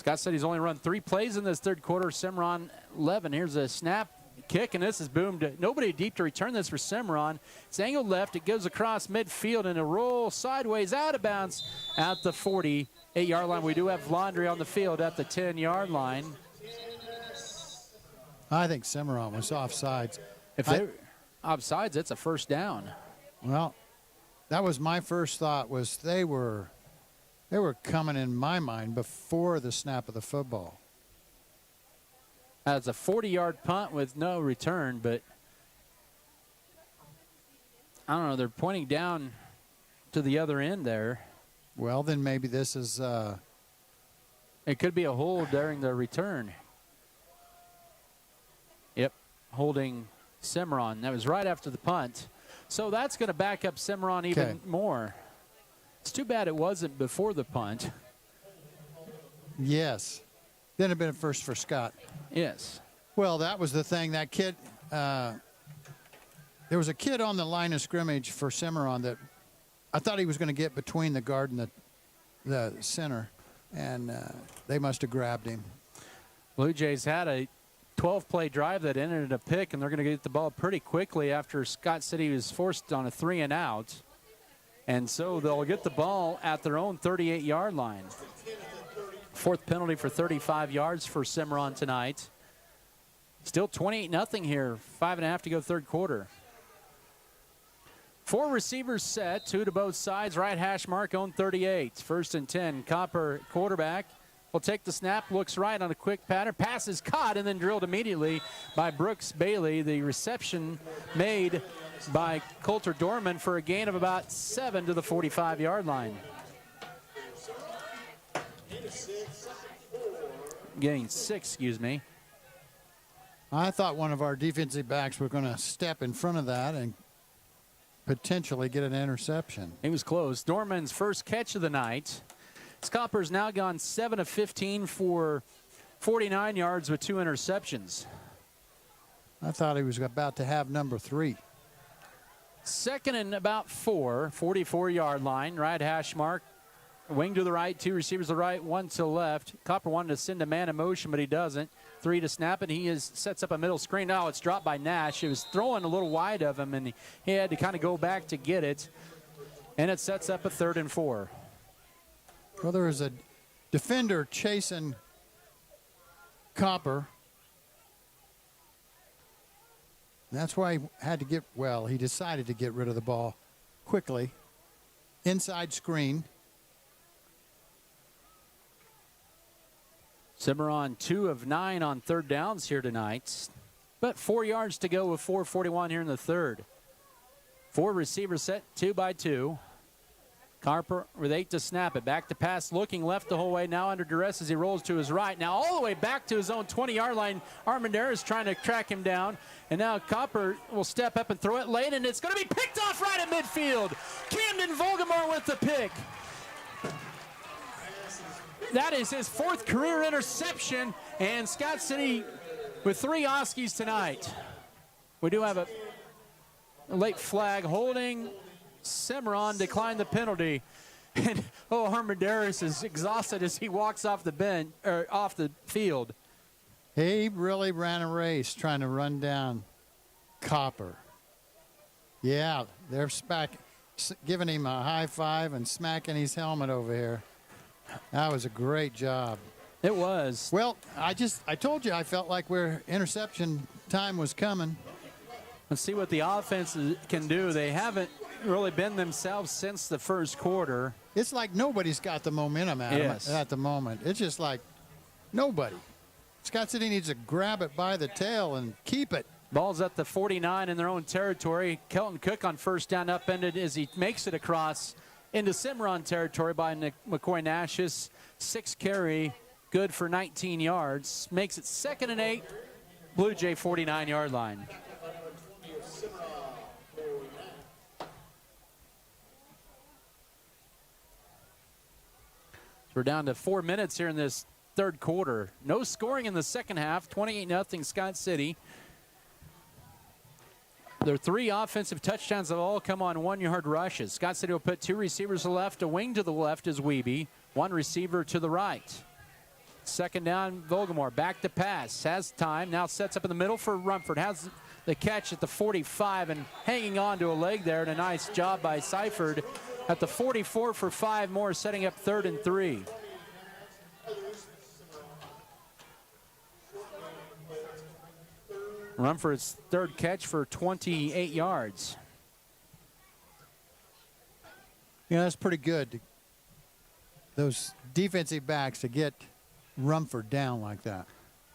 Scott City's only run 3 plays in this third quarter. Cimarron 11. Here's a snap, kick, and this is boomed. Nobody deep to return this for Cimarron. It's angled left. It goes across midfield and a roll sideways out of bounds at the 48-yard line. We do have laundry on the field at the 10-yard line. I think Cimarron was offsides. If they're offsides, it's a first down. Well, that was my first thought, was they were coming in my mind before the snap of the football. That's a 40-yard punt with no return, but I don't know. They're pointing down to the other end there. Well, then maybe this is... It could be a hold during the return. Yep, holding Cimarron. That was right after the punt. So that's going to back up Cimarron even more. It's too bad it wasn't before the punt. Yes. Then it'd been a first for Scott. Yes. Well, that was the thing. That kid, there was a kid on the line of scrimmage for Cimarron that I thought he was going to get between the guard and the center, and they must have grabbed him. Blue Jays had a 12-play drive that ended in a pick, and they're going to get the ball pretty quickly after Scott City was forced on a 3-and-out. And so they'll get the ball at their own 38-yard line. 4th penalty for 35 yards for Cimarron tonight. Still 28-0 here. 5.5 to go third quarter. 4 receivers set, 2 to both sides. Right hash mark, own 38. 1st and 10. Copper, quarterback, will take the snap, looks right on a quick pattern. Pass is caught and then drilled immediately by Brooks Bailey. The reception made by Coulter Dorman for a gain of about 7 to the 45-yard line. Gain 6, excuse me. I thought one of our defensive backs were going to step in front of that and potentially get an interception. He was close. Dorman's first catch of the night. Scopper's now gone 7 of 15 for 49 yards with 2 interceptions. I thought he was about to have number 3. 2nd and about 4, 44-yard line, right hash mark. Wing to the right, 2 receivers to the right, 1 to the left. Copper wanted to send a man in motion, but he doesn't. 3 to snap, and he sets up a middle screen. Now it's dropped by Nash. It was throwing a little wide of him, and he had to kind of go back to get it. And it sets up a 3rd and 4. Well, there was a defender chasing Copper. That's why he had to get, well, he decided to get rid of the ball quickly. Inside screen. Cimarron 2 of 9 on 3rd downs here tonight. But 4 yards to go with 4:41 here in the 3rd. 4 receivers set 2 by 2. Carper with 8 to snap it. Back to pass, looking left the whole way. Now under duress as he rolls to his right. Now all the way back to his own 20-yard line. Armendariz trying to track him down. And now Copper will step up and throw it late, and it's going to be picked off right at midfield. Camden Vogelmar with the pick. That is his 4th career interception, and Scott City with 3 Oskies tonight. We do have a late flag holding. Cimarron declined the penalty. And Armendariz is exhausted as he walks off the bench or off the field. He really ran a race trying to run down Copper. Yeah, they're giving him a high five and smacking his helmet over here. That was a great job. It was. Well, I told you I felt like interception time was coming. Let's see what the offense can do. They haven't really been themselves since the first quarter. It's like nobody's got the momentum at the moment. It's just like nobody. Scott City needs to grab it by the tail and keep it. Ball's at the 49 in their own territory. Kelton Cook on first down upended as he makes it across into Cimarron territory by McCoy Nash's 6 carry, good for 19 yards. Makes it 2nd and 8, Blue Jay 49-yard line. We're down to 4 minutes here in this 3rd quarter. No scoring in the second half, 28-0 Scott City. Their 3 offensive touchdowns have all come on 1-yard rushes. Scott City will put 2 receivers to the left, a wing to the left is Wiebe, 1 receiver to the right. Second down, Vogelmoor back to pass. Has time. Now sets up in the middle for Rumford. Has the catch at the 45 and hanging on to a leg there. And a nice job by Seifert at the 44 for 5 more, setting up 3rd and 3. Rumford's third catch for 28 yards. Yeah, that's pretty good. Those defensive backs to get Rumford down like that.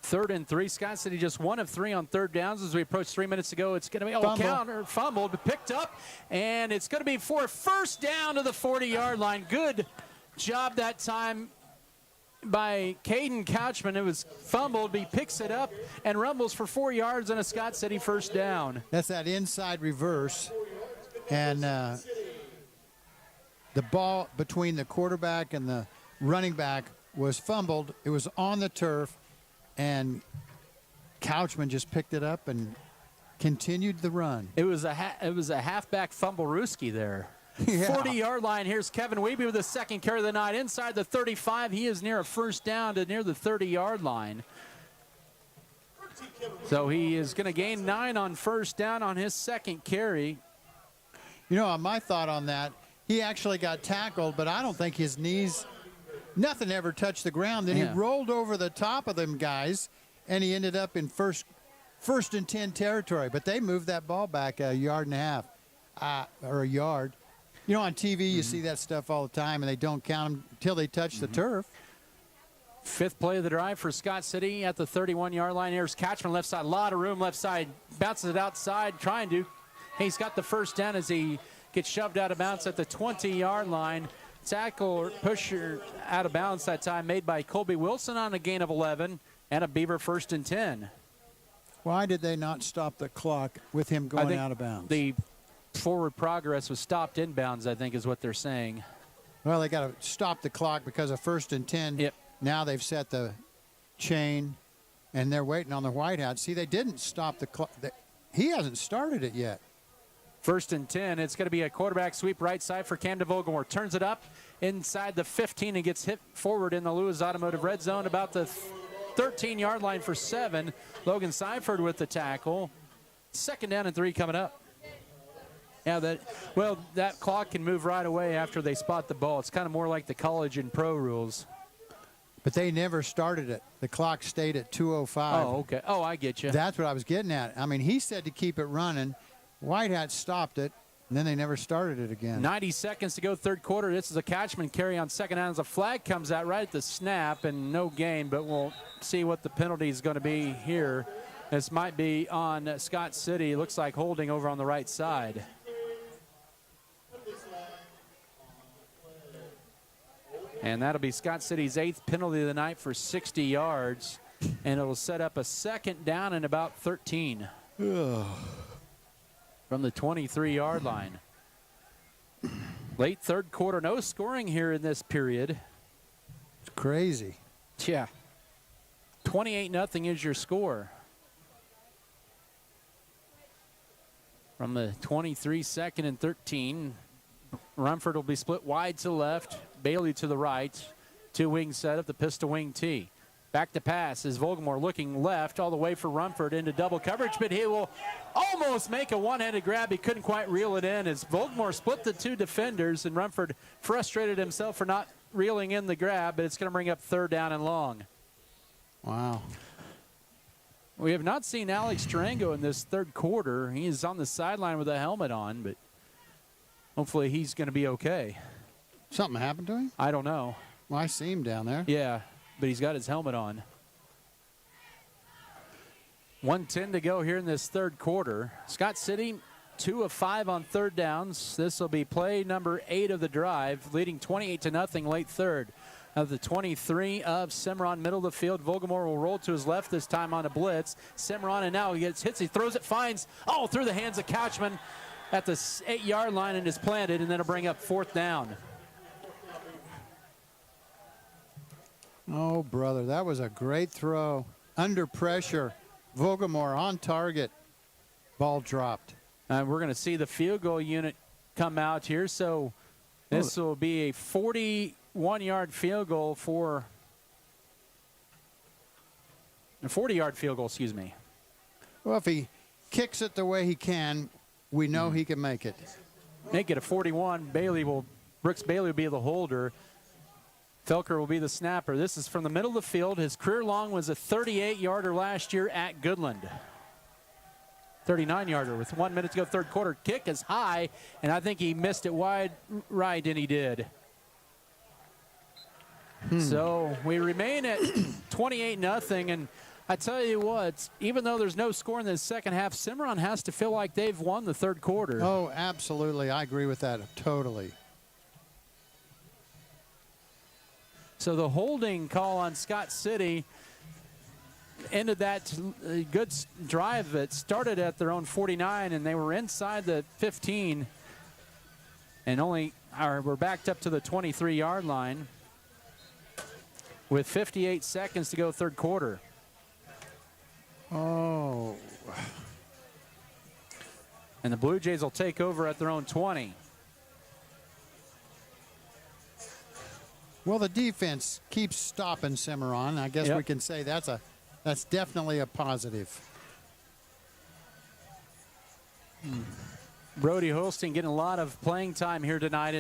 3rd and 3. Scott City just 1 of 3 on third downs as we approach 3 minutes ago. It's going to be counter fumbled, but picked up, and it's going to be for first down to the 40-yard line. Good job that time by Caden Couchman. It was fumbled, but he picks it up and rumbles for 4 yards and a Scott City first down. That's that inside reverse, and the ball between the quarterback and the running back was fumbled. It was on the turf, and Couchman just picked it up and continued the run. It was a halfback fumble Ruski there. Yeah. 40-yard line. Here's Kevin Wiebe with the second carry of the night. Inside the 35, he is near a first down to near the 30-yard line. So he is going to gain 9 on first down on his second carry. You know, my thought on that, he actually got tackled, but I don't think his knees, nothing ever touched the ground. Then he rolled over the top of them guys, and he ended up in first and 10 territory. But they moved that ball back a yard and a half, or a yard. You know, on TV, you see that stuff all the time, and they don't count them until they touch the turf. 5th play of the drive for Scott City at the 31-yard line. Here's Couchman left side, a lot of room left side, bounces it outside, trying to. He's got the first down as he gets shoved out of bounds at the 20-yard line. Tackle or pusher out of bounds that time made by Colby Wilson on a gain of 11 and a Beaver 1st and 10. Why did they not stop the clock with him going out of bounds? The forward progress was stopped inbounds, I think is what they're saying. Well, they got to stop the clock because of 1st and 10. Yep. Now they've set the chain, and they're waiting on the whiteout. See, they didn't stop the clock. He hasn't started it yet. 1st and 10. It's going to be a quarterback sweep right side for Camden Vogelmoor. Turns it up inside the 15 and gets hit forward in the Lewis Automotive red zone about the 13-yard line for 7. Logan Seifert with the tackle. 2nd down and 3 coming up. Yeah, that clock can move right away after they spot the ball. It's kind of more like the college and pro rules. But they never started it. The clock stayed at 2:05. Oh, okay. Oh, I get you. That's what I was getting at. I mean, he said to keep it running. Whitehat stopped it, and then they never started it again. 90 seconds to go, third quarter. This is a Couchman carry on second down as a flag comes out right at the snap, and no gain, but we'll see what the penalty is going to be here. This might be on Scott City. It looks like holding over on the right side. And that'll be Scott City's 8th penalty of the night for 60 yards. And it'll set up a 2nd down and about 13. From the 23-yard line. Late third quarter, no scoring here in this period. It's crazy. Yeah. 28-0 is your score. From the 23, 2nd and 13. Rumford will be split wide to the left, Bailey to the right. 2 wing set up, the pistol wing T. Back to pass is Vogelmoor looking left all the way for Rumford into double coverage, but he will almost make a one-handed grab. He couldn't quite reel it in as Vogelmoor split the 2 defenders, and Rumford frustrated himself for not reeling in the grab, but it's going to bring up 3rd down and long. Wow. We have not seen Alex Tarango in this third quarter. He is on the sideline with a helmet on, but hopefully he's going to be okay. Something happened to him? I don't know. Well, I see him down there. Yeah, but he's got his helmet on. 1:10 to go here in this third quarter. Scott City, 2 of 5 on third downs. This will be play number 8 of the drive, leading 28-0 late third. Of the 23 of Cimarron, middle of the field. Vogelmoor will roll to his left this time on a blitz. Cimarron, and now he gets hits. He throws it, finds, through the hands of Couchman at the 8-yard line and is planted, and then it'll bring up 4th down. Oh, brother, that was a great throw. Under pressure. Vogelmoor on target. Ball dropped. And we're going to see the field goal unit come out here. So this will be a 41-yard field goal for A 40-yard field goal, excuse me. Well, if he kicks it the way he can, we know he can make it. Make it a 41. Brooks Bailey will be the holder. Felker will be the snapper. This is from the middle of the field. His career long was a 38-yarder last year at Goodland. 39-yarder with 1 minute to go, third quarter. Kick is high, and I think he missed it wide right, and he did. So we remain at 28-0, and I tell you what, even though there's no score in the second half, Cimarron has to feel like they've won the third quarter. Oh, absolutely. I agree with that totally. So the holding call on Scott City ended that good drive that started at their own 49, and they were inside the 15 and we're backed up to the 23-yard line with 58 seconds to go, third quarter. Oh. And the Blue Jays will take over at their own 20. Well, the defense keeps stopping Cimarron. I guess we can say that's definitely a positive. Brody Holstein getting a lot of playing time here tonight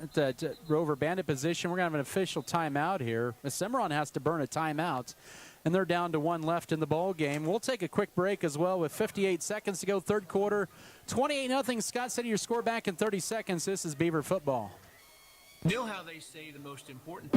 at the Rover Bandit position. We're going to have an official timeout here. Cimarron has to burn a timeout, and they're down to one left in the ball game. We'll take a quick break as well with 58 seconds to go, third quarter. 28-0. Scott City, your score back in 30 seconds. This is Beaver Football. Know how they say the most important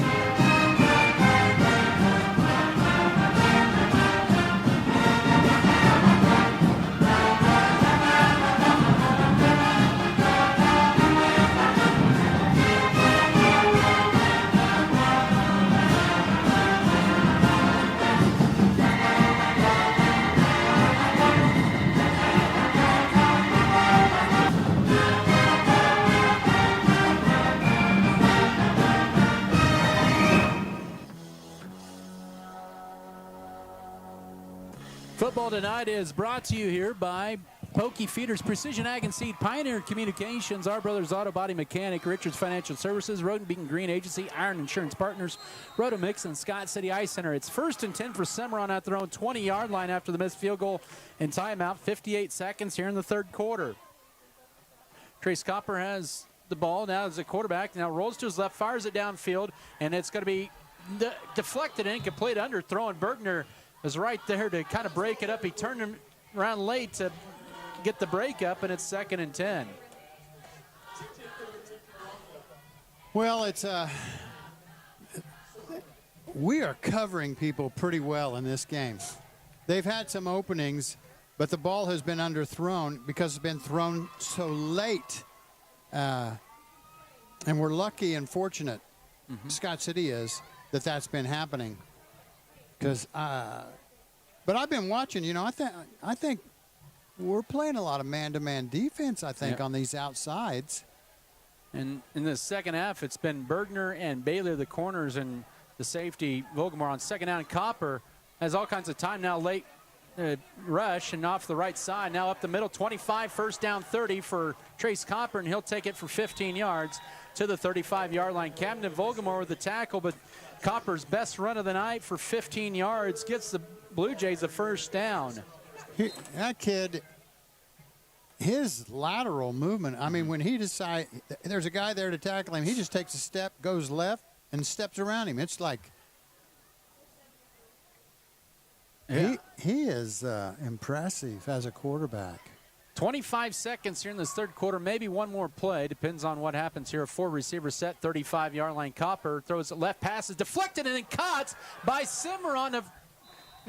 Football tonight is brought to you here by Pokey Feeders, Precision Ag and Seed, Pioneer Communications, Our Brothers Auto Body Mechanic, Richards Financial Services, Road and Beacon Green Agency, Iron Insurance Partners, Rotomix, and Scott City Ice Center. It's 1st and 10 for Cimarron at their own 20-yard line after the missed field goal and timeout. 58 seconds here in the third quarter. Trace Copper has the ball now as a quarterback. Now rolls to his left, fires it downfield, and it's going to be deflected and incomplete. Underthrown. Bergner is right there to kind of break it up. He turned him around late to get the break up, and it's 2nd and 10. Well, we are covering people pretty well in this game. They've had some openings, but the ball has been underthrown because it's been thrown so late. And we're lucky and fortunate, Scott City is, that that's been happening. Because, but I've been watching, I think we're playing a lot of man-to-man defense, I think, on these outsides. And in the second half, it's been Bergner and Bailey, the corners, and the safety, Vogelmar on second down. Copper has all kinds of time now, late rush, and off the right side. Now up the middle, 25, first down 30 for Trace Copper, and he'll take it for 15 yards to the 35-yard line. Camden Vogelmar with the tackle, but Copper's best run of the night for 15 yards gets the Blue Jays the first down. That kid, his lateral movement, I mean, when he decides there's a guy there to tackle him, he just takes a step, goes left, and steps around him. It's like he is impressive as a quarterback. 25 seconds here in this third quarter, maybe one more play. Depends on what happens here. A four-receiver set, 35-yard line. Copper throws it left, passes deflected and then caught by Cimarron. It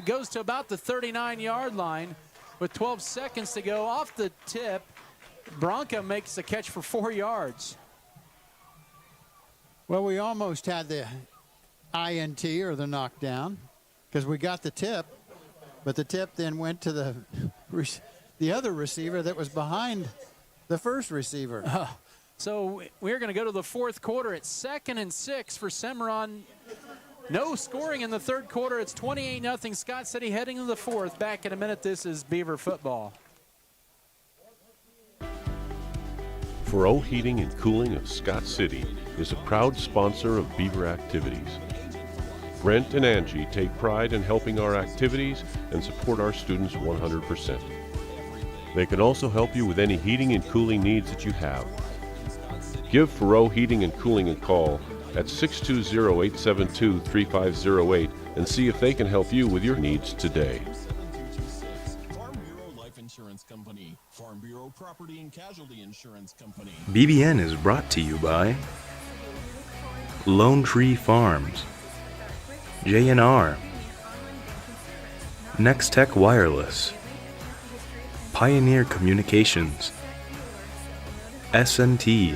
goes to about the 39-yard line with 12 seconds to go. Off the tip, Bronca makes the catch for 4 yards. Well, we almost had the INT or the knockdown because we got the tip, but the tip then went to the other receiver that was behind the first receiver. So we're going to go to the fourth quarter. It's 2nd and 6 for Cimarron. No scoring in the third quarter. It's 28-0 Scott City heading to the fourth. Back in a minute. This is Beaver Football. Furrow Heating and Cooling of Scott City is a proud sponsor of Beaver activities. Brent and Angie take pride in helping our activities and support our students 100%. They can also help you with any heating and cooling needs that you have. Give Faroe Heating and Cooling a call at 620-872-3508 and see if they can help you with your needs today. Farm Bureau Life Insurance Company, Farm Bureau Property and Casualty Insurance Company. BBN is brought to you by Lone Tree Farms, J&R, Nextech Wireless, Pioneer Communications, S&T.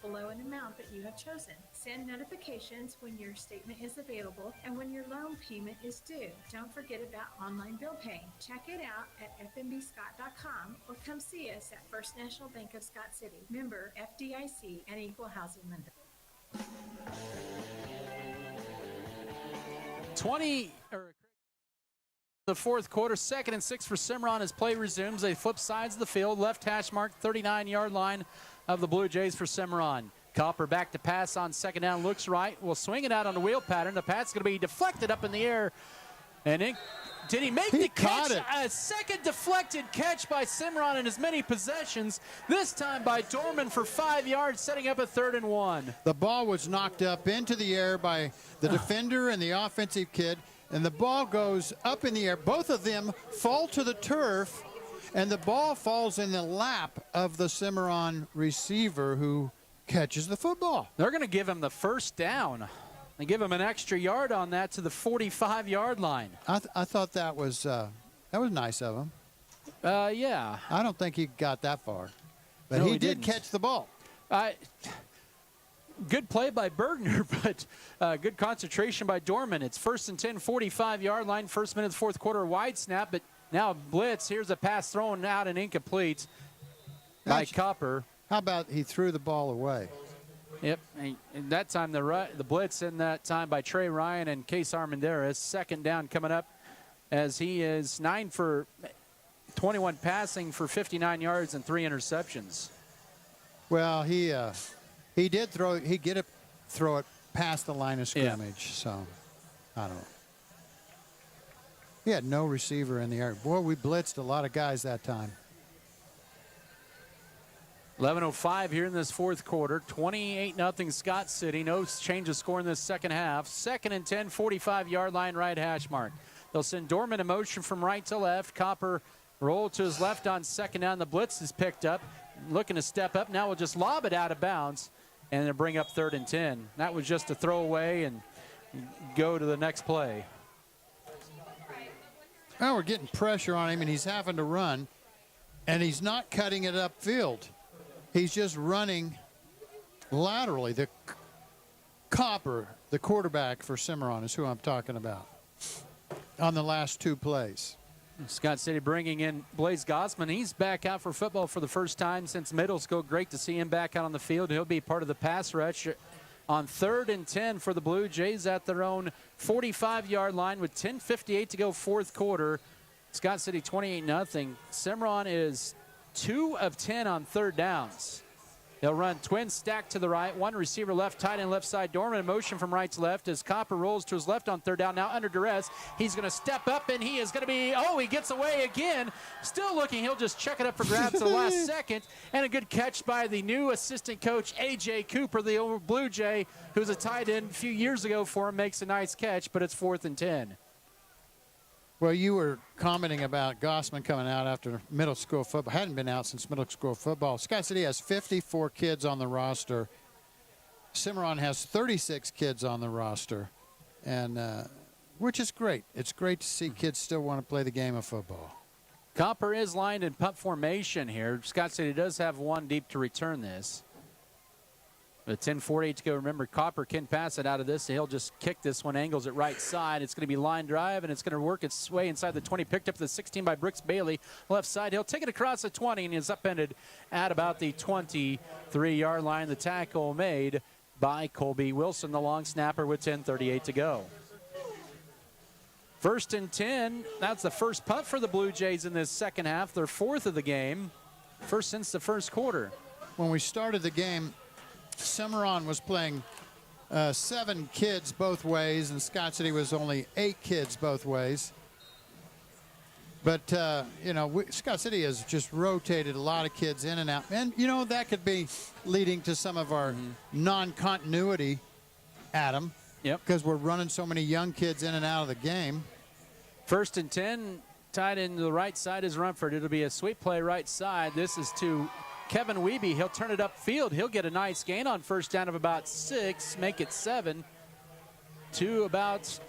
Below an amount that you have chosen. Send notifications when your statement is available and when your loan payment is due. Don't forget about online bill paying. Check it out at fmbscott.com or come see us at First National Bank of Scott City. Member FDIC and Equal Housing Lender. 20 the fourth quarter, 2nd and 6 for Cimarron as play resumes. They flip sides of the field, left hash mark, 39-yard line of the Blue Jays for Cimarron. Copper back to pass on 2nd down, looks right, will swing it out on the wheel pattern. The pass is going to be deflected up in the air. And did he make the catch? A second deflected catch by Cimarron in as many possessions, this time by Dorman for 5 yards, setting up a 3rd and 1. The ball was knocked up into the air by the defender and the offensive kid, and the ball goes up in the air. Both of them fall to the turf, and the ball falls in the lap of the Cimarron receiver who catches the football. They're going to give him the first down. They give him an extra yard on that to the 45-yard line. I thought that was nice of him. Yeah. I don't think he got that far, but No, he did didn't. catch the ball. Good play by Bergner, but good concentration by Dorman. It's 1st and 10, 45-yard line, first minute of the fourth quarter, wide snap, but now blitz. Here's a pass thrown out and incomplete by Copper. How about he threw the ball away? Yep, and that time the blitz in that time by Trey Ryan and Case Armendariz. 2nd down coming up as he is 9 for 21 passing for 59 yards and 3 interceptions. Well, he did throw it past the line of scrimmage, so I don't know. He had no receiver in the area. Boy, we blitzed a lot of guys that time. 11:05 here in this fourth quarter. 28-0 Scott City. No change of score in this second half. 2nd and 10, 45-yard line, right hash mark. They'll send Dorman in motion from right to left. Copper roll to his left on 2nd down. The blitz is picked up. Looking to step up. Now we'll just lob it out of bounds and then bring up 3rd and 10. That was just a throwaway and go to the next play. Now we're getting pressure on him, and he's having to run, and he's not cutting it upfield. He's just running laterally. The Copper, the quarterback for Cimarron, is who I'm talking about on the last 2 plays. Scott City bringing in Blaze Gossman. He's back out for football for the first time since middle school. Great to see him back out on the field. He'll be part of the pass rush on 3rd and 10 for the Blue Jays at their own 45-yard line with 10:58 to go, fourth quarter. Scott City 28-0. Cimarron is 2 of 10 on 3rd downs. They'll run twin stack to the right, one receiver left, tight end left side. Dorman in motion from right to left as Copper rolls to his left on 3rd down. Now under duress, he's going to step up, and he is going to be, he gets away again. Still looking, he'll just check it up for grabs at the last second. And a good catch by the new assistant coach, A.J. Cooper, the old Blue Jay, who's a tight end a few years ago for him, makes a nice catch, but it's 4th and 10. Well, you were commenting about Gossman coming out after middle school football. Hadn't been out since middle school football. Scott City has 54 kids on the roster. Cimarron has 36 kids on the roster, and which is great. It's great to see kids still want to play the game of football. Copper is lined in punt formation here. Scott City does have one deep to return this. With 10:48 to go, remember, Copper can pass it out of this. So he'll just kick this one, angles it right side. It's going to be line drive, and it's going to work its way inside the 20. Picked up the 16 by Brooks Bailey. Left side, he'll take it across the 20, and is upended at about the 23-yard line. The tackle made by Colby Wilson, the long snapper, with 10:38 to go. 1st and 10. That's the first punt for the Blue Jays in this second half. Their 4th of the game, first since the first quarter. When we started the game, Cimarron was playing 7 kids both ways, and Scott City was only 8 kids both ways. But, Scott City has just rotated a lot of kids in and out. And, that could be leading to some of our non-continuity, Adam. Yep. Because we're running so many young kids in and out of the game. 1st and 10, tied into the right side is Rumford. It'll be a sweep play right side. This is to Kevin Wiebe. He'll turn it upfield. He'll get a nice gain on first down of about 6, make it 7 to about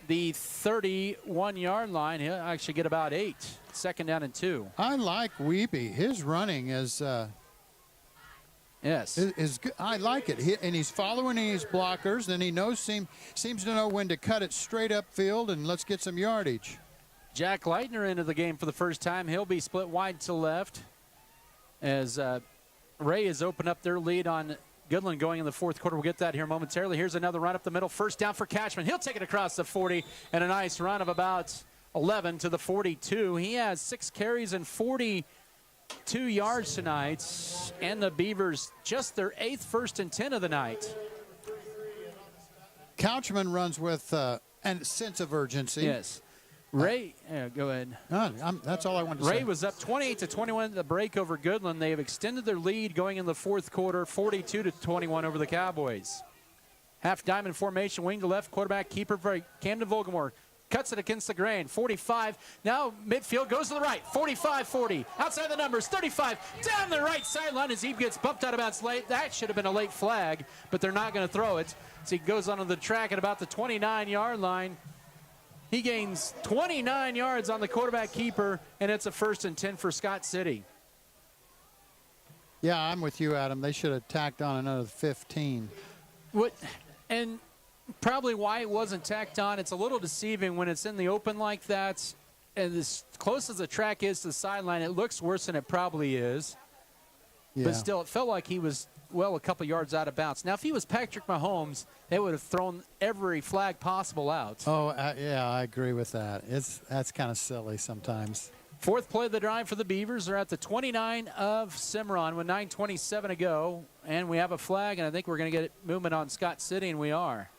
the 31-yard line. He'll actually get about 8. 2nd down and 2. I like Wiebe. His running is yes, is good. I like it. And he's following his blockers, and he seems to know when to cut it straight upfield, and let's get some yardage. Jack Leitner into the game for the first time. He'll be split wide to left as Ray has opened up their lead on Goodland going in the 4th quarter. We'll get that here momentarily. Here's another run up the middle. First down for Cashman. He'll take it across the 40, and a nice run of about 11 to the 42. He has 6 carries and 42 yards tonight, and the Beavers just their 8th 1st and 10 of the night. Couchman runs with a sense of urgency. Yes. Ray, go ahead. That's all I wanted to say. Ray was up 28-21 at the break over Goodland. They have extended their lead going in the 4th quarter, 42-21 over the Cowboys. Half diamond formation, wing to left, quarterback keeper for Camden Volgamore. Cuts it against the grain, 45. Now midfield goes to the right, 45-40. Outside the numbers, 35. Down the right sideline as he gets bumped out of bounds late. That should have been a late flag, but they're not going to throw it. So he goes onto the track at about the 29-yard line. He gains 29 yards on the quarterback keeper, and it's a 1st and 10 for Scott City. Yeah, I'm with you, Adam. They should have tacked on another 15. And probably why it wasn't tacked on, it's a little deceiving when it's in the open like that. And as close as the track is to the sideline, it looks worse than it probably is. Yeah. But still, it felt like he was, a couple yards out of bounds. Now, if he was Patrick Mahomes, they would have thrown every flag possible out. Oh, yeah, I agree with that. That's kind of silly sometimes. 4th play of the drive for the Beavers. They're at the 29 of Cimarron with 9:27 to go. And we have a flag, and I think we're going to get movement on Scott City, and we are.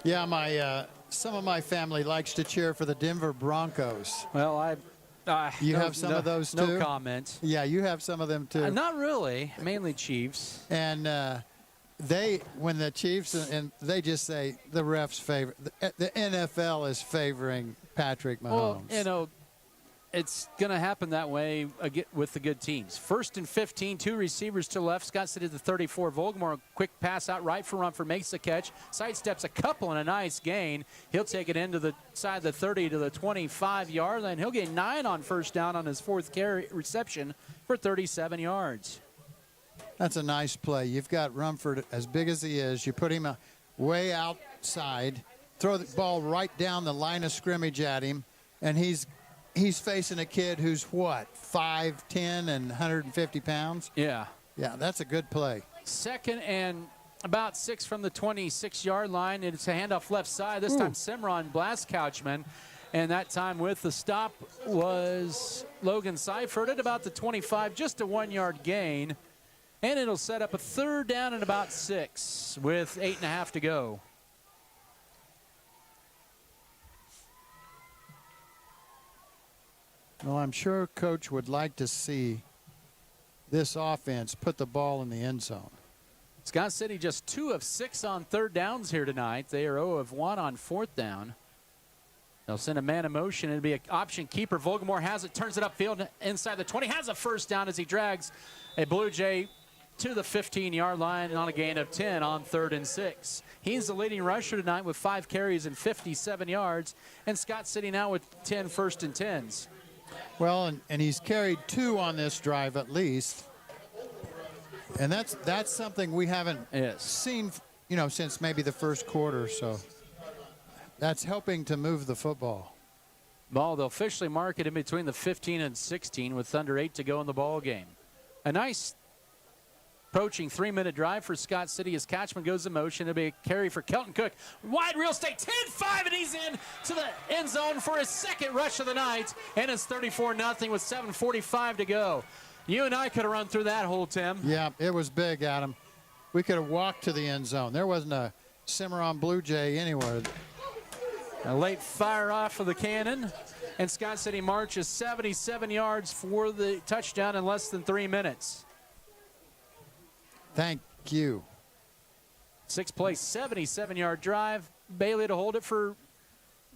Yeah, some of my family likes to cheer for the Denver Broncos. Well, you have some of those too? No comment. Yeah, you have some of them too. Not really. Mainly Chiefs. And when the Chiefs, and they just say the refs favor, the NFL is favoring Patrick Mahomes. Well, it's going to happen that way with the good teams. 1st and 15, 2 receivers to left. Scott City to the 34. Volgamore, quick pass out right for Rumford, makes the catch. Sidesteps a couple and a nice gain. He'll take it into the side of the 30 to the 25-yard line. He'll get 9 on first down on his 4th carry reception for 37 yards. That's a nice play. You've got Rumford, as big as he is. You put him way outside, throw the ball right down the line of scrimmage at him, and he's facing a kid who's, 5'10" and 150 pounds? Yeah. Yeah, that's a good play. 2nd and about 6 from the 26-yard line. It's a handoff left side. This time Cimarron blasts Couchman. And that time with the stop was Logan Seifert at about the 25, just a 1-yard gain. And it'll set up a 3rd down and about 6 with 8.5 to go. Well, I'm sure Coach would like to see this offense put the ball in the end zone. Scott City just 2 of 6 on 3rd downs here tonight. They are 0 of 1 on 4th down. They'll send a man in motion. It'll be an option keeper. Volgamore has it, turns it upfield inside the 20, has a first down as he drags a Blue Jay to the 15-yard line on a gain of 10 on 3rd and 6. He's the leading rusher tonight with 5 carries and 57 yards. And Scott City now with 10 1st and 10s. Well, and he's carried 2 on this drive at least. And that's something we haven't seen, since maybe the 1st quarter. So that's helping to move the football. Ball, they'll officially mark it in between the 15 and 16 with under 8 to go in the ball game. A nice approaching 3-minute drive for Scott City as Catchman goes in motion. It'll be a carry for Kelton Cook. Wide real estate, 10-5, and he's in to the end zone for his 2nd rush of the night. And it's 34-0 with 7:45 to go. You and I could have run through that hole, Tim. Yeah, it was big, Adam. We could have walked to the end zone. There wasn't a Cimarron Blue Jay anywhere. A late fire off of the cannon, and Scott City marches 77 yards for the touchdown in less than 3 minutes. Thank you. 6-play, 77-yard drive. Bailey to hold it for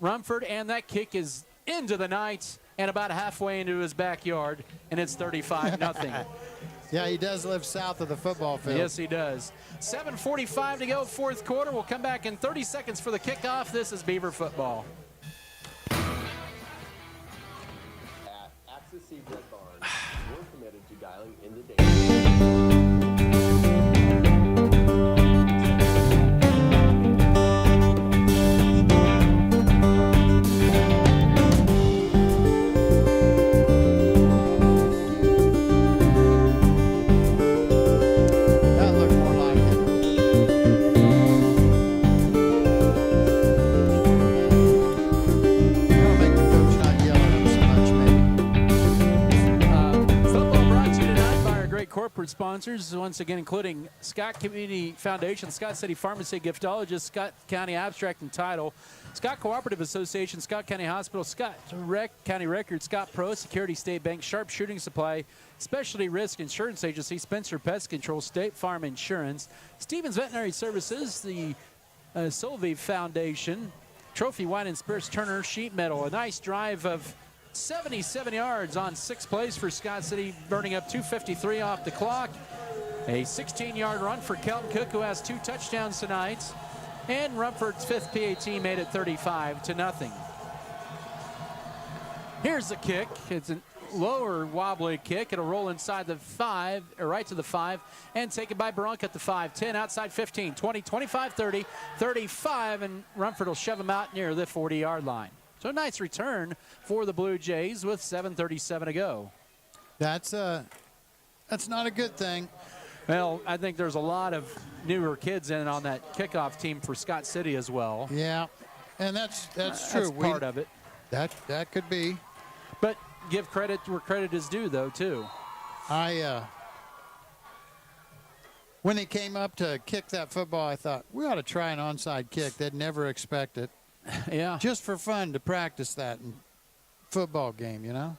Rumford, and that kick is into the night and about halfway into his backyard, and it's 35-0. Yeah, he does live south of the football field. Yes, he does. 7:45 to go, fourth quarter. We'll come back in 30 seconds for the kickoff. This is Beaver Football. At Access Seed Red Barn, we're committed to dialing in the data. Corporate sponsors, once again, including Scott Community Foundation, Scott City Pharmacy Giftologist, Scott County Abstract and Title, Scott Cooperative Association, Scott County Hospital, Scott County Records, Scott Pro, Security State Bank, Sharp Shooting Supply, Specialty Risk Insurance Agency, Spencer Pest Control, State Farm Insurance, Stevens Veterinary Services, the Solviv Foundation, Trophy Wine and Spirits Turner Sheet Metal. A nice drive of 77 yards on 6 plays for Scott City, burning up 2:53 off the clock. A 16-yard run for Kelton Cook, who has 2 touchdowns tonight. And Rumford's 5th PAT made it 35-0. Here's the kick. It's a lower wobbly kick. It'll roll inside the 5, or right to the 5, and taken by Brunk at the 5, 10, outside 15, 20, 25, 30, 35, and Rumford will shove him out near the 40-yard line. So a nice return for the Blue Jays with 7:37 to go. That's not a good thing. Well, I think there's a lot of newer kids in on that kickoff team for Scott City as well. Yeah, and that's true. That's part of it. That could be. But give credit where credit is due, though, too. When they came up to kick that football, I thought, we ought to try an onside kick. They'd never expect it. Yeah. Just for fun to practice that in football game, you know?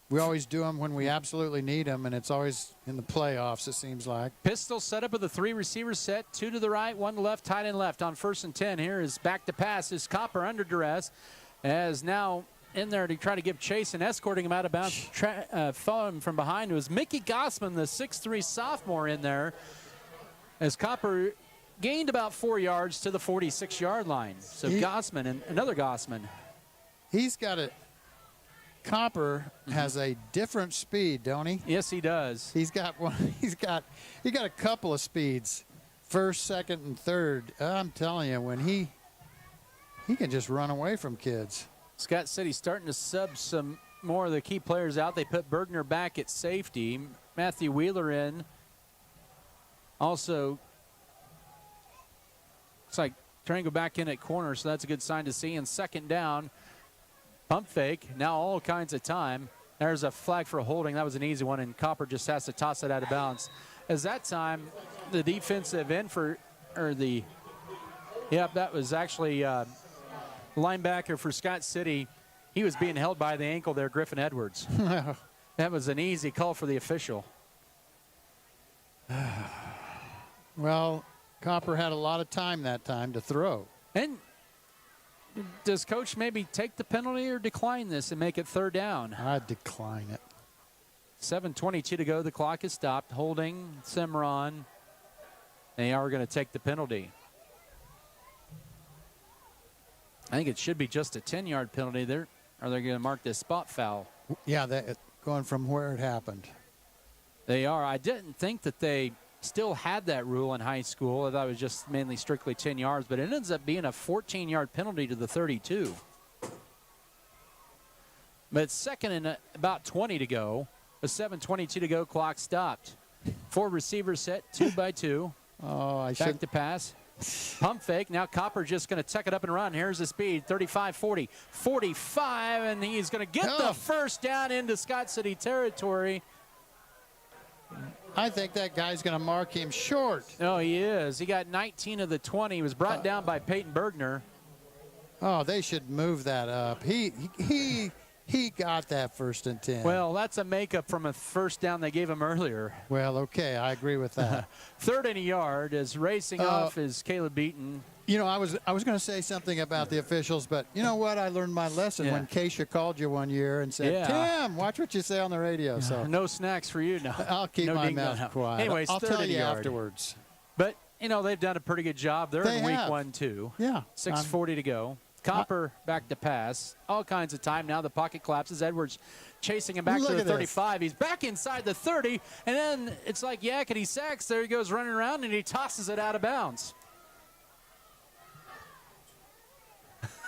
We always do them when we absolutely need them, and it's always in the playoffs, it seems like. Pistol set up with a 3-receiver set, 2 to the right, 1 to left, tight end left on 1st and 10. Here is back to pass. Is Copper under duress, as now in there to try to give chase and escorting him out of bounds. Following him from behind was Mickey Gossman, the 6'3 sophomore in there, as Copper gained about 4 yards to the 46-yard line. So Gossman, and another Gossman. He's got a Copper has a different speed, don't he? Yes, he does. He's got one. He got a couple of speeds, 1st, 2nd, and 3rd. I'm telling you, when he can just run away from kids. Scott City starting to sub some more of the key players out. They put Bergner back at safety. Matthew Wheeler in. Also, looks like trying to go back in at corner, so that's a good sign to see. And 2nd down, pump fake. Now all kinds of time. There's a flag for a holding. That was an easy one, and Copper just has to toss it out of bounds. As that time, the defensive end that was actually linebacker for Scott City. He was being held by the ankle there, Griffin Edwards. That was an easy call for the official. Well, Copper had a lot of time that time to throw. And does Coach maybe take the penalty or decline this and make it 3rd down? I'd decline it. 7:22 to go. The clock is stopped. Holding Cimarron. They are going to take the penalty. I think it should be just a 10-yard penalty there. Are they going to mark this spot foul? Yeah, going from where it happened. They are. I didn't think that they still had that rule in high school. I thought it was just mainly strictly 10 yards, but it ends up being a 14-yard penalty to the 32. But it's 2nd and about 20 to go. With 7:22 to go, clock stopped. 4 receivers set, 2 by 2. Oh, back to pass. Pump fake. Now Copper just going to tuck it up and run. Here's the speed. 35, 40, 45, and he's going to get the first down into Scott City territory. I think that guy's going to mark him short. Oh, he is. He got 19 of the 20. He was brought down by Peyton Bergner. Oh, they should move that up. He got that 1st and 10. Well, that's a makeup from a first down they gave him earlier. Well, okay, I agree with that. 3rd and a yard is racing off is Caleb Beaton. You know, I was going to say something about the officials, but you know what? I learned my lesson when Keisha called you one year and said, Tim, watch what you say on the radio. So no snacks for you now. I'll keep my mouth quiet. Anyways, I'll tell you afterwards. But, you know, they've done a pretty good job. They're in week 1, too. Yeah. 6:40 to go. Copper back to pass. All kinds of time. Now the pocket collapses. Edwards chasing him back to the 35. He's back inside the 30. And then it's like yakety sacks. There he goes running around, and he tosses it out of bounds.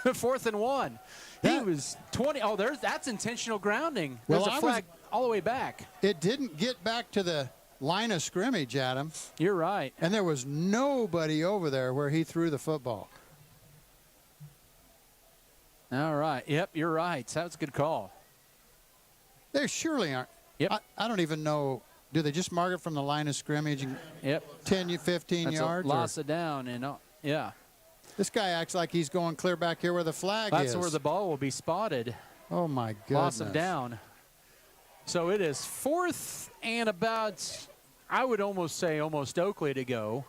4th and 1. He was 20. Oh, that's intentional grounding. There's a flag all the way back. It didn't get back to the line of scrimmage, Adam. You're right. And there was nobody over there where he threw the football. All right. Yep, you're right. That was a good call. There surely aren't. Yep. I don't even know. Do they just mark it from the line of scrimmage and 10, 15 That's yards? Loss it down. And yeah. This guy acts like he's going clear back here where the flag is. That's where the ball will be spotted. Oh, my goodness. Loss him down. So it is 4th and about, I would almost say almost Oakley to go.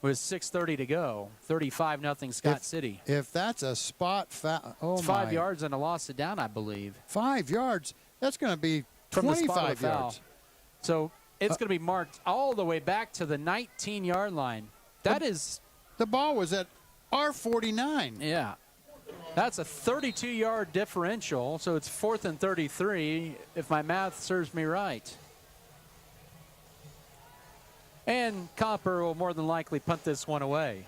With 6:30 to go, 35-0 Scott City. If that's a spot foul, it's 5 yards and a loss it down, I believe. 5 yards? That's going to be from 25 the yards. So it's going to be marked all the way back to the 19-yard line. That is. The ball was at our 49. Yeah. That's a 32-yard differential, so it's 4th and 33, if my math serves me right. And Copper will more than likely punt this one away.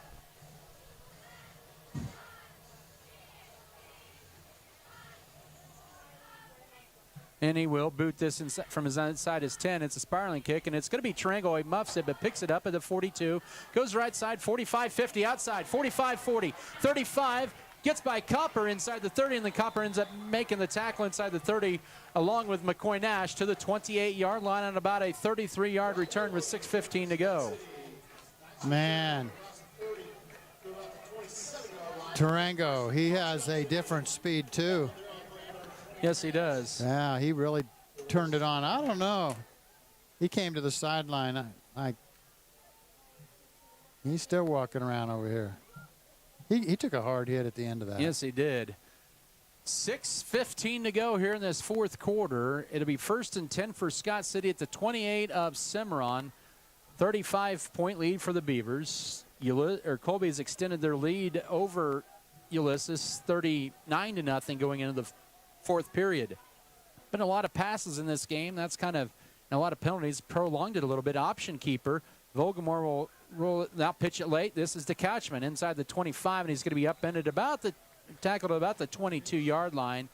And he will boot this inside, from his inside his 10. It's a spiraling kick, and it's going to be Triangle. He muffs it, but picks it up at the 42. Goes right side, 45, 50, outside, 45, 40, 35. Gets by Copper inside the 30, and then Copper ends up making the tackle inside the 30 along with McCoy Nash to the 28-yard line on about a 33-yard return with 6:15 to go. Man. Tarango, he has a different speed, too. Yes, he does. Yeah, he really turned it on. I don't know. He came to the sideline. He's still walking around over here. He took a hard hit at the end of that. Yes, he did. 6:15 to go here in this 4th quarter. It'll be 1st and 10 for Scott City at the 28 of Cimarron. 35-point lead for the Beavers. Colby's extended their lead over Ulysses, 39-0 going into the 4th period. Been a lot of passes in this game. That's kind of a lot of penalties. Prolonged it a little bit. Option keeper. Volgamore will roll it, now pitch it late. This is to Couchman inside the 25, and he's going to be upended tackled at about the 22-yard line.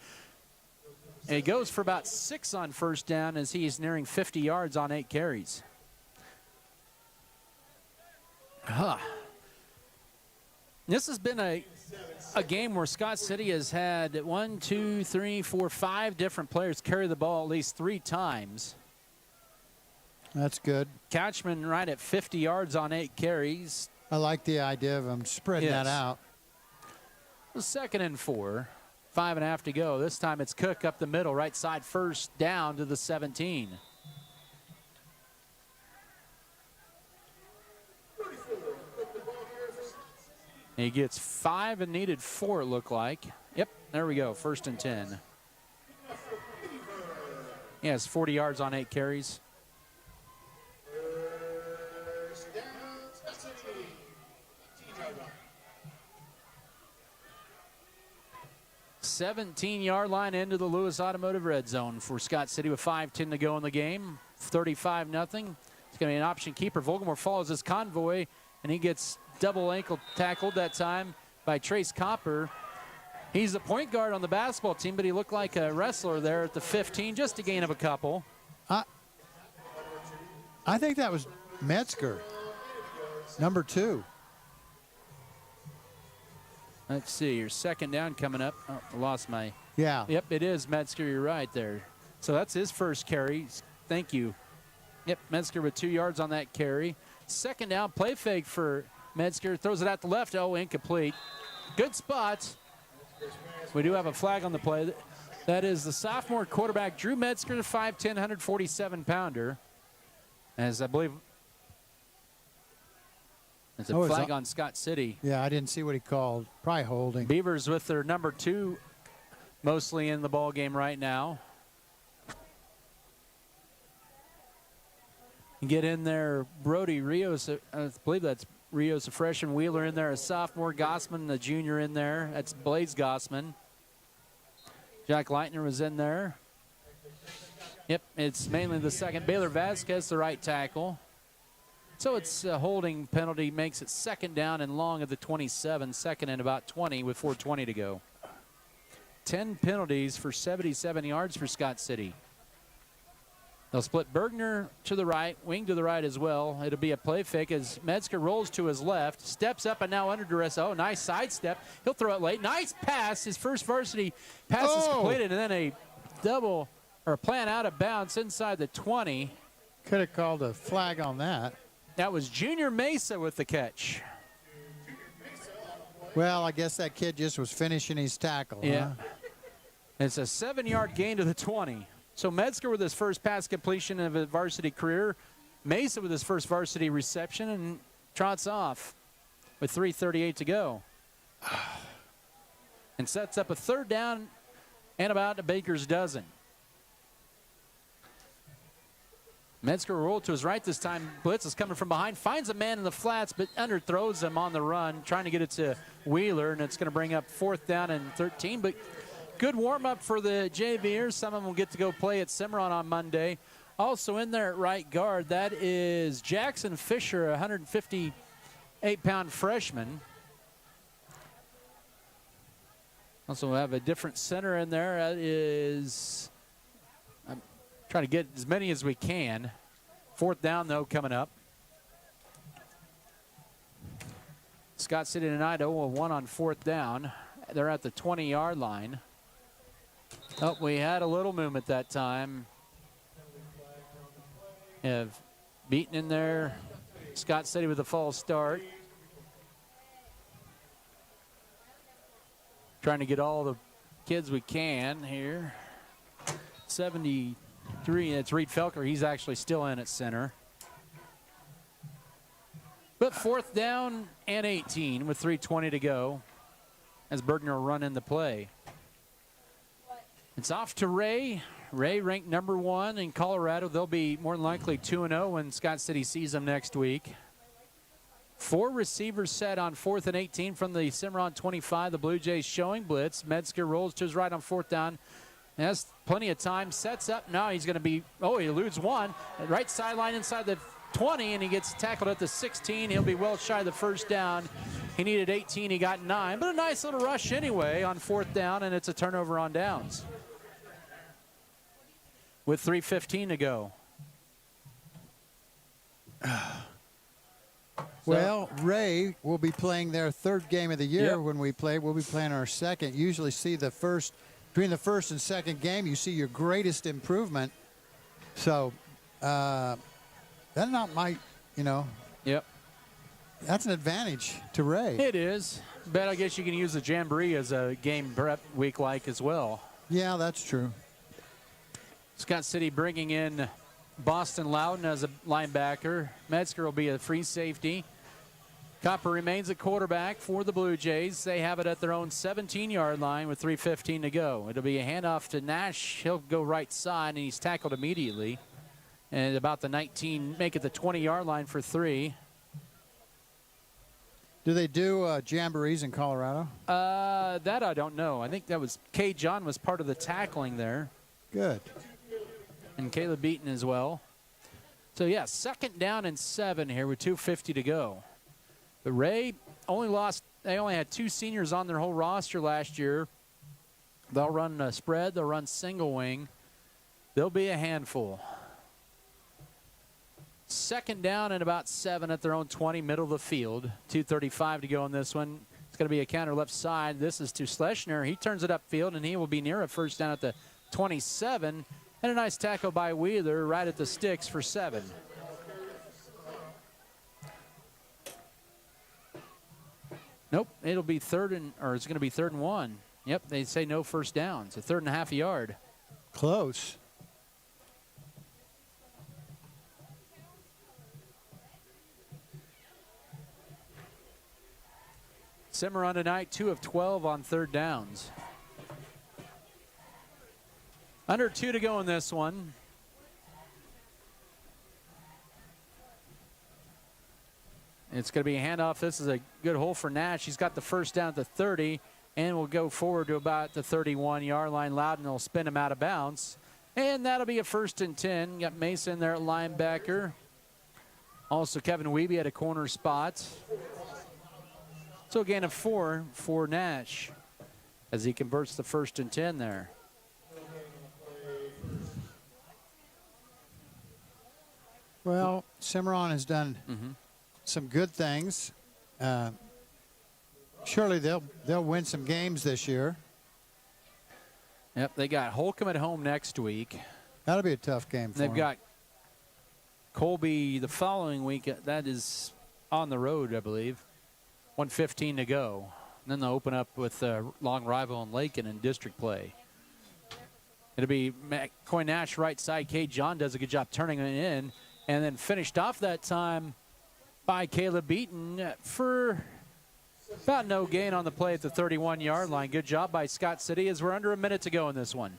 And he goes for about 6 on 1st down as he's nearing 50 yards on 8 carries. This has been a game where Scott City has had 1, 2, 3, 4, 5 different players carry the ball at least 3 times. That's good. Couchman right at 50 yards on 8 carries. I like the idea of him spreading that out. 2nd and 4. 5.5 to go. This time it's Cook up the middle, right side, 1st down to the 17. He gets 5 and needed 4, it looked like. Yep, there we go, 1st and 10. He has 40 yards on 8 carries. $17-yard line into the Lewis Automotive red zone for Scott City with 5:10 to go in the game. 35-0. It's going to be an option keeper. Volgamore follows his convoy, and he gets double ankle tackled that time by Trace Copper. He's a point guard on the basketball team, but he looked like a wrestler there at the 15, just a gain of a couple. I think that was Metzger, number 2. Let's see, your second down coming up. Oh, I lost my. Yeah. Yep, it is Metzger. You're right there. So that's his first carry. Thank you. Yep, Metzger with 2 yards on that carry. Second down, play fake for Metzger. Throws it out the left. Oh, incomplete. Good spot. We do have a flag on the play. That is the sophomore quarterback, Drew Metzger, 5'10", 147-pounder. As I believe it's a flag on Scott City. Yeah, I didn't see what he called. Probably holding. Beavers with their number 2 mostly in the ball game right now. Get in there, Brody Rios. I believe that's Rios, a freshman. Wheeler in there, a sophomore. Gossman, the junior, in there. That's Blaze Gossman. Jack Leitner was in there. Yep, it's mainly the second. Baylor Vasquez, the right tackle. So it's a holding penalty, makes it second down and long at the 27, second and about 20 with 4:20 to go. 10 penalties for 77 yards for Scott City. They'll split Bergner to the right, wing to the right as well. It'll be a play fake as Metzger rolls to his left, steps up and now under duress. Oh, nice sidestep. He'll throw it late. Nice pass. His first varsity pass is completed, and then a double or plan out of bounds inside the 20. Could have called a flag on that. That was Junior Mesa with the catch. Well, I guess that kid just was finishing his tackle. Yeah. Huh? It's a 7-yard gain to the 20. So Metzger with his first pass completion of his varsity career. Mesa with his first varsity reception and trots off with 3:38 to go. And sets up a third down and about a baker's dozen. Metzger rolled to his right this time. Blitz is coming from behind. Finds a man in the flats, but underthrows him on the run, trying to get it to Wheeler, and it's going to bring up 4th down and 13. But good warm-up for the JVers. Some of them will get to go play at Cimarron on Monday. Also in there at right guard, that is Jackson Fisher, a 158-pound freshman. Also have a different center in there. That is, I'm trying to get as many as we can. 4th down, though, coming up. Scott City tonight 0-1 on 4th down. They're at the 20-yard line. Oh, we had a little movement that time. Have Beaton in there. Scott City with a false start. Trying to get all the kids we can here. 73, that's Reed Felker. He's actually still in at center. But 4th down and 18 with 3:20 to go as Bergner will run in the play. It's off to Ray. Ray ranked number 1 in Colorado. They'll be more than likely 2-0 when Scott City sees them next week. 4 receivers set on 4th and 18 from the Cimarron 25. The Blue Jays showing blitz. Metzger rolls to his right on 4th down. Has plenty of time. Sets up. Now he's going to be, he eludes one. Right sideline inside the 20, and he gets tackled at the 16. He'll be well shy of the first down. He needed 18. He got 9. But a nice little rush anyway on 4th down, and it's a turnover on downs. With 3:15 to go. Well, Ray will be playing their 3rd game of the year when we play. We'll be playing our 2nd. Usually see between the 1st and 2nd game, you see your greatest improvement. So that's not my, Yep. That's an advantage to Ray. It is. But I guess you can use the Jamboree as a game prep week like as well. Yeah, that's true. Scott City bringing in Boston Loudon as a linebacker. Metzger will be a free safety. Copper remains at quarterback for the Blue Jays. They have it at their own 17-yard line with 3:15 to go. It'll be a handoff to Nash. He'll go right side, and he's tackled immediately. And about the 19, make it the 20-yard line for 3. Do they do jamborees in Colorado? That I don't know. I think that was K. John was part of the tackling there. Good. And Caleb Beaton as well. So, yeah, 2nd down and 7 here with 2:50 to go. But Ray they only had 2 seniors on their whole roster last year. They'll run a spread. They'll run single wing. They'll be a handful. 2nd down and about 7 at their own 20, middle of the field. 2:35 to go in this one. It's going to be a counter left side. This is to Schlesinger. He turns it upfield, and he will be near a first down at the 27. And a nice tackle by Wheeler right at the sticks for 7. Nope, it'll be it's going to be 3rd and 1. Yep, they say no first downs. A 3rd and a half a yard. Close. Cimarron tonight, 2 of 12 on 3rd downs. Under 2 to go in this one. It's going to be a handoff. This is a good hole for Nash. He's got the first down at the 30 and will go forward to about the 31-yard line. Loudon will spin him out of bounds. And that'll be a 1st and 10. Got Mason there at linebacker. Also Kevin Wiebe at a corner spot. So a gain of 4 for Nash as he converts the 1st and 10 there. Well, Cimarron has done some good things. Surely they'll win some games this year. Yep, they got Holcomb at home next week. That'll be a tough game for them. They've got Colby the following week. That is on the road, I believe. 1:15 to go. And then they'll open up with a long rival in Lakin in district play. It'll be McCoy Nash right side. Kate John does a good job turning it in. And then finished off that time by Caleb Beaton for about no gain on the play at the 31-yard line. Good job by Scott City as we're under a minute to go in this one.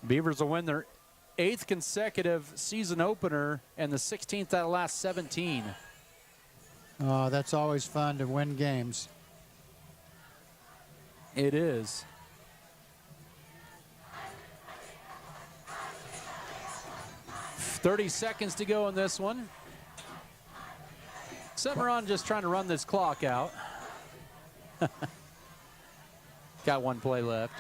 Beavers will win their 8th consecutive season opener and the 16th out of last 17. Oh, that's always fun to win games. It is. .30 seconds to go in this one. Cimarron just trying to run this clock out. Got 1 play left.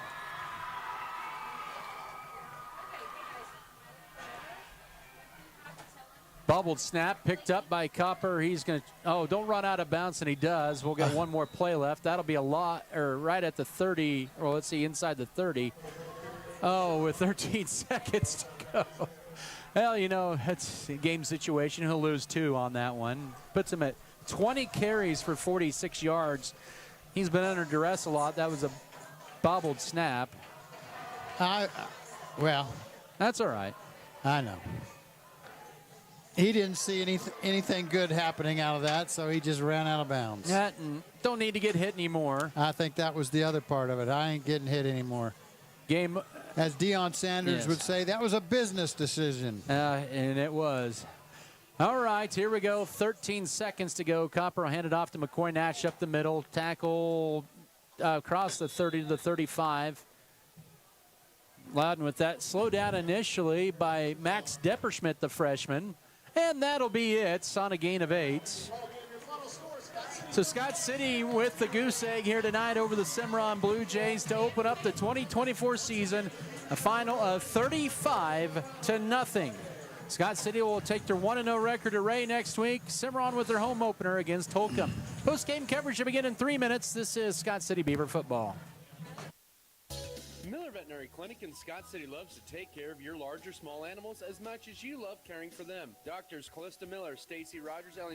Bubbled snap picked up by Copper. He's going to, don't run out of bounds, and he does. We'll get 1 more play left. That'll be a lot, or right at the 30, or let's see, inside the 30. Oh, with 13 seconds to go. Well, you know, it's a game situation. He'll lose 2 on that one. Puts him at 20 carries for 46 yards. He's been under duress a lot. That was a bobbled snap. Well, that's all right. I know. He didn't see anything good happening out of that, so he just ran out of bounds. Don't need to get hit anymore. I think that was the other part of it. I ain't getting hit anymore. Game. As Deion Sanders would say, that was a business decision. And it was. All right, here we go. 13 seconds to go. Copper will hand it off to McCoy Nash up the middle. Tackle across the 30 to the 35. Loudon with that. Slowed down initially by Max Depperschmidt, the freshman. And that'll be it on a gain of 8. So Scott City with the goose egg here tonight over the Cimarron Blue Jays to open up the 2024 season, a final of 35-0. Scott City will take their 1-0 record to Ray next week. Cimarron with their home opener against Holcomb. Post-game coverage will begin in 3 minutes. This is Scott City Beaver Football. Miller Veterinary Clinic in Scott City loves to take care of your large or small animals as much as you love caring for them. Doctors Callista Miller, Stacy Rogers, Ellie